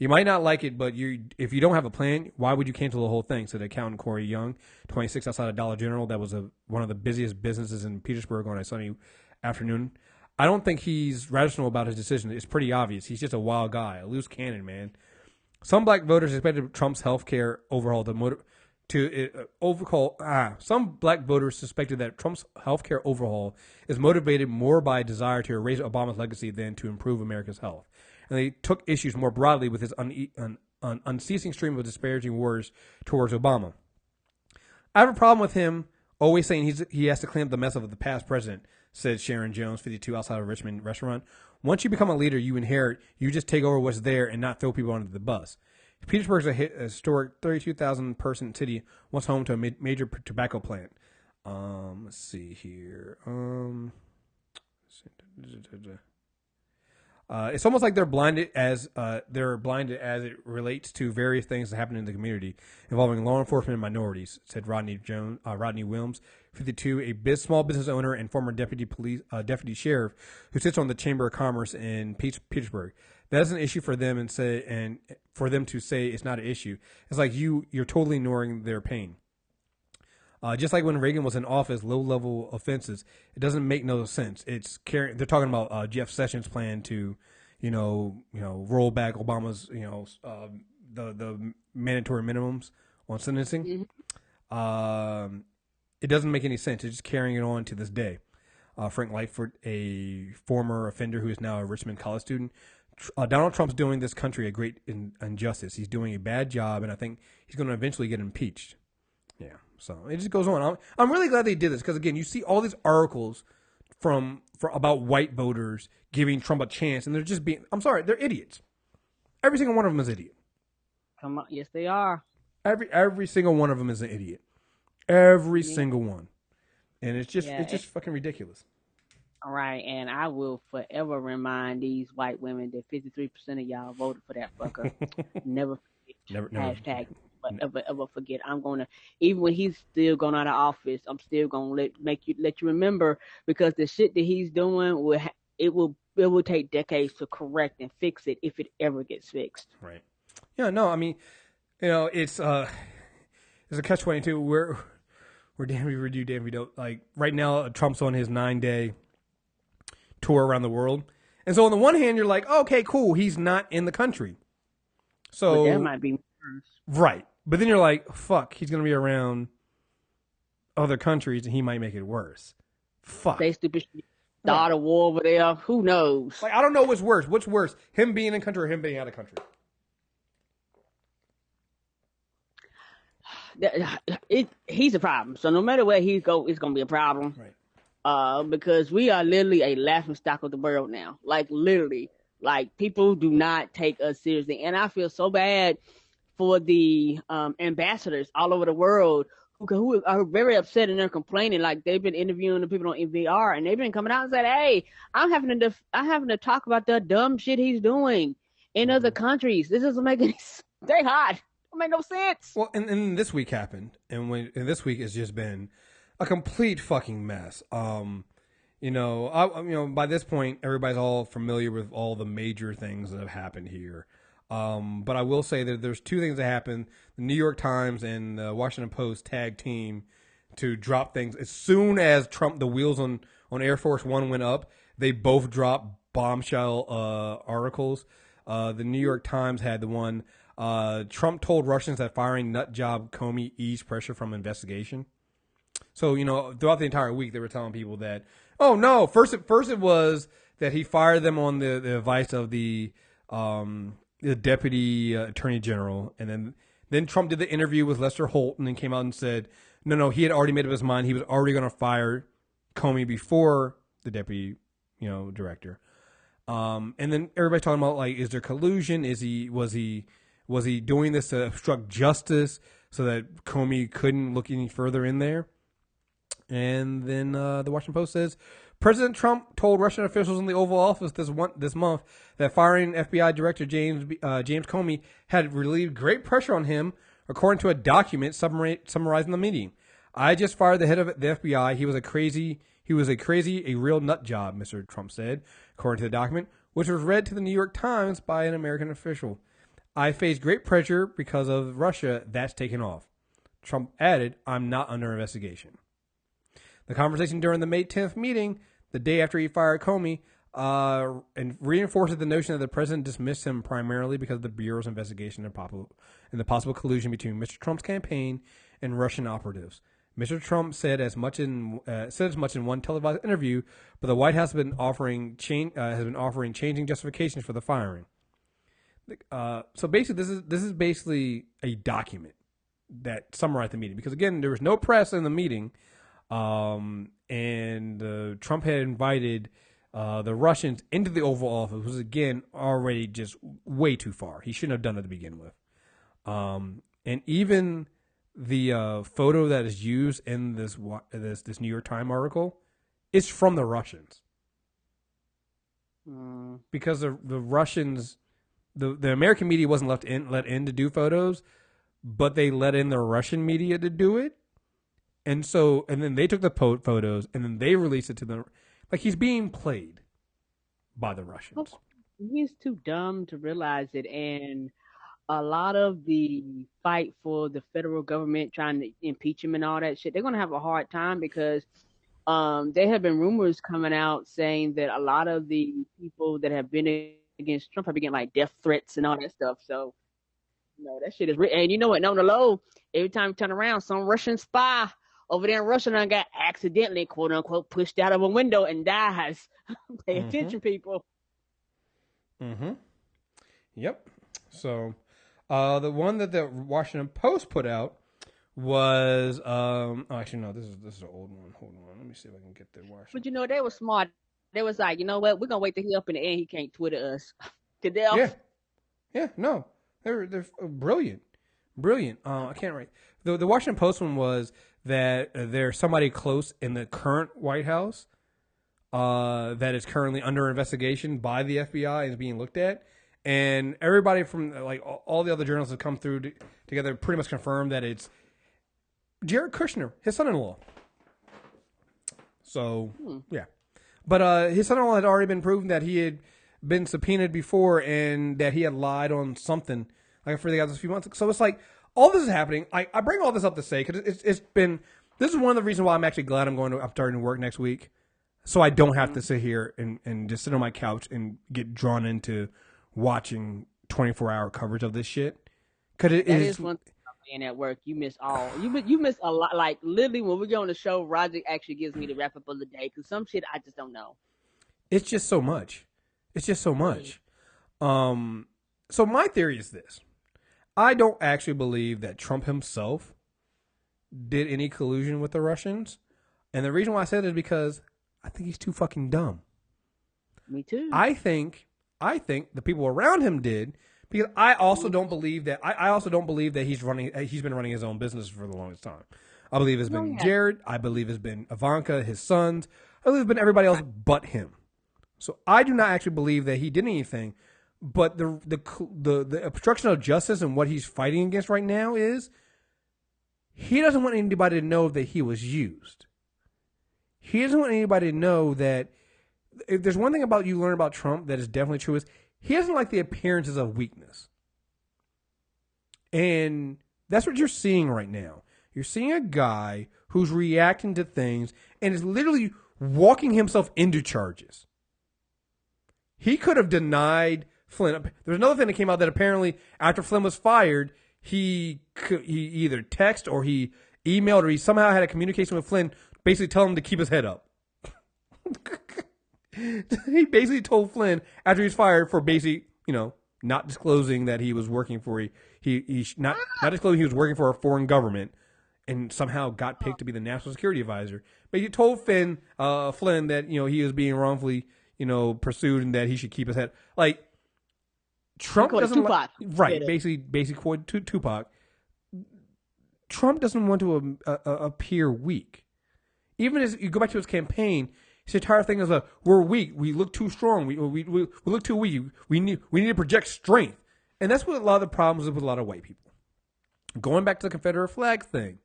might not like it, but if you don't have a plan, why would you cancel the whole thing? Said accountant Corey Young, 26, outside of Dollar General. That was one of the busiest businesses in Petersburg on a sunny afternoon. I don't think he's rational about his decision. It's pretty obvious. He's just a wild guy, a loose cannon, man. Some black voters expected Trump's health care overhaul some black voters suspected that Trump's healthcare overhaul is motivated more by a desire to erase Obama's legacy than to improve America's health. And they took issues more broadly with his unceasing stream of disparaging words towards Obama. I have a problem with him always saying he has to clean up the mess of the past president, said Sharon Jones, 52, outside of Richmond restaurant. Once you become a leader, you inherit. You just take over what's there and not throw people under the bus. Petersburg is a historic 32,000 person city, once home to a major tobacco plant. Let's see here. It's almost like they're blinded as it relates to various things that happen in the community involving law enforcement and minorities, said Rodney Williams, 52, a small business owner and former deputy sheriff who sits on the Chamber of Commerce in Petersburg. That is an issue for them and for them to say it's not an issue. It's like you're totally ignoring their pain. Just like when Reagan was in office, low-level offenses, it doesn't make no sense. They're talking about Jeff Sessions' plan to, roll back Obama's, the mandatory minimums on sentencing. Mm-hmm. It doesn't make any sense. It's just carrying it on to this day. Frank Lightfoot, a former offender who is now a Richmond College student. Donald Trump's doing this country a great injustice. He's doing a bad job, and I think he's going to eventually get impeached. Yeah, so it just goes on. I'm really glad they did this because, again, you see all these articles about white voters giving Trump a chance, and they're just they're idiots. Every single one of them is an idiot. Come on, yes, they are. Every single one of them is an idiot. Every single one, and it's just fucking ridiculous. All right, and I will forever remind these white women that 53% of y'all voted for that fucker. Never forget. Hashtag ever forget. I'm gonna, even when he's still going out of office, I'm still gonna let you remember, because the shit that he's doing will take decades to correct and fix it if it ever gets fixed. Right. Yeah. No. I mean, it's a catch-22. We're damn we do, damn we don't. Like right now, Trump's on his 9-day tour around the world, and so on the one hand, you're like, okay, cool, he's not in the country, so but that might be worse. Right. But then you're like, fuck, he's gonna be around other countries, and he might make it worse. Fuck. They stupid shit. Start a war over there. Who knows? Like, I don't know what's worse. What's worse, him being in country or him being out of country? He's a problem. So no matter where he go, it's gonna be a problem. Right. Because we are literally a laughingstock of the world now. Like literally, like people do not take us seriously, and I feel so bad for the ambassadors all over the world who are very upset and they're complaining. Like they've been interviewing the people on NVR, and they've been coming out and said, "Hey, I'm having to talk about the dumb shit he's doing in other countries. This doesn't make any sense. They hot. Don't make no sense." Well, and this week happened, and this week has just been a complete fucking mess. By this point, everybody's all familiar with all the major things that have happened here. But I will say that there's two things that happened. The New York Times and the Washington Post tag team to drop things. As soon as the wheels on Air Force One went up, they both dropped bombshell articles. The New York Times had the one, Trump told Russians that firing nut job Comey eased pressure from investigation. So, throughout the entire week, they were telling people that, oh, no, first it was that he fired them on the advice of the deputy attorney general. And then Trump did the interview with Lester Holt and then came out and said, no, he had already made up his mind. He was already going to fire Comey before the deputy, director. And then everybody's talking about, like, is there collusion? Was he doing this to obstruct justice so that Comey couldn't look any further in there? And then the Washington Post says President Trump told Russian officials in the Oval Office this month that firing FBI Director James Comey had relieved great pressure on him, according to a document summarizing the meeting. I just fired the head of the FBI. He was a real nut job, Mr. Trump said, according to the document, which was read to the New York Times by an American official. I faced great pressure because of Russia. That's taken off. Trump added, I'm not under investigation. The conversation during the May 10th meeting, the day after he fired Comey, and reinforces the notion that the president dismissed him primarily because of the Bureau's investigation and the possible collusion between Mr. Trump's campaign and Russian operatives. Mr. Trump said as much in one televised interview, but the White House has been offering changing justifications for the firing. So basically, this is basically a document that summarized the meeting, because again, there was no press in the meeting, and Trump had invited the Russians into the Oval Office, which was again already just way too far. He shouldn't have done it to begin with, and even the photo that is used in this New York Times article is from the Russians, because the Russians, the American media wasn't let in to do photos, but they let in the Russian media to do it, and then they took the photos and then they released it to them. Like, he's being played by the Russians. He's too dumb to realize it, and a lot of the fight for the federal government trying to impeach him and all that shit, they're going to have a hard time, because there have been rumors coming out saying that a lot of the people that have been against Trump have been getting like death threats and all that stuff. So, that shit is real. And you know what? On the low, every time you turn around, some Russian spy over there in Russia done got accidentally, quote unquote, pushed out of a window and dies. Pay attention, people. Mm-hmm. Yep. So, the one that the Washington Post put out was, actually no, this is an old one. Hold on, let me see if I can get the Washington. But they were smart. They was like, you know what? We're gonna wait till he up in the end. He can't Twitter us to death. Yeah. No, they're brilliant. I can't write. The Washington Post one was that there's somebody close in the current White House that is currently under investigation by the FBI and is being looked at. And everybody from, like, all the other journalists have come through together pretty much confirmed that it's Jared Kushner, his son-in-law. So, yeah. But his son-in-law had already been proven that he had been subpoenaed before and that he had lied on something, like, for the last few months. So it's like, all this is happening. I bring all this up to say, because this is one of the reasons why I'm actually glad I'm starting to work next week, so I don't have to sit here and just sit on my couch and get drawn into watching 24-hour coverage of this shit. Because it is one thing about being at work. You miss a lot. Like, literally, when we go on the show, Roger actually gives me the wrap up of the day, because some shit I just don't know. It's just so much. So my theory is this. I don't actually believe that Trump himself did any collusion with the Russians. And the reason why I said it is because I think he's too fucking dumb. Me too. I think the people around him did, because I also don't believe that he's been running his own business for the longest time. I believe it's been Jared. I believe it's been Ivanka, his sons. I believe it's been everybody else but him. So I do not actually believe that he did anything. But the obstruction of justice and what he's fighting against right now is he doesn't want anybody to know that he was used. He doesn't want anybody to know that. If there's one thing about you learn about Trump that is definitely true, is he doesn't like the appearances of weakness. And that's what you're seeing right now. You're seeing a guy who's reacting to things and is literally walking himself into charges. He could have denied Flynn. There's another thing that came out that apparently after Flynn was fired, he either texted or he emailed or he somehow had a communication with Flynn, basically telling him to keep his head up. He basically told Flynn after he was fired for basically, not disclosing that he was working for not disclosing he was working for a foreign government, and somehow got picked to be the national security advisor. But he told Flynn that he was being wrongfully pursued and that he should keep his head. Like Trump doesn't basically quoted Tupac. Trump doesn't want to appear weak. Even as you go back to his campaign, his entire thing is we're weak. We look too strong. We look too weak. We need to project strength, and that's what a lot of the problems is with a lot of white people. Going back to the Confederate flag thing,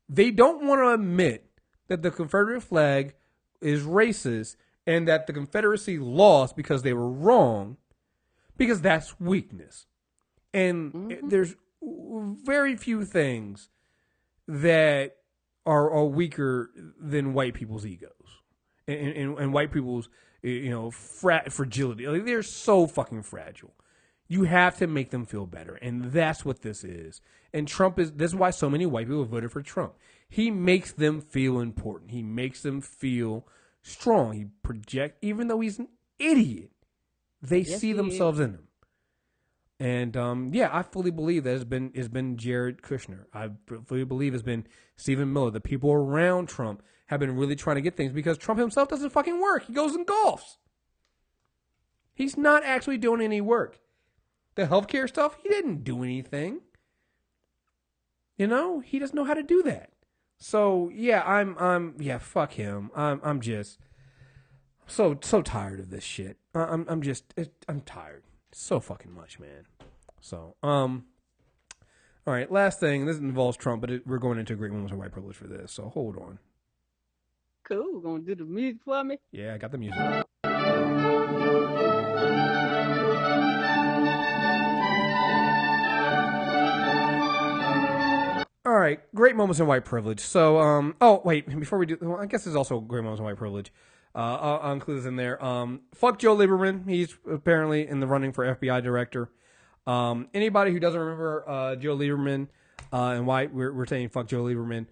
they don't want to admit that the Confederate flag is racist and that the Confederacy lost because they were wrong, because that's weakness. And there's very few things that are weaker than white people's egos and white people's fragility. Like, they're so fucking fragile. You have to make them feel better, and that's what this is. And this is why so many white people voted for Trump. He makes them feel important. He makes them feel strong. He projects, even though he's an idiot, they see themselves in him. And I fully believe that it's been Jared Kushner. I fully believe it's been Stephen Miller. The people around Trump have been really trying to get things, because Trump himself doesn't fucking work. He goes and golfs. He's not actually doing any work. The healthcare stuff, he didn't do anything. He doesn't know how to do that. So fuck him. I'm just so tired of this shit. I'm tired so fucking much, man. So all right, last thing. This involves Trump, but we're going into great moments of white privilege for this. So hold on. Cool. Gonna do the music for me? Yeah, I got the music. All right, great moments in white privilege. So, before we do, I guess there's also great moments in white privilege. I'll include this in there. Fuck Joe Lieberman. He's apparently in the running for FBI director. Anybody who doesn't remember Joe Lieberman and why we're saying fuck Joe Lieberman.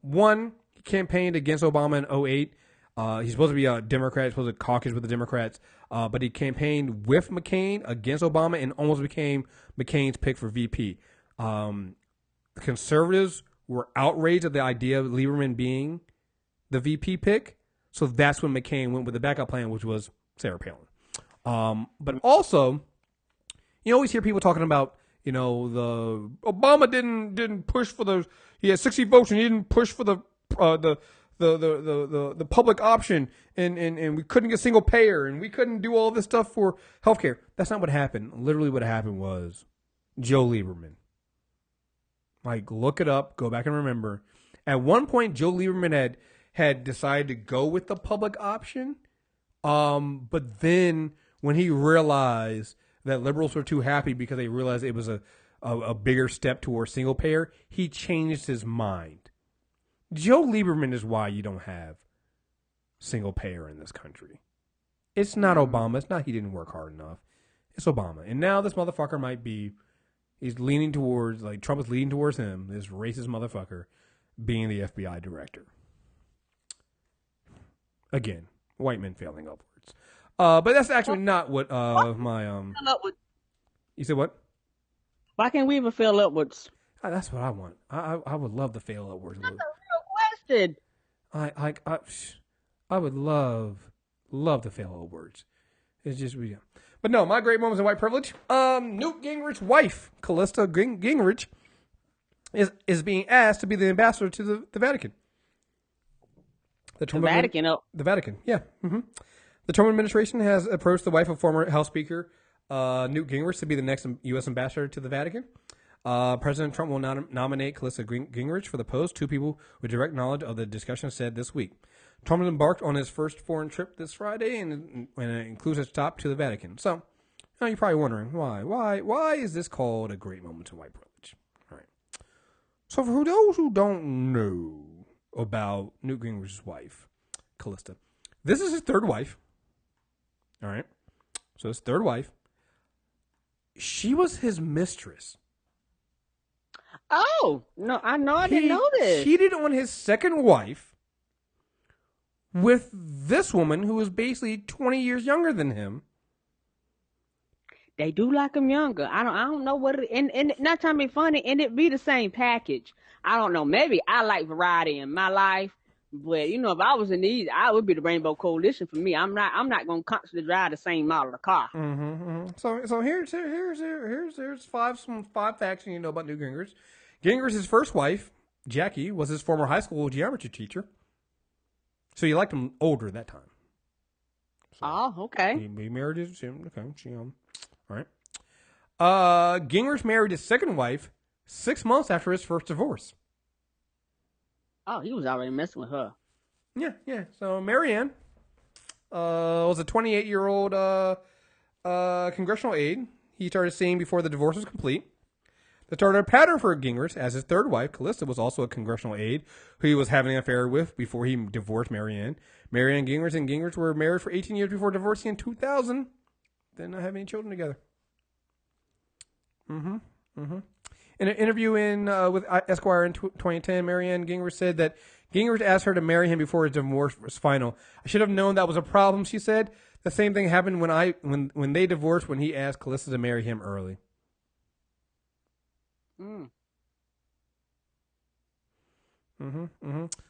One, he campaigned against Obama in 2008. He's supposed to be a Democrat, he's supposed to caucus with the Democrats, but he campaigned with McCain against Obama and almost became McCain's pick for VP. The conservatives were outraged at the idea of Lieberman being the VP pick, so that's when McCain went with the backup plan, which was Sarah Palin. But also, you always hear people talking about, the Obama didn't push for he had 60 votes and he didn't push for the public option, and we couldn't get single payer, and we couldn't do all this stuff for healthcare. That's not what happened. Literally what happened was Joe Lieberman. Like, look it up, go back and remember. At one point, Joe Lieberman had decided to go with the public option, but then when he realized that liberals were too happy because they realized it was a bigger step towards single payer, he changed his mind. Joe Lieberman is why you don't have single payer in this country. It's not Obama. It's not he didn't work hard enough. It's Obama. And now this motherfucker he's leaning towards, Trump is leaning towards him, this racist motherfucker, being the FBI director. Again, white men failing upwards. But that's actually not what You said what? Why can't we even fail upwards? That's what I want. I would love to fail upwards. That's a real question. I would love to fail upwards. It's just But no, my great moments in white privilege. Newt Gingrich's wife, Callista Gingrich, is being asked to be the ambassador to the Vatican. The Vatican, yeah. Mm-hmm. The Trump administration has approached the wife of former House Speaker Newt Gingrich to be the next U.S. ambassador to the Vatican. President Trump will nominate Callista Gingrich for the post. Two people with direct knowledge of the discussion said this week. Trump embarked on his first foreign trip this Friday, and it includes a stop to the Vatican. So, you're probably wondering, why is this called a great moment in white privilege? All right. So, for those who don't know about Newt Gingrich's wife, Callista, this is his third wife. All right. so his third wife, she was his mistress. Oh, no, I didn't know this. He cheated on his second wife with this woman who was basically 20 years younger than him. They do like him younger. I don't know what it, and not trying to be funny, and it be the same package. I don't know. Maybe I like variety in my life, but you know, if I was in these, I would be the Rainbow Coalition for me. I'm not gonna constantly drive the same model of car. So here's some five facts you need to know about Newt Gingrich. Gingrich's first wife, Jackie, was his former high school geometry teacher. So he liked him older at that time. So okay. He married his all right. Gingrich married his second wife 6 months after his first divorce. Oh, he was already messing with her. Yeah. So Marianne was a 28-year-old congressional aide. He started seeing before the divorce was complete. That started a pattern for Gingrich, as his third wife, Callista, was also a congressional aide who he was having an affair with before he divorced Marianne. Marianne Gingrich and Gingrich were married for 18 years before divorcing in 2000. They did not have any children together. In an interview with Esquire in 2010, Marianne Gingrich said that Gingrich asked her to marry him before his divorce was final. I should have known that was a problem, she said. The same thing happened when they divorced, when he asked Callista to marry him early.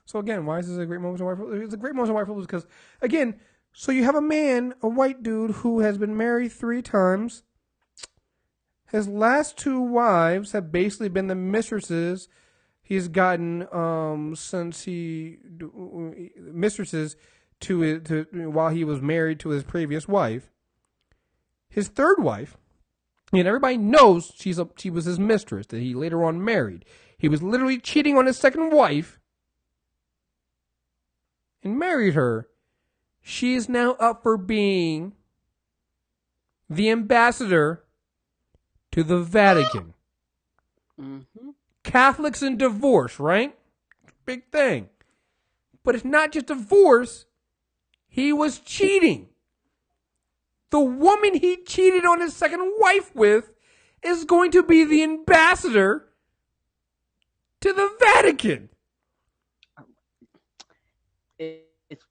So again, why is this a great moment in white privilege? It's a great moment in white privilege because, again, so you have a man, a white dude, who has been married 3 times. His last 2 wives have basically been the mistresses he's gotten mistresses to while he was married to his previous wife. His third wife, and everybody knows she was his mistress that he later on married. He was literally cheating on his second wife and married her. She is now up for being the ambassador to the Vatican. Catholics and divorce, right? Big thing. But it's not just divorce. He was cheating. The woman he cheated on his second wife with is going to be the ambassador to the Vatican.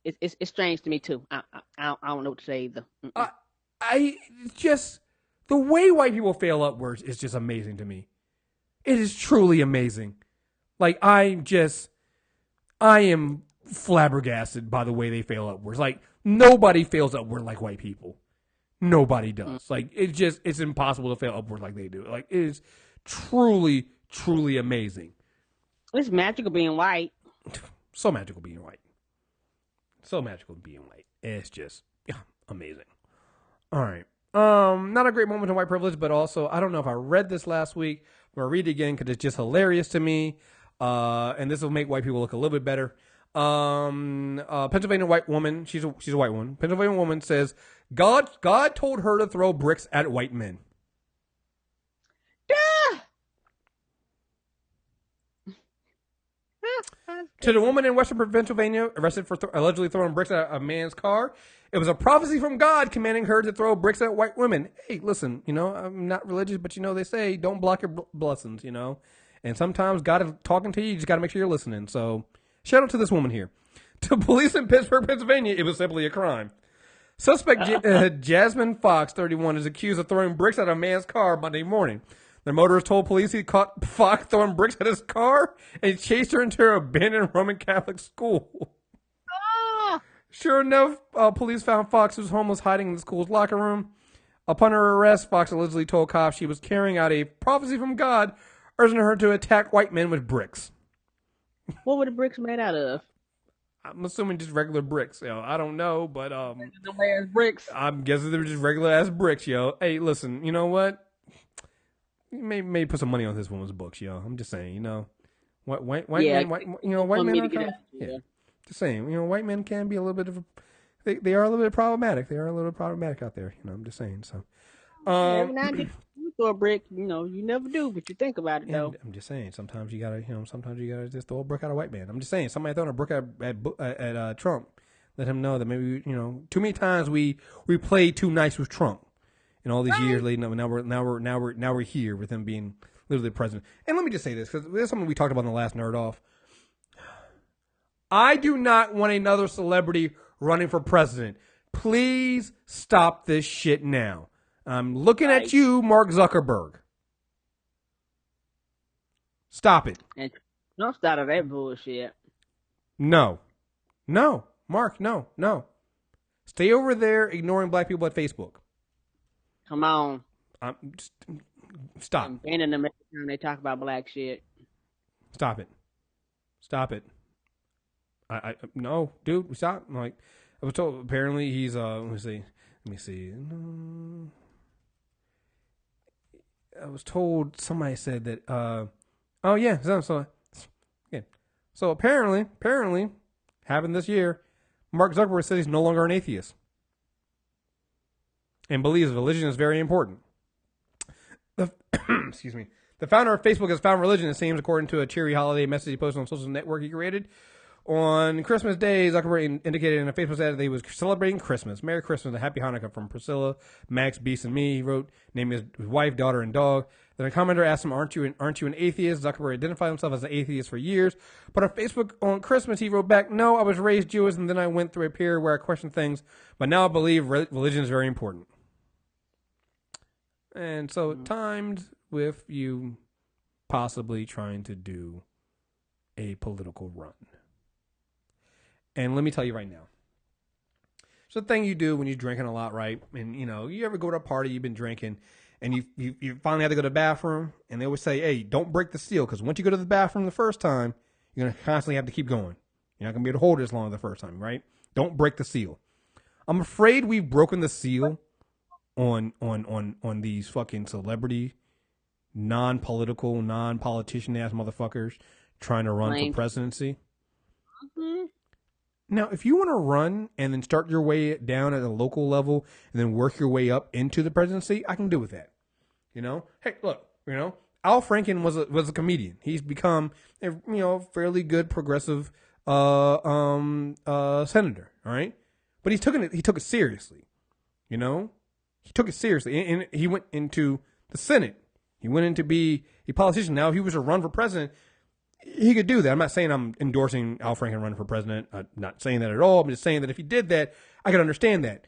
It's strange to me too. I don't know what to say either. The way white people fail upwards is just amazing to me. It is truly amazing. Like, I am flabbergasted by the way they fail upwards. Like, nobody fails upward like white people. Nobody does. Like, it's impossible to fail upward like they do. Like, it is truly, truly amazing. It's magical being white. So magical being white. So magical being white. It's just amazing. All right. Not a great moment in white privilege, but also, I don't know if I read this last week. I'm going to read it again because it's just hilarious to me. And this will make white people look a little bit better. Pennsylvania white woman, she's a white woman. Pennsylvania woman says, God told her to throw bricks at white men. To the woman in Western Pennsylvania arrested for allegedly throwing bricks at a man's car, it was a prophecy from God commanding her to throw bricks at white women. Hey, listen, I'm not religious, but they say don't block your blessings, And sometimes God is talking to you. You just got to make sure you're listening. So shout out to this woman here. To police in Pittsburgh, Pennsylvania, it was simply a crime. Suspect Jasmine Fox, 31, is accused of throwing bricks at a man's car Monday morning. The motorist told police he caught Fox throwing bricks at his car and chased her into an abandoned Roman Catholic school. Sure enough, police found Fox, whose home was hiding in the school's locker room. Upon her arrest, Fox allegedly told cops she was carrying out a prophecy from God, urging her to attack white men with bricks. What were the bricks made out of? I'm assuming just regular bricks. I don't know, but regular ass bricks. I'm guessing they were just regular ass bricks, yo. Hey, listen, you know what? Maybe put some money on this woman's books, yo. I'm just saying, white men, white men are kind of, just saying, white men can be a little bit of they are a little bit problematic. They are a little bit problematic out there, I'm just saying. So, every now and then you throw a brick, you never do, but you think about it though. I'm just saying, sometimes you gotta just throw a brick at a white man. I'm just saying, somebody throwing a brick at Trump, let him know that maybe too many times we play too nice with Trump. in all these years leading up. Now we're here with him being literally the president. And let me just say this, because this is something we talked about in the last Nerd Off. I do not want another celebrity running for president. Please stop this shit now. I'm looking at you, Mark Zuckerberg. Stop it. And don't start that bullshit. No, Mark, no. Stay over there ignoring black people at Facebook. Come on. Stop. I'm banning them every time they talk about black shit. Stop it. I no, dude, stop. Like, I was told, apparently he's, let me see. I was told, somebody said that, oh yeah, so apparently, happened this year, Mark Zuckerberg said he's no longer an atheist. And believes religion is very important. Excuse me. The founder of Facebook has found religion, it seems, according to a cheery holiday message he posted on social network he created. On Christmas Day, Zuckerberg indicated in a Facebook ad that he was celebrating Christmas. Merry Christmas and Happy Hanukkah from Priscilla, Max, Beast, and me. He wrote, naming his wife, daughter, and dog. Then a commenter asked him, aren't you an atheist? Zuckerberg identified himself as an atheist for years. But on Facebook on Christmas, he wrote back, no, I was raised Jewish, and then I went through a period where I questioned things. But now I believe religion is very important. And so it timed with you possibly trying to do a political run. And let me tell you right now. It's the thing you do when you're drinking a lot, right? And, you ever go to a party, you've been drinking, and you finally have to go to the bathroom, and they always say, hey, don't break the seal, because once you go to the bathroom the first time, you're going to constantly have to keep going. You're not going to be able to hold it as long as the first time, right? Don't break the seal. I'm afraid we've broken the seal on these fucking celebrity, non-political, non-politician-ass motherfuckers trying to run for presidency. Mm-hmm. Now, if you want to run and then start your way down at a local level and then work your way up into the presidency, I can do with that. Hey, look, Al Franken was a comedian. He's become a fairly good progressive senator, all right? But he took it seriously. He took it seriously, and he went into the Senate. He went in to be a politician. Now, if he was to run for president, he could do that. I'm not saying I'm endorsing Al Franken running for president. I'm not saying that at all. I'm just saying that if he did that, I could understand that.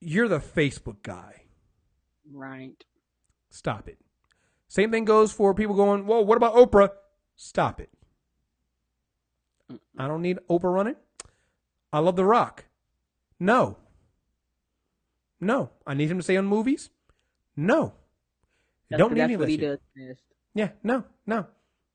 You're the Facebook guy. Right. Stop it. Same thing goes for people going, whoa, what about Oprah? Stop it. I don't need Oprah running. I love The Rock. No. I need him to stay on movies. No. I don't need any of that shit. Yeah, no.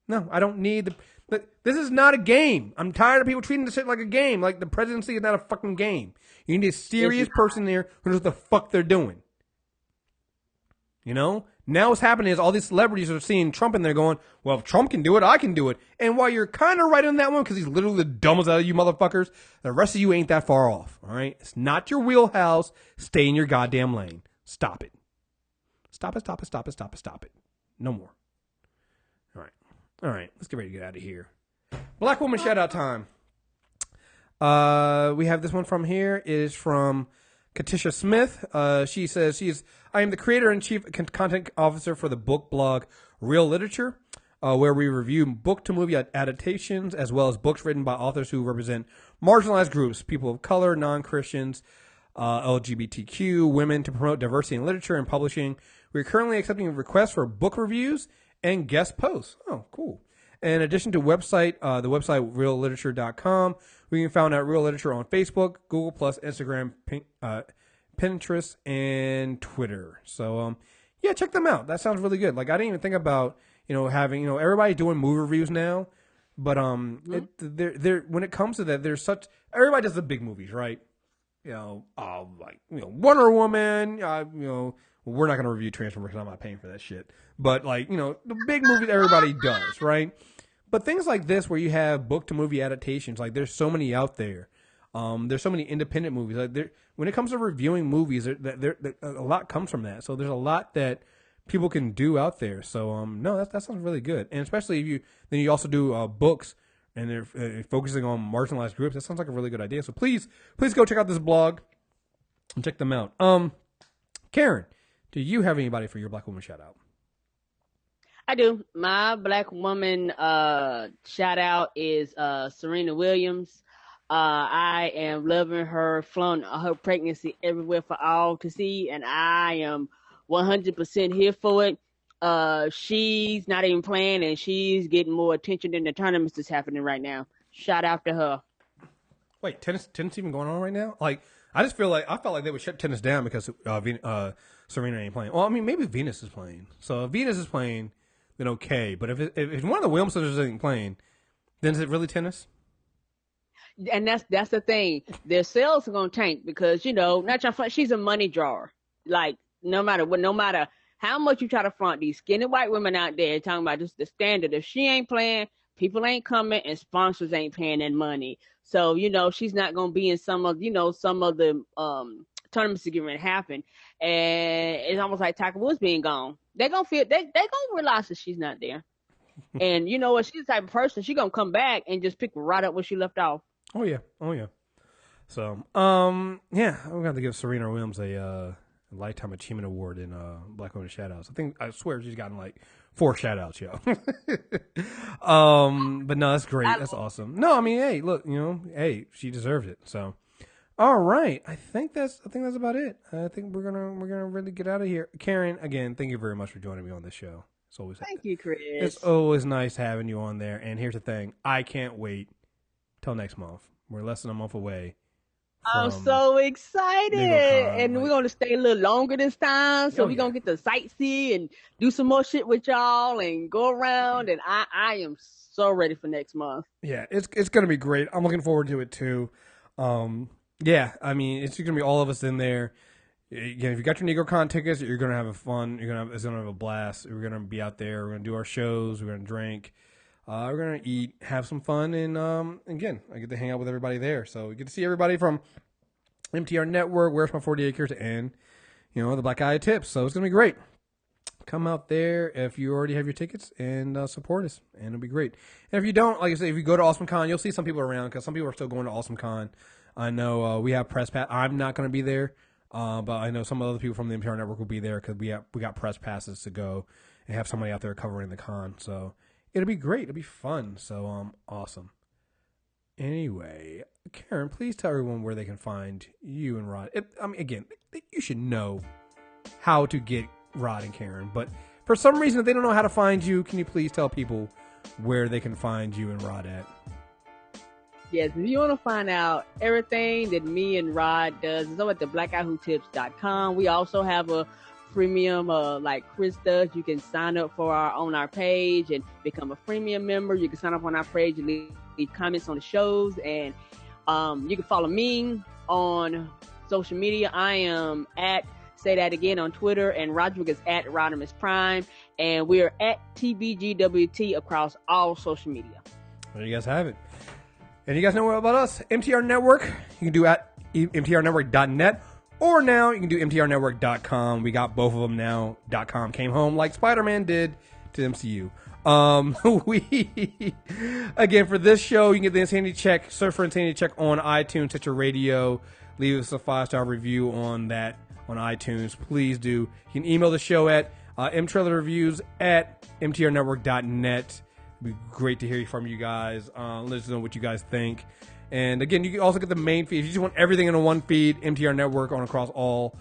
I don't need this is not a game. I'm tired of people treating this shit like a game. Like the presidency is not a fucking game. You need a serious person there who knows what the fuck they're doing. Now what's happening is all these celebrities are seeing Trump in there going, well, if Trump can do it, I can do it. And while you're kind of right on that one, because he's literally the dumbest out of you motherfuckers, the rest of you ain't that far off. All right? It's not your wheelhouse. Stay in your goddamn lane. Stop it. Stop it. No more. All right. Let's get ready to get out of here. Black woman shout out time. We have this one from here. It is from Katisha Smith. She says I am the creator and chief content officer for the book blog Real Literature, where we review book to movie adaptations as well as books written by authors who represent marginalized groups, people of color, non-Christians, LGBTQ, women, to promote diversity in literature and publishing. We're currently accepting requests for book reviews and guest posts. Oh, cool. In addition to the website realliterature.com, we can find out Real Literature on Facebook, Google+, Instagram, Pinterest, and Twitter. So, yeah, check them out. That sounds really good. Like, I didn't even think about, having, everybody doing movie reviews now. But, when it comes to that, everybody does the big movies, right? Wonder Woman, we're not going to review Transformers because I'm not paying for that shit. But, the big movies everybody does, right? But things like this where you have book-to-movie adaptations, there's so many out there. There's so many independent movies. When it comes to reviewing movies, a lot comes from that. So there's a lot that people can do out there. So, no, that sounds really good. And especially if you also do books and they're focusing on marginalized groups. That sounds like a really good idea. So please go check out this blog and check them out. Karen, do you have anybody for your Black woman shout out? I do. My Black woman shout out is Serena Williams. I am loving her, flaunting her pregnancy everywhere for all to see, and I am 100% here for it. She's not even playing, and she's getting more attention than the tournaments that's happening right now. Shout out to her. Wait, tennis even going on right now? Like, I felt like they would shut tennis down because Serena ain't playing. Well, I mean, maybe Venus is playing. So if Venus is playing, then okay. But if one of the Williams sisters isn't playing, then is it really tennis? And that's the thing. Their sales are gonna tank because not your front. She's a money drawer. Like no matter how much you try to front these skinny white women out there talking about just the standard. If she ain't playing, people ain't coming, and sponsors ain't paying that money. So she's not gonna be in some of the tournaments that get ready to happen. And it's almost like Tiger Woods being gone. They're gonna realize that she's not there. And you know what? She's the type of person, she's gonna come back and just pick right up where she left off. Oh yeah. So yeah, I'm gonna have to give Serena Williams a Lifetime Achievement Award in Black Women Shoutouts. I swear she's gotten like 4 shoutouts, yo. But no, that's great. That's awesome. No, I mean, hey, look, she deserved it. So, all right, I think that's about it. I think we're gonna really get out of here. Karen, again, thank you very much for joining me on this show. Thank you, Chris. It's always nice having you on there. And here's the thing, I can't wait till next month. We're less than a month away. I'm so excited. And we're going to stay a little longer this time. So we're going to get to sightsee and do some more shit with y'all and go around. And I am so ready for next month. Yeah, it's going to be great. I'm looking forward to it too. Yeah, I mean, it's going to be all of us in there. Again, if you got your NegroCon tickets, you're going to have fun. It's going to have a blast. We're going to be out there. We're going to do our shows. We're going to drink. We're going to eat, have some fun, and again, I get to hang out with everybody there. So we get to see everybody from MTR Network, Where's My 40 Acres, and, the Black Eye Tips. So it's going to be great. Come out there if you already have your tickets and support us, and it'll be great. And if you don't, like I say, if you go to AwesomeCon, you'll see some people around because some people are still going to AwesomeCon. I know we have press pass. I'm not going to be there, but I know some other people from the MTR Network will be there because we got press passes to go and have somebody out there covering the con. So it'll be great. It'll be fun. So awesome. Anyway, Karen, please tell everyone where they can find you and Rod. Again, you should know how to get Rod and Karen, but for some reason, if they don't know how to find you, can you please tell people where they can find you and Rod at? Yes, if you want to find out everything that me and Rod does, it's over at the blackeyewhotips.com. We also have a freemium, like Chris does. You can sign up on our page and become a freemium member. You can sign up on our page and leave comments on the shows, and you can follow me on social media. I am at Say That Again on Twitter, and Roderick is at Rodimus Prime, and we are at TBGWT across all social media. There you guys have it. And you guys know about us, MTR Network. You can do at mtrnetwork.net, or now you can do mtrnetwork.com. We got both of them now. .com came home like Spider-Man did to MCU. Again, for this show, you can get the Insanity Check. Search for Insanity Check on iTunes, Stitcher Radio. Leave us a 5-star review on that on iTunes. Please do. You can email the show at mtrailerreviews@mtrnetwork.net. It'd be great to hear from you guys. Let us know what you guys think. And again, you can also get the main feed. If you just want everything in one feed, MTR Network on across all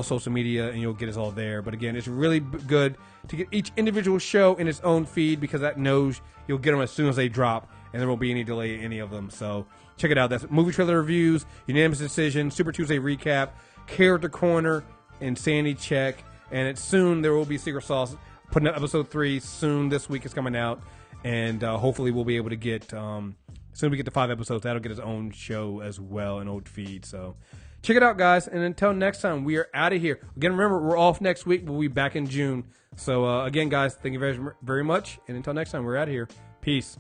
social media, and you'll get us all there. But again, it's really good to get each individual show in its own feed because that knows you'll get them as soon as they drop, and there won't be any delay in any of them. So check it out. That's Movie Trailer Reviews, Unanimous Decision, Super Tuesday Recap, Character Corner, Insanity Check, and soon there will be Secret Sauce. Putting up episode 3 soon. This week is coming out, and hopefully we'll be able to get soon we get to 5 episodes. That'll get its own show as well, an old feed. So check it out, guys. And until next time, we are out of here. Again, remember, we're off next week. We'll be back in June. So again, guys, thank you very, very much. And until next time, we're out of here. Peace.